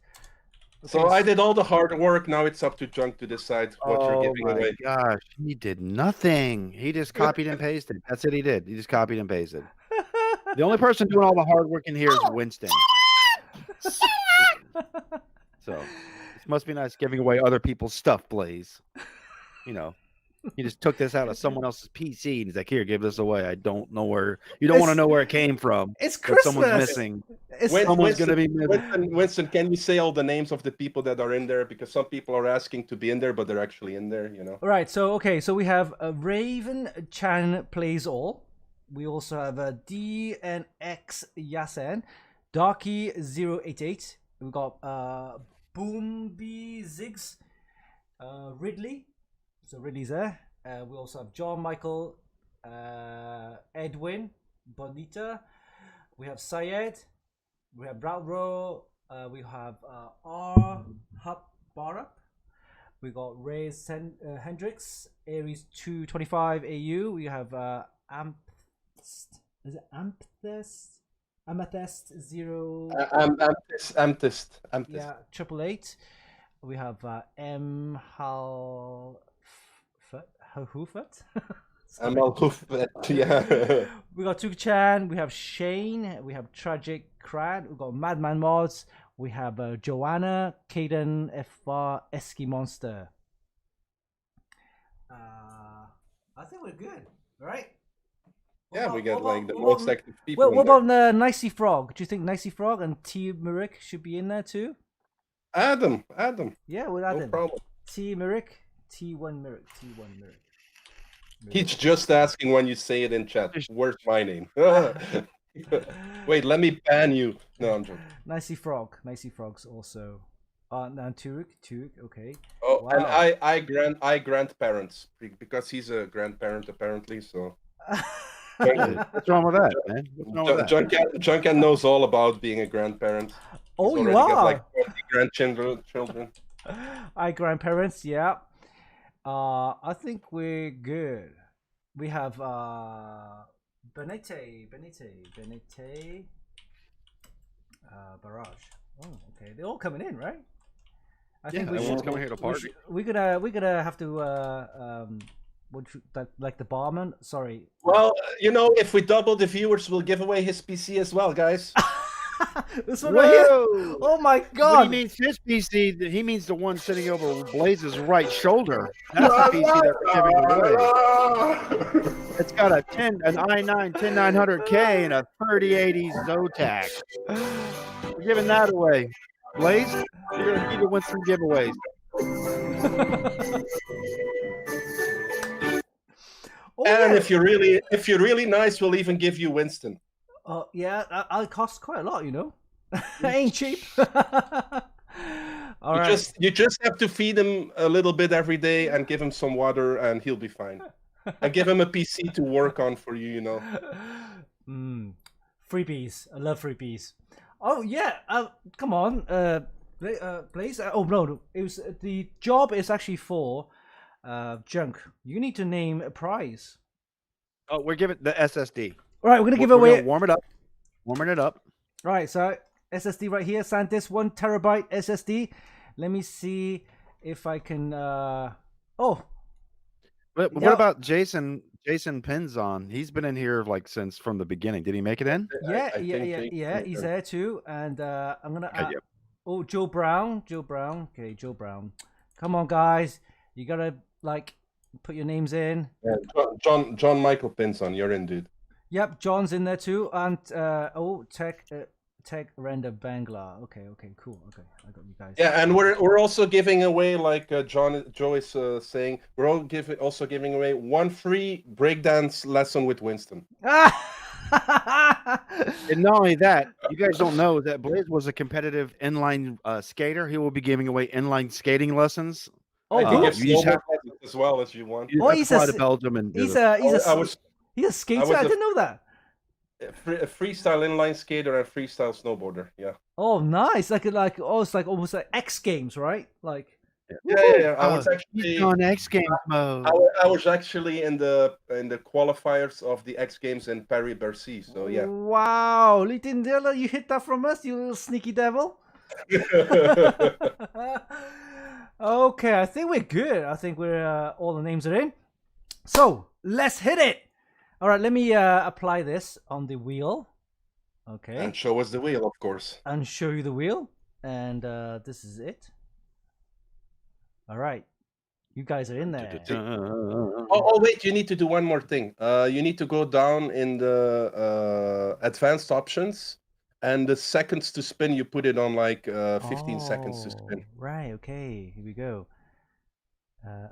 Okay, So I did all the hard work. Now it's up to Junk to decide what you're giving away. Gosh, he did nothing. He just copied and pasted. That's it. He did. He just copied and pasted. The only person doing all the hard work in here is Winston. So it must be nice giving away other people's stuff, Blaze. You know, he just took this out of someone else's PC and he's like, "Here, give this away." I don't know where. You don't want to know where it came from. It's If Christmas. someone's missing. Someone's gonna be missing. Winston, can you say all the names of the people that are in there? Because some people are asking to be in there, but they're actually in there, you know. All right, so so we have Raven Chan plays all. We also have DNX Yasen, Darky088. We got Boomby Ziggs, Ridley. So Ridley's there. We also have John Michael, Edwin, Bonita. We have Syed. We have Brownrow. We have R. Hub Barup. We got Ray Hendricks, Aries 225 AU. We have Amethyst. Is it Amethyst? Amethyst 0. Amethyst. Yeah, 888. We have M. Hufut. Yeah. We got Tuka-chan. We have Shane. We have Tragic Crad. We got Madman Mods. We have Joanna, Caden, FR, Esky Monster. I think we're good, right? Yeah, we got like the most active people. What about Nicey Frog? Do you think Nicey Frog and T. Mirik should be in there too? Add them. Yeah, we'll add No them. problem. T. Mirik, T1 Mirik, T1 Mirik. He's just asking when you say it in chat. Where's my name? Wait, let me ban you. No, I'm joking. Nicey Frog's also. And Turek, okay. Oh, Wow. and I grandparents because he's a grandparent apparently. So What's wrong with that, man? What's wrong with that? Junkhead knows all about being a grandparent. Oh, He's you already got are. like 20 grandchildren. Grandparents, yeah. I think we're good. We have Benete, Barrage. Oh, okay. They're all coming in, right? I think everyone's coming here to party. We're gonna have to like the barman? Sorry. Well, if we double the viewers, we'll give away his PC as well, guys. This one right here. Whoa! Oh my When god! he means his PC, he means the one sitting over Blaze's right shoulder. That's the PC that we're giving away. It's got an i9 10900K and a 3080 Zotac. We're giving that away. Blaze, you're gonna need to win some giveaways. Oh, And yeah. if you're really nice, we'll even give you Winston. Oh yeah, that'll cost quite a lot, Ain't cheap. All right. You just have to feed him a little bit every day and give him some water, and he'll be fine. And give him a PC to work on for you, Freebies. I love freebies. Oh yeah. Come on. Blaze. Oh no. It was the job is actually for Junk. You need to name a prize. Oh, we're giving the SSD. All right, we're gonna give We're away. gonna warming it up. Right, so SSD right here, SanDisk 1 terabyte SSD. Let me see if I can. Oh, But Yeah. what about Jason? Jason Pinzon. He's been in here since from the beginning. Did he make it in? yeah, I think they- he's there too. And I'm gonna. Okay, yep. Oh, Joe Brown. Okay, Joe Brown. Come on, guys, you gotta put your names in. Yeah, John Michael Pinson, you're in, dude. Yep, John's in there too, and Tech Render Bangla. Okay, cool. Okay, I got you guys. Yeah, and we're also giving away, like Joe is saying, we're also giving away one free breakdance lesson with Winston. And not only that, you guys don't know that Blaze was a competitive inline skater. He will be giving away inline skating lessons. Oh, I can cool. give you just have- snowboard lessons as well as you want. You Oh, have to he's fly a- to Belgium and do He's this. a skater. was I a- didn't know that. A freestyle inline skater and freestyle snowboarder. Yeah. Oh, nice! It's like almost like X Games, right? Like. Yeah. I was Oh, actually he's on X Games mode. I was actually in the qualifiers of the X Games in Paris-Bercy. So yeah. Wow, Little you hit that from us, you little sneaky devil. Okay, I think we're good. I think we're all the names are in. So let's hit it. All right, let me apply this on the wheel. Okay, And show us the wheel, of course. and show you the wheel. And this is it. All right, you guys are in there. Oh, wait, you need to do one more thing. You need to go down in the advanced options, and the seconds to spin, you put it on like 15 seconds to spin. Right. Okay. Here we go.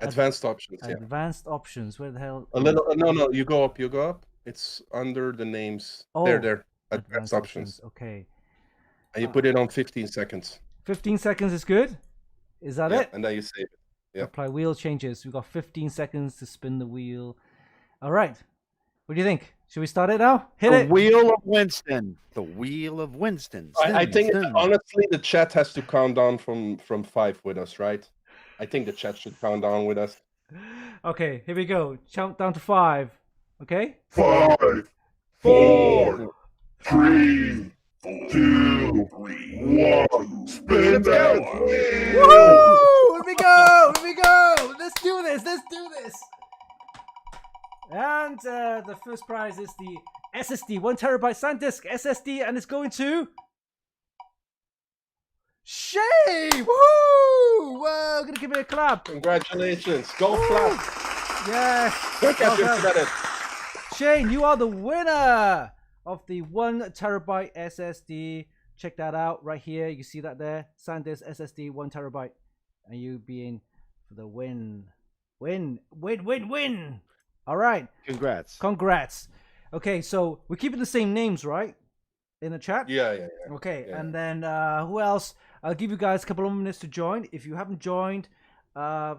Advanced options, yeah. Advanced options. Where the hell? A little, no, you go up. It's under the names. Oh, There. Advanced options. Okay. And you put it on 15 seconds. 15 seconds is good. Is that Yeah, it? and then you save it. Yeah. Apply wheel changes. We've got 15 seconds to spin the wheel. All right. What do you think? Should we start it now? Hit The it. Wheel of Winston. The Wheel of Winston. I think Spin. honestly the chat has to count down from 5 with us, right? I think the chat should count down with us. Okay, here we go. Count down to 5. Okay? 5, 4, 3, 2, 1. Spin that wheel. Woo! Here we go! Here we go! Let's do this! Let's do this! And the first prize is the SSD, 1 terabyte SanDisk SSD, and it's going to Shay! Woo! Whoa! Gonna give it a clap. Congratulations. Golf clap. Yes. Look Well at you done. said it. Shane, you are the winner of the 1 terabyte SSD. Check that out right here. You see that there? SanDisk SSD 1 terabyte. And you being for the win. Win. All right. Congrats. Okay, so we're keeping the same names, right? In the chat? Yeah. Okay, Yeah. and then who else? I'll give you guys a couple of minutes to join. If you haven't joined,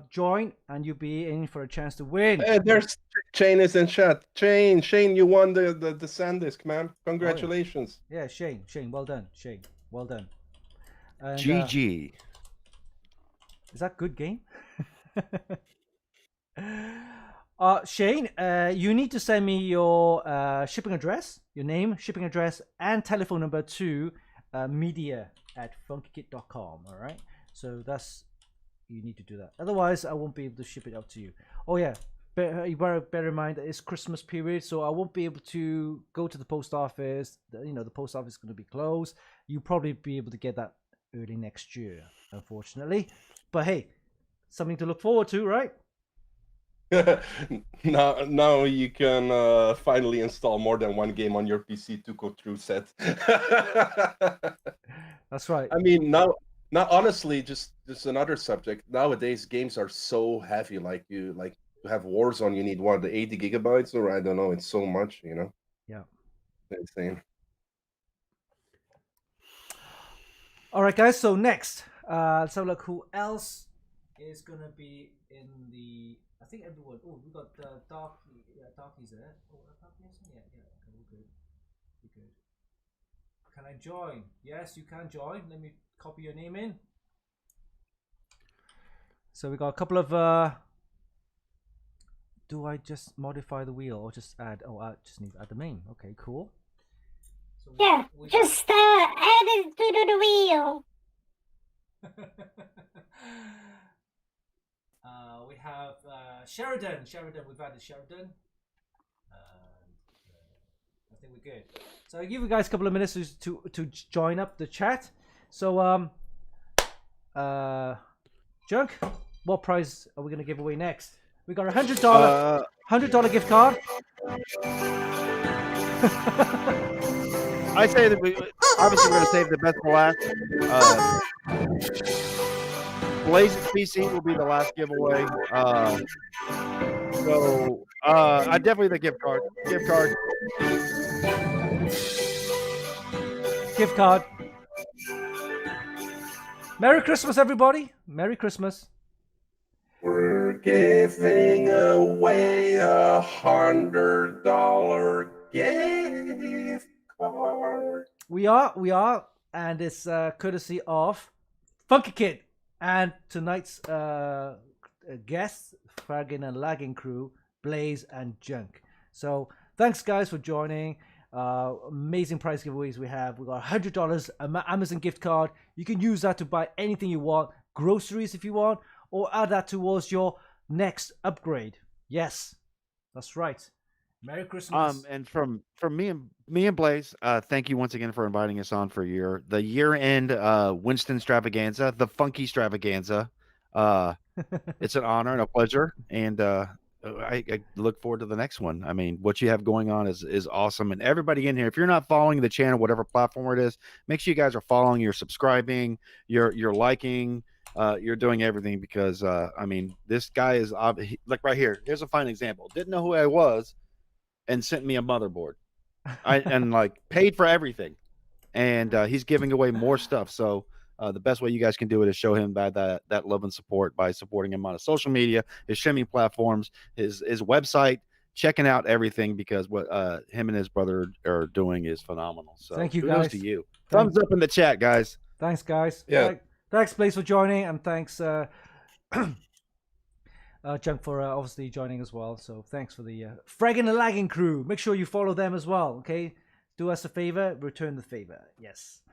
join and you'll be in for a chance to win. Hey, there's Shane is in chat. Shane, you won the SanDisk, man. Congratulations. Yeah, Shane, well done. Well done. And, GG. is that good game? Shane, you need to send me your shipping address, your name, shipping address, and telephone number to media@funkykit.com. All right. So you need to do that. Otherwise, I won't be able to ship it out to you. Oh yeah, you better bear in mind that it's Christmas period, so I won't be able to go to the post office. The post office is going to be closed. You'll probably be able to get that early next year, unfortunately. But hey, something to look forward to, right? Now you can finally install more than one game on your PC to go through set. That's right. I mean, now honestly, just another subject. Nowadays, games are so heavy. Like to have Warzone, you need the 80 gigabytes, or I don't know. It's so much, Yeah. It's insane. All right, guys. So next, let's have a look. Who else is gonna be in the? I think everyone. Oh, we got Darky. Yeah, Darky's there. Oh, Darky is? Yeah. Okay, we're good. We're good. Can I join? Yes, you can join. Let me copy your name in. So we got a couple of. Do I just modify the wheel or just add? Oh, I just need to add the main. Okay, cool. So just add it to the wheel. We have Sheridan. We've added Sheridan. I think we're good. So I'll give you guys a couple of minutes to join up the chat. So Junk, what prize are we gonna give away next? We got $100 gift card. I say that we obviously we're going to save the best for last. Blaze's PC will be the last giveaway. So I definitely the gift card. Gift card. Merry Christmas, everybody. Merry Christmas. We're giving away $100 gift card. We are, and it's courtesy of Funky Kid and tonight's guests, Fraggin and Laggin crew, Blaze and Junk. So thanks, guys, for joining. Amazing prize giveaways we have. We got $100 Amazon gift card. You can use that to buy anything you want, groceries if you want, or add that towards your next upgrade. Yes, that's right. Merry Christmas. And from me and Blaze, thank you once again for inviting us on for the year-end Winston Stravaganza, the Funky Stravaganza. It's an honor and a pleasure, and I look forward to the next one. I mean, what you have going on is awesome, and everybody in here, if you're not following the channel, whatever platform it is, make sure you guys are following, you're subscribing, you're liking. You're doing everything because I mean, this guy is like right here. Here's a fine example. Didn't know who I was, and sent me a motherboard. And like paid for everything, and he's giving away more stuff. So the best way you guys can do it is show him that love and support by supporting him on his social media, his streaming platforms, his website, checking out everything because what him and his brother are doing is phenomenal. So thank you, kudos guys. to you. Thumbs up in the chat, guys. Thanks, guys. Yeah. Thanks, Blaze, for joining, and thanks, Junk, for obviously joining as well. So thanks for the Fraggin and Laggin crew. Make sure you follow them as well, okay? Do us a favor, return the favor. Yes.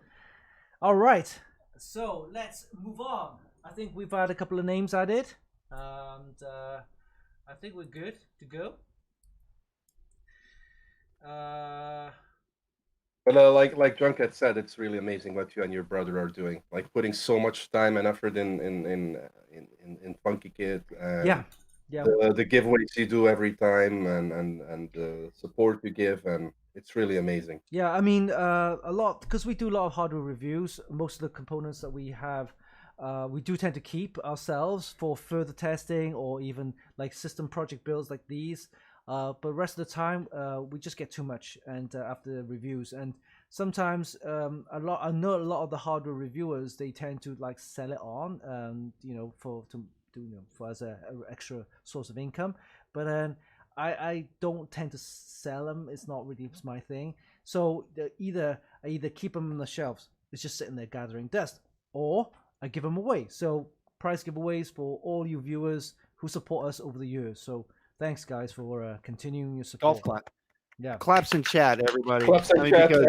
All right. So let's move on. I think we've had a couple of names added, and I think we're good to go. But like Junkhead said, it's really amazing what you and your brother are doing. Like putting so much time and effort in Funky Kid. And Yeah. The giveaways you do every time and the support you give, and it's really amazing. Yeah, I mean, a lot, because we do a lot of hardware reviews. Most of the components that we have, we do tend to keep ourselves for further testing or even like system project builds like these. But the rest of the time, we just get too much, and after the reviews, and sometimes I know a lot of the hardware reviewers, they tend to like sell it on, for as a extra source of income. But I don't tend to sell them. It's not really my thing. So I either keep them on the shelves, it's just sitting there gathering dust, or I give them away. So prize giveaways for all you viewers who support us over the years. So thanks, guys, for continuing your support. Golf clap. Yeah. Claps in chat, everybody. Claps in chat, because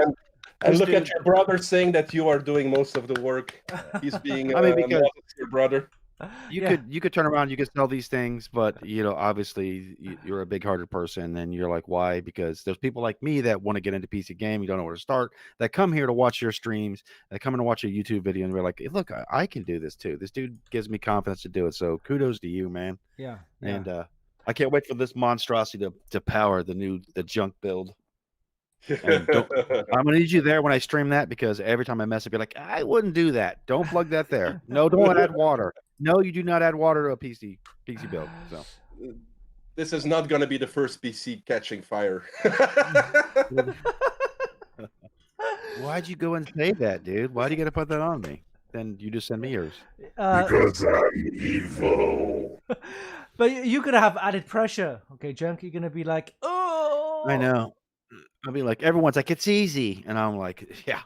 and look dude- at your brother saying that you are doing most of the work. He's being I mean, because- your brother. You Yeah. could turn around, you could sell these things, but obviously you're a big-hearted person, and you're like, why? Because there's people like me that want to get into PC game, you don't know where to start, that come here to watch your streams, that come in to watch a YouTube video, and we're like, hey, look, I can do this too. This dude gives me confidence to do it. So kudos to you, man. Yeah. And I can't wait for this monstrosity to power the junk build. And I'm gonna need you there when I stream that, because every time I mess up, you're like, I wouldn't do that. Don't plug that there. No, don't add water. No, you do not add water to a PC build. So This is not going to be the first PC catching fire. why'd you go and say that, dude? Why do you got to put that on me? Then you just send me yours. Because I'm evil. But you're gonna have added pressure, okay, Junk? You're gonna be like, oh. I know. I'll be like, everyone's like, it's easy, and I'm like, yeah,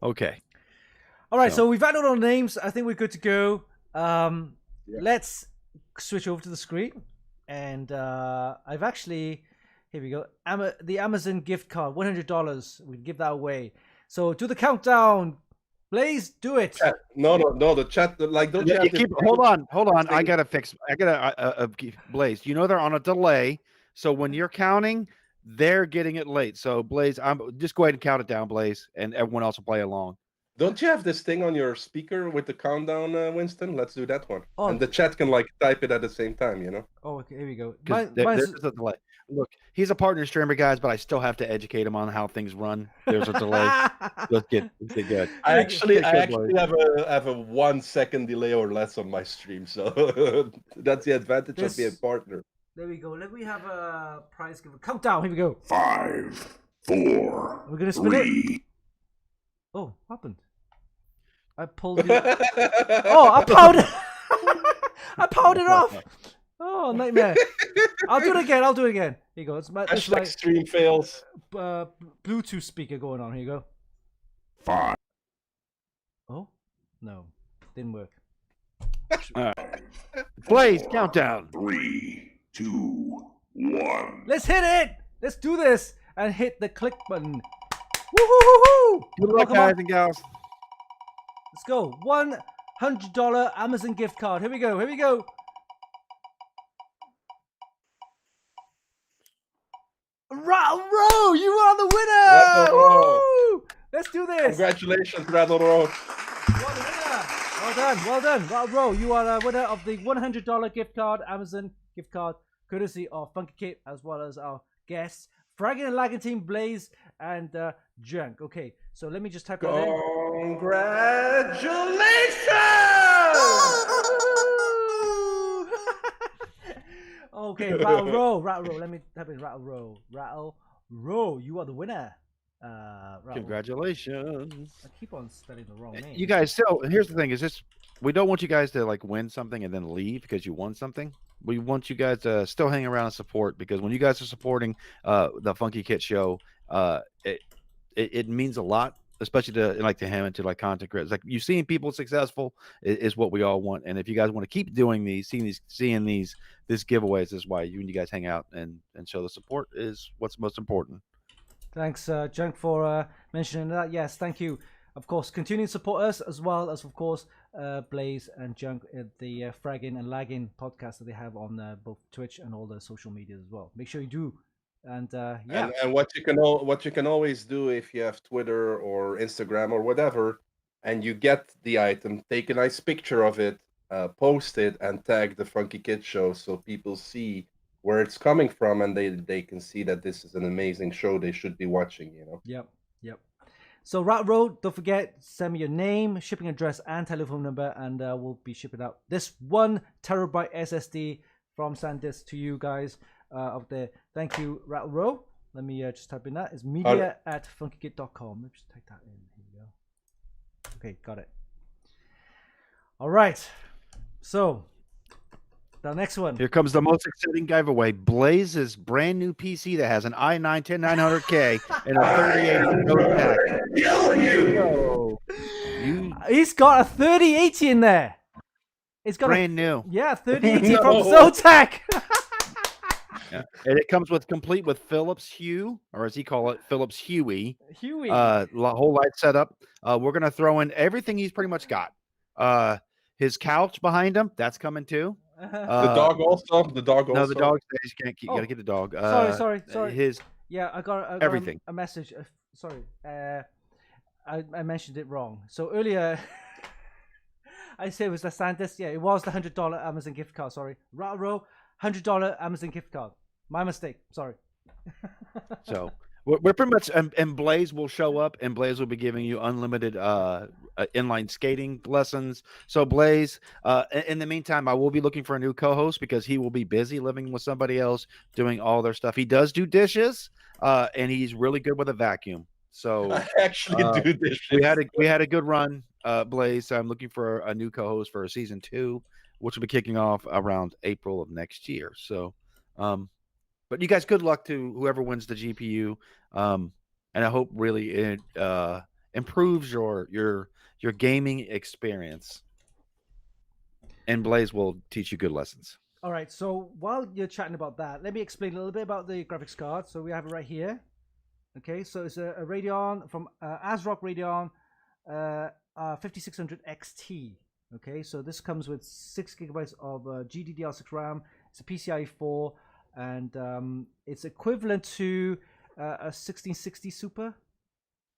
okay. All right, so we've added all the names. I think we're good to go. Let's switch over to the screen, and I've actually, here we go. The Amazon gift card, $100. We give that away. So do the countdown, Blaze. Do it. Chat. No. The chat, like, don't you have this- Hold on. I gotta Blaze. They're on a delay, so when you're counting, they're getting it late. So Blaze, I'm just go ahead and count it down, Blaze, and everyone else will play along. Don't you have this thing on your speaker with the countdown, Winston? Let's do that one. Oh. And the chat can like type it at the same time, Oh, okay, here we go. 'Cause there's a delay. Look, he's a partner streamer, guys, but I still have to educate him on how things run. There's a delay. Let's get good. I actually have a 1 second delay or less on my stream, so that's the advantage of being a partner. There we go. Let me have a prize giver countdown. Here we go. 5, 4, We're gonna spin it. 3. Oh, what happened? I pulled it. Oh, I powered. I powered it off. Oh, nightmare. I'll do it again. Here you go. It's my Extreme fails. Bluetooth speaker going on. Here you go. 5. Oh, no, didn't work. Blaze, countdown. 3, 2, 1. Let's hit it. Let's do this and hit the click button. Woo-hoo-hoo-hoo! Good luck, guys and gals. Let's go. $100 Amazon gift card. Here we go. Rattle Row, you are the winner! Woo! Let's do this. Congratulations, Rattle Row. You are the winner. Well done. Rattle Row, you are a winner of the $100 gift card, Amazon gift card, courtesy of Funky Kit, as well as our guests, Fraggin and Laggin team, Blaze and Junk. Okay, so let me just type that in. Congratulations! Okay, Rattle Row. Let me type in Rattle Row. You are the winner. Congratulations. I keep on spelling the wrong name. You guys, so here's the thing: is this we don't want you guys to like win something and then leave because you won something. We want you guys to still hang around and support, because when you guys are supporting the Funky Kit show, it means a lot, especially to him and to like content creators. Like, you seeing people successful is what we all want. And if you guys want to keep doing these, seeing these giveaways, is why you guys hang out and show the support is what's most important. Thanks, Junk, for mentioning that. Yes, thank you. Of course, continue to support us, as well as, of course, Blaze and Junk at the Fraggin and Laggin podcast that they have on both Twitch and all the social media as well. Make sure you do. And yeah. And what you can always do, if you have Twitter or Instagram or whatever, and you get the item, take a nice picture of it, post it, and tag the Funky Kid Show so people see where it's coming from, and they can see that this is an amazing show they should be watching. Yep. So Rat Road, don't forget, send me your name, shipping address, and telephone number, and we'll be shipping out this 1 terabyte SSD from SanDisk to you guys out there. Thank you, Rat Road. Let me just type in that. It's media@funkykit.com. Let's just type that in. Here we go. Okay, got it. All right. So the next one. Here comes the most exciting giveaway. Blaze's brand new PC that has an i9 10900K and a 3080 node pack. He's got a 3080 in there. It's got brand new. Yeah, 3080 from Zotac. Yeah. And it comes complete with Philips Hue, or as he call it, Philips Huey. Huey. Whole light setup. We're gonna throw in everything he's pretty much got. His couch behind him, that's coming too. The dog also. The dog also. No, the dog stays. You can't keep. You gotta get the dog. Sorry. His Yeah, I got everything. a message. Sorry, I mentioned it wrong. So earlier, I said it was the Santis. Yeah, it was the $100 Amazon gift card. Sorry, Row, $100 Amazon gift card. My mistake. Sorry. So we're pretty much, and Blaze will show up, and Blaze will be giving you unlimited inline skating lessons. So Blaze, in the meantime, I will be looking for a new co-host because he will be busy living with somebody else doing all their stuff. He does do dishes, and he's really good with a vacuum. So I actually do this. we had a good run, Blaze. So I'm looking for a new co-host for season 2, which will be kicking off around April of next year. So, but you guys, good luck to whoever wins the GPU, and I hope really it improves your gaming experience. And Blaze will teach you good lessons. All right. So while you're chatting about that, let me explain a little bit about the graphics card. So we have it right here. Okay, so it's a Radeon from ASRock Radeon 5600 XT. Okay, so this comes with 6 gigabytes of GDDR6 RAM. It's a PCIe 4, and it's equivalent to a 1660 Super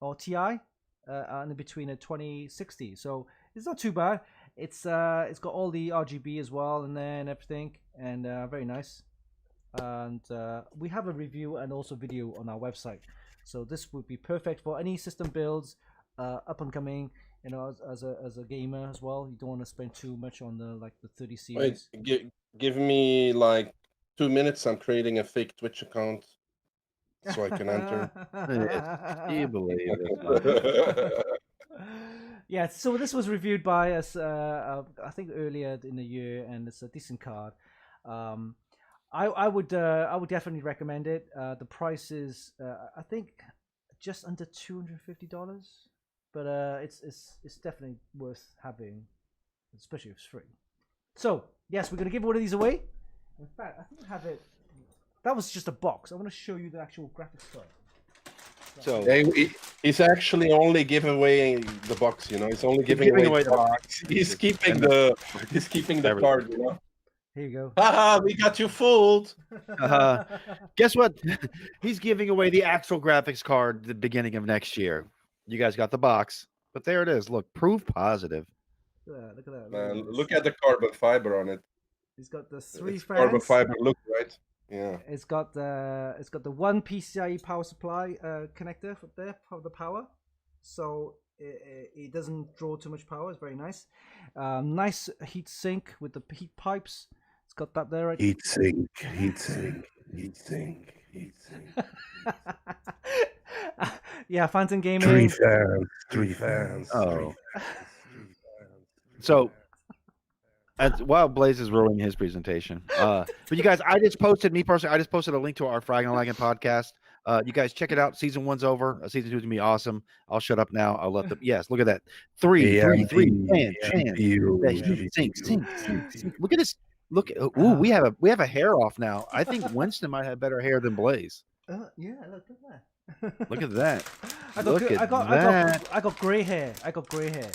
or Ti, and in between a 2060. So it's not too bad. It's got all the RGB as well, and then everything, and very nice. And we have a review and also video on our website. So this would be perfect for any system builds, up and coming. You know, as a gamer as well. You don't want to spend too much on the 30 series. Wait, give me like 2 minutes. I'm creating a fake Twitch account so I can enter. Do you believe it? Yeah. So this was reviewed by us, I think earlier in the year, and it's a decent card. I would definitely recommend it. The price is I think just under $250, but it's definitely worth having, especially if it's free. So yes, we're gonna give one of these away. In fact, I think I have it. That was just a box. I want to show you the actual graphics card. So He's actually only giving away the box. You know, he's only giving away the box. He's keeping the card. You know. Here you go. Haha, we got you fooled. Guess what? He's giving away the actual graphics card at the beginning of next year. You guys got the box, but there it is. Look, proof positive. Look at that. Man, look at the carbon fiber on it. It's got the 3 fans. Carbon fiber look, right? Yeah. It's got the one PCIe power supply connector there for the power, so it doesn't draw too much power. It's very nice. Nice heat sink with the heat pipes. It's got that there. Right? Heat sink. Yeah, Phantom Gaming. 3 fans. Oh. So, while Blaze is ruining his presentation, but you guys, I just posted a link to our Fraggin' Laggin podcast. You guys check it out. Season 1's over. Season 2 is gonna be awesome. I'll shut up now. I'll let them. Yes, look at that. Three. Sink. Look at this. Look. Ooh, we have a hair off now. I think Winston might have better hair than Blaze. Yeah, look at that. Look at that. I got gray hair. I got gray hair.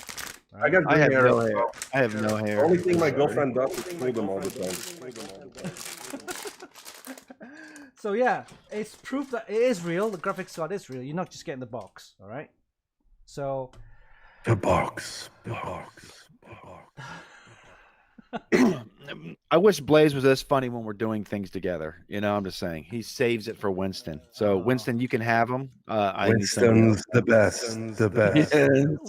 I got I have hair. no hair. I have no hair. The only thing my girlfriend does is fool them all the time. So yeah, it's proof that it is real. The graphics card is real. You're not just getting the box, all right? So The box. I wish Blaze was this funny when we're doing things together. You know, I'm just saying he saves it for Winston. So Winston, you can have him. Winston's the best.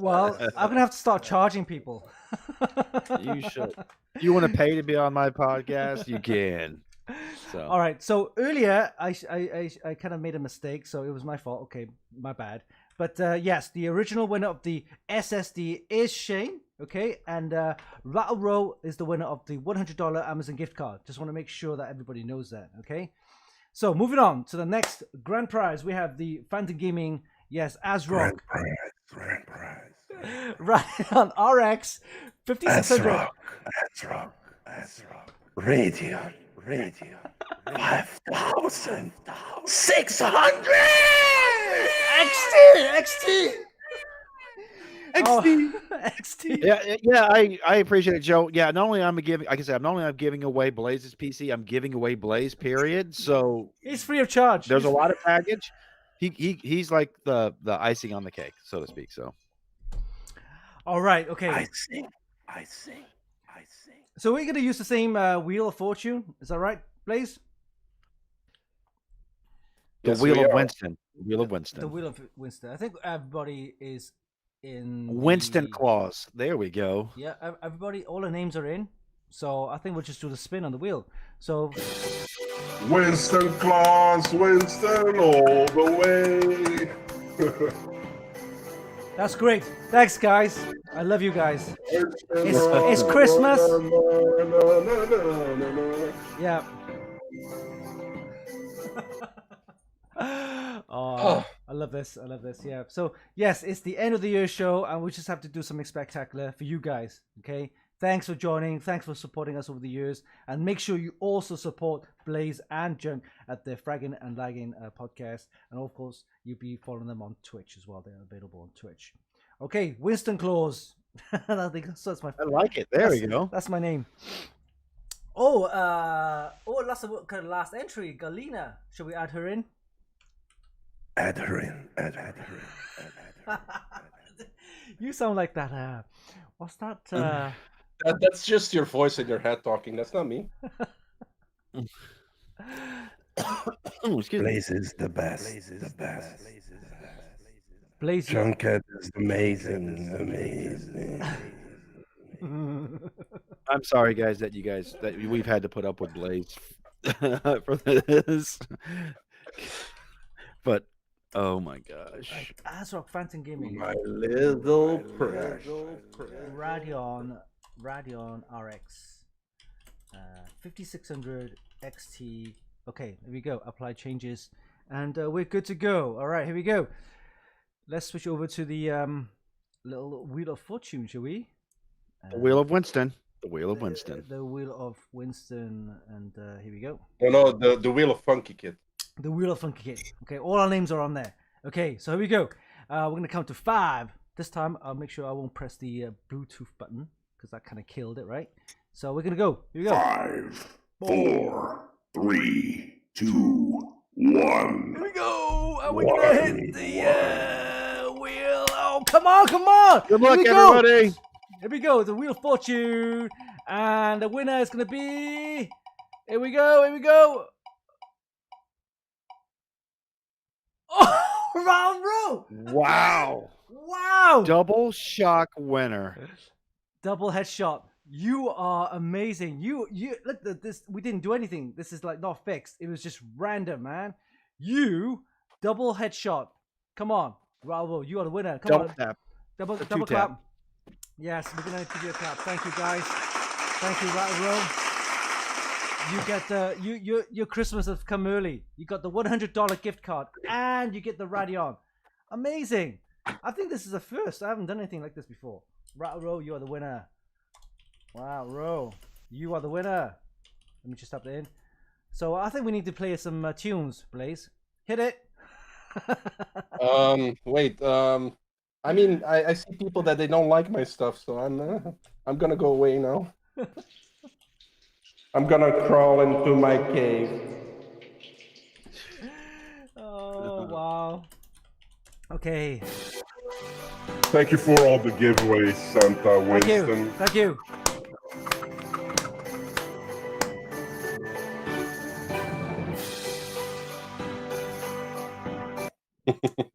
well, I'm gonna have to start charging people. You should. You want to pay to be on my podcast? You can. So. All right. So earlier, I kind of made a mistake, so it was my fault. Okay, my bad. But yes, the original winner of the SSD is Shane. Okay, and Rattle Row is the winner of the $100 Amazon gift card. Just want to make sure that everybody knows that. Okay. So moving on to the next grand prize, we have the Phantom Gaming. Yes, ASRock. Grand prize. Right on RX 5600. ASRock. Radeon. 5,600. XT. XT. XT. Yeah, I appreciate it, Joe. Yeah, not only I'm giving, like I said, not only I'm giving away Blaze's PC, I'm giving away Blaze. Period. So He's free of charge. there's a lot of baggage. He's like the icing on the cake, so to speak. So All right. Okay. sing. So we're gonna use the same Wheel of Fortune. Is that right, Blaze? the Yes, Wheel we of are. Winston. Wheel of Winston. The Wheel of Winston. I think everybody is in Winston the- Claus. There we go. Yeah, everybody. All the names are in. So I think we'll just do the spin on the wheel. So Winston Claus, Winston all the way. that's great. Thanks, guys. I love you guys. It's Christmas. Yeah. Oh, I love this. I love this. Yeah. So yes, it's the end of the year show, and we just have to do something spectacular for you guys. Okay. Thanks for joining. Thanks for supporting us over the years, and make sure you also support Blaze and Junk at the Fraggin and Laggin podcast, and of course you'll be following them on Twitch as well. They're available on Twitch. Okay, Winston Claus. I think that's my. I like it. There we go. That's my name. Last entry, Galina. Should we add her in? Add her in. You sound like that. What's that? That's just your voice in your head talking. That's not me. Oh, excuse me. Blaze is the best. Blaze. Junkhead is amazing. I'm sorry, guys, that we've had to put up with Blaze for this. But oh my gosh, Azrock Phantom Gaming. My little crush. Radeon RX 5600 XT. Okay, there we go. Apply changes, and we're good to go. All right, here we go. Let's switch over to the little Wheel of Fortune, shall we? the Wheel of Winston. The Wheel of Winston. The Wheel of Winston, and here we go. Oh no, the Wheel of Funky Kid. The Wheel of Funky Kid. Okay, all our names are on there. Okay, so here we go. We're gonna count to 5. This time, I'll make sure I won't press the Bluetooth button because that kind of killed it, right? So we're gonna go. Here we go. 5, 4, 3, 2, 1. Here we go. And we're gonna hit the wheel. Oh, come on, come on. Good luck, Here we go. everybody. Here we go. The Wheel of Fortune, and the winner is gonna be. Here we go. Here we go. Oh, round row. Wow. Wow. Double shock winner. Double headshot. You are amazing. You look at this. We didn't do anything. This is like not fixed. It was just random, man. You double headshot. Come on, Raul. You are the winner. Come Double on. tap. Double two clap. tap. Yes, we're gonna give you a clap. Thank you, guys. Thank you, Raul. You get your Christmas has come early. You got the $100 gift card, and you get the Radeon. Amazing. I think this is a first. I haven't done anything like this before. Raul, you are the winner. Wow, Ro, you are the winner. Let me just tap that in. So I think we need to play some tunes, Blaze. Hit it. Wait. I mean, I see people that they don't like my stuff, so I'm gonna go away now. I'm gonna crawl into my cave. Oh wow. Okay. Thank you for all the giveaways, Santa Thank Winston. you. Thank you.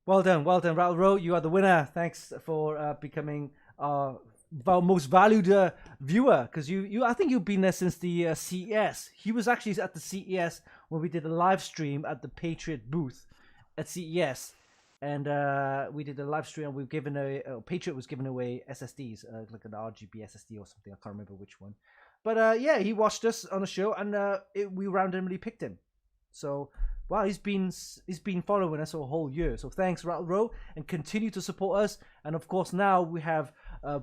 Well done, Raul Rowe. You are the winner. Thanks for becoming our most valued viewer, because I think you've been there since the CES. He was actually at the CES when we did a live stream at the Patriot booth at CES, and we did a live stream. And we've given Patriot was giving away SSDs, like an RGB SSD or something. I can't remember which one, but yeah, he watched us on the show, and we randomly picked him. So. Wow, he's been following us a whole year. So thanks, Rattle Row, and continue to support us. And of course, now we have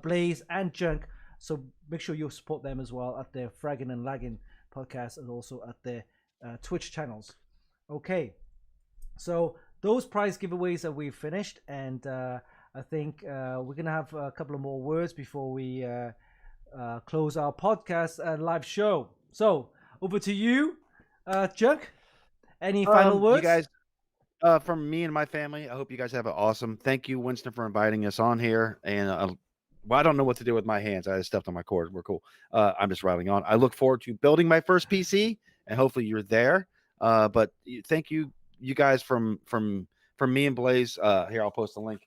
Blaze and Junk. So make sure you support them as well at their Fraggin and Laggin podcast, and also at their Twitch channels. Okay, so those prize giveaways that we've finished, and I think we're gonna have a couple of more words before we close our podcast and live show. So over to you, Chuck. Any final words? You guys, from me and my family, I hope you guys have an awesome. Thank you, Winston, for inviting us on here. And well, I don't know what to do with my hands. I just stepped on my cord. We're cool. I'm just rattling on. I look forward to building my first PC, and hopefully you're there. But thank you, you guys from me and Blaze. Here, I'll post the link.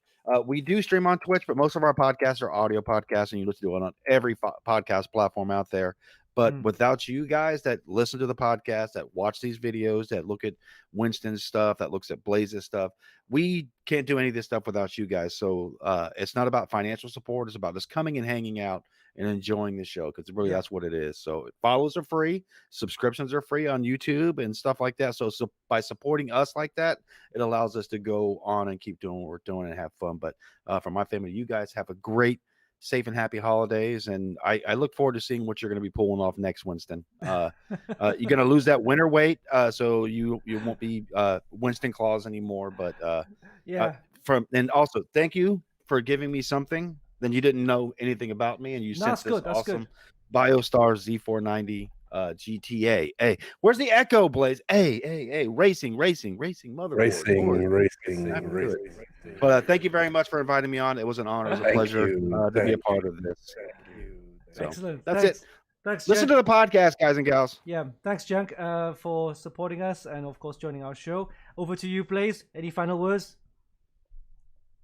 We do stream on Twitch, but most of our podcasts are audio podcasts, and you listen to it on every podcast platform out there. But without you guys that listen to the podcast, that watch these videos, that look at Winston's stuff, that looks at Blaze's stuff, we can't do any of this stuff without you guys. So it's not about financial support. It's about just coming and hanging out and enjoying the show, because really that's what it is. So follows are free, subscriptions are free on YouTube and stuff like that. So by supporting us like that, it allows us to go on and keep doing what we're doing and have fun. But for my family, you guys have a great, safe and happy holidays, and I look forward to seeing what you're going to be pulling off next, Winston. You're going to lose that winter weight, so you won't be Winston Claus anymore. But and also thank you for giving me something. Then you didn't know anything about me, and you sent this awesome BioStar Z490 GTA. Hey, where's the echo, Blaze? Hey, racing, motherboard. Racing. But thank you very much for inviting me on. It was an honor. It was a pleasure to be a part of this. So, Excellent. That's Thanks. it. Thanks, Listen Junk. to the podcast, guys and gals. Yeah, thanks, Junk, for supporting us and of course joining our show. Over to you, Blaze. Any final words?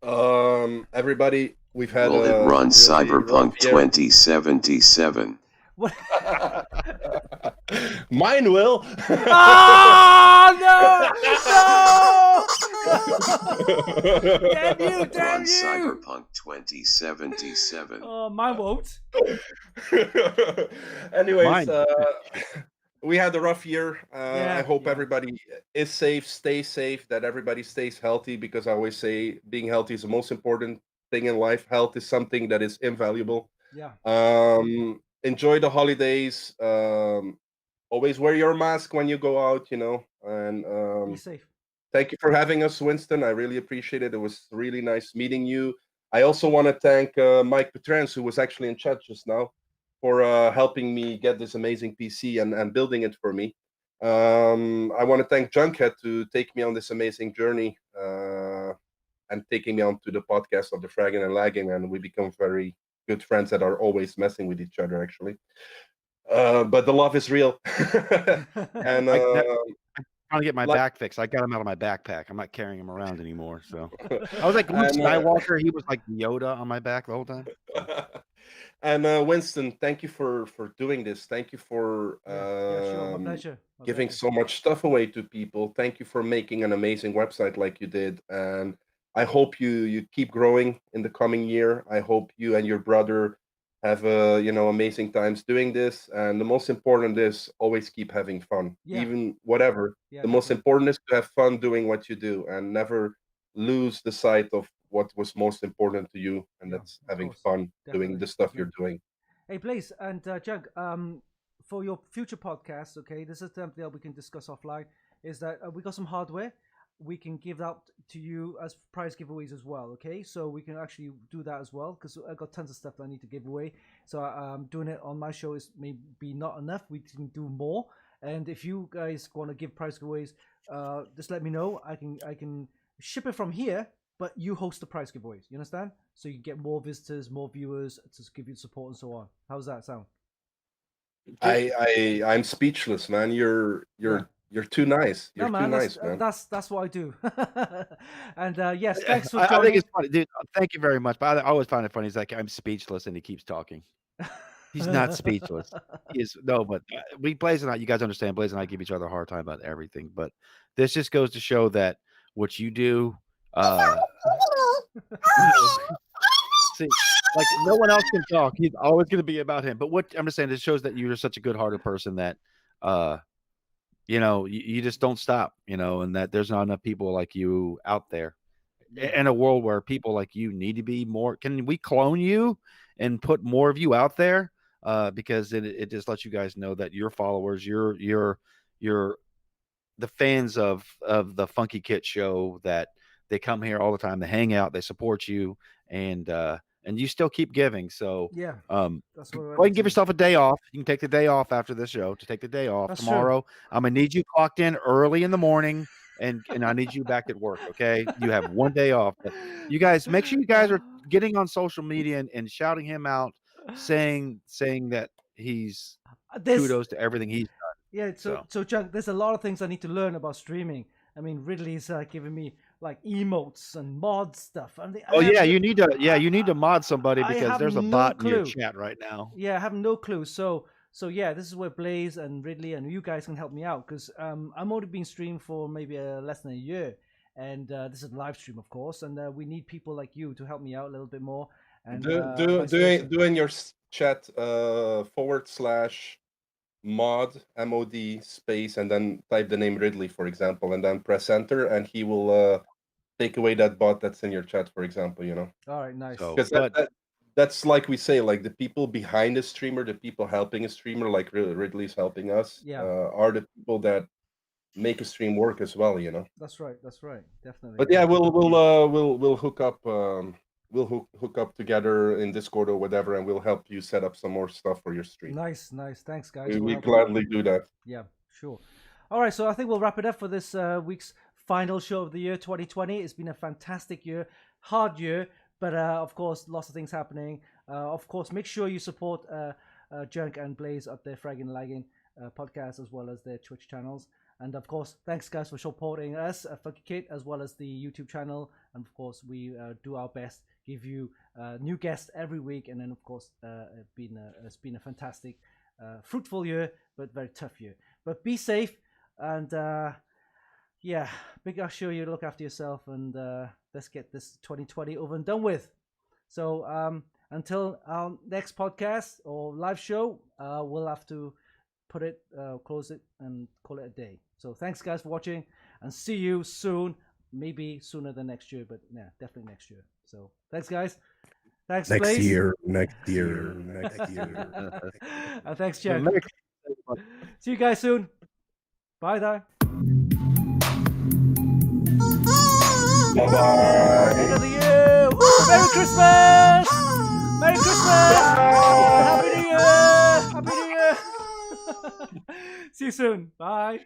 Everybody, we've had Will it run really Cyberpunk rough year. 2077? What? Mine will. No! Damn you! Run Cyberpunk 2077. Oh, mine won't. Anyways, we had a rough year. I hope yeah. everybody is safe, stay safe, that everybody stays healthy, because I always say being healthy is the most important thing in life. Health is something that is invaluable. Yeah. Enjoy the holidays. Always wear your mask when you go out, and Be safe. thank you for having us, Winston. I really appreciate it. It was really nice meeting you. I also want to thank Mike Petrans, who was actually in chat just now, for helping me get this amazing PC and building it for me. I want to thank Junkhead to take me on this amazing journey and taking me on to the podcast of the Fraggin and Laggin, and we become very good friends that are always messing with each other, actually. But the love is real. And I'm trying to get my back fixed. I got him out of my backpack. I'm not carrying him around anymore. So I was like Luke Skywalker. He was like Yoda on my back the whole time. And Winston, thank you for doing this. Thank you for sure. My pleasure. giving so much stuff away to people. Thank you for making an amazing website like you did. And I hope you keep growing in the coming year. I hope you and your brother have amazing times doing this. And the most important is always keep having fun, even whatever. The most important is to have fun doing what you do and never lose the sight of what was most important to you, and that's having fun doing the stuff you're doing. Hey, Blaze and Jug, for your future podcast, okay, this is something that we can discuss offline, is that we got some hardware we can give out to you as prize giveaways as well, okay? So we can actually do that as well, because I got tons of stuff that I need to give away. So doing it on my show is maybe not enough. We can do more. And if you guys want to give prize giveaways, just let me know. I can ship it from here, but you host the prize giveaways. You understand? So you can get more visitors, more viewers to give you support and so on. How's that sound? I'm speechless, man. You're too nice. You're too nice, man. That's what I do. And yes, thanks for joining. I think it's funny, dude. Thank you very much. But I always find it funny. He's like, I'm speechless, and he keeps talking. He's not speechless. He is but we Blaze and I, you guys understand, Blaze and I give each other a hard time about everything. But this just goes to show that what you do, see, like no one else can talk. He's always going to be about him. But what I'm just saying, this shows that you're such a good-hearted person that, you just don't stop, and that there's not enough people like you out there in a world where people like you need to be more. Can we clone you and put more of you out there? Because it just lets you guys know that your followers, you're the fans of the Funky Kit show, that They come here all the time. They hang out. They support you, and you still keep giving. So Yeah, um, that's what we're go ahead and give doing. yourself a day off. You can take the day off after this show to take the day off. That's true. Tomorrow, I'm gonna need you clocked in early in the morning, and I need you back at work. Okay, you have one day off. But you guys, make sure you guys are getting on social media and shouting him out, saying that he's There's- kudos to everything he's done. Yeah, so Junk, there's a lot of things I need to learn about streaming. I mean, Ridley's giving me like emotes and mod stuff. Oh yeah, you need to mod somebody I because have there's a no bot in your clue. chat right now. Yeah, I have no clue. So yeah, this is where Blaze and Ridley and you guys can help me out because I'm only been streamed for maybe less than a year, and this is a live stream, of course, and we need people like you to help me out a little bit more. And do in your chat /mod mod space and then type the name Ridley, for example, and then press enter, and he will take away that bot that's in your chat, for example. All right, nice. So, Because that's like we say, like the people behind the streamer, the people helping a streamer, like Ridley's helping us, Yeah. are the people that make a stream work as well. That's right, definitely. But yeah, we'll hook up. We'll hook up together in Discord or whatever, and we'll help you set up some more stuff for your stream. Nice. Thanks, guys. We gladly do that. Yeah, sure. All right, so I think we'll wrap it up for this week's final show of the year 2020. It's been a fantastic year, hard year, but of course, lots of things happening. Of course, make sure you support Junk and Blaze up their Fraggin Laggin podcast as well as their Twitch channels. And of course, thanks guys for supporting us at Funky Kid as well as the YouTube channel. And of course, we do our best, give you new guests every week. And then of course, it's been a fantastic, fruitful year, but very tough year. But be safe and yeah, make sure you look after yourself and let's get this 2020 over and done with. So until our next podcast or live show, we'll have to close it and call it a day. So thanks guys for watching and see you soon, maybe sooner than next year, but yeah, definitely next year. So thanks guys. Thanks Next Blaze. year. And thanks Jack. See you guys soon. Bye bye. Bye-bye. End of the year. Woo! Merry Christmas. Merry Christmas. Happy New Year. Happy New Year. See you soon. Bye.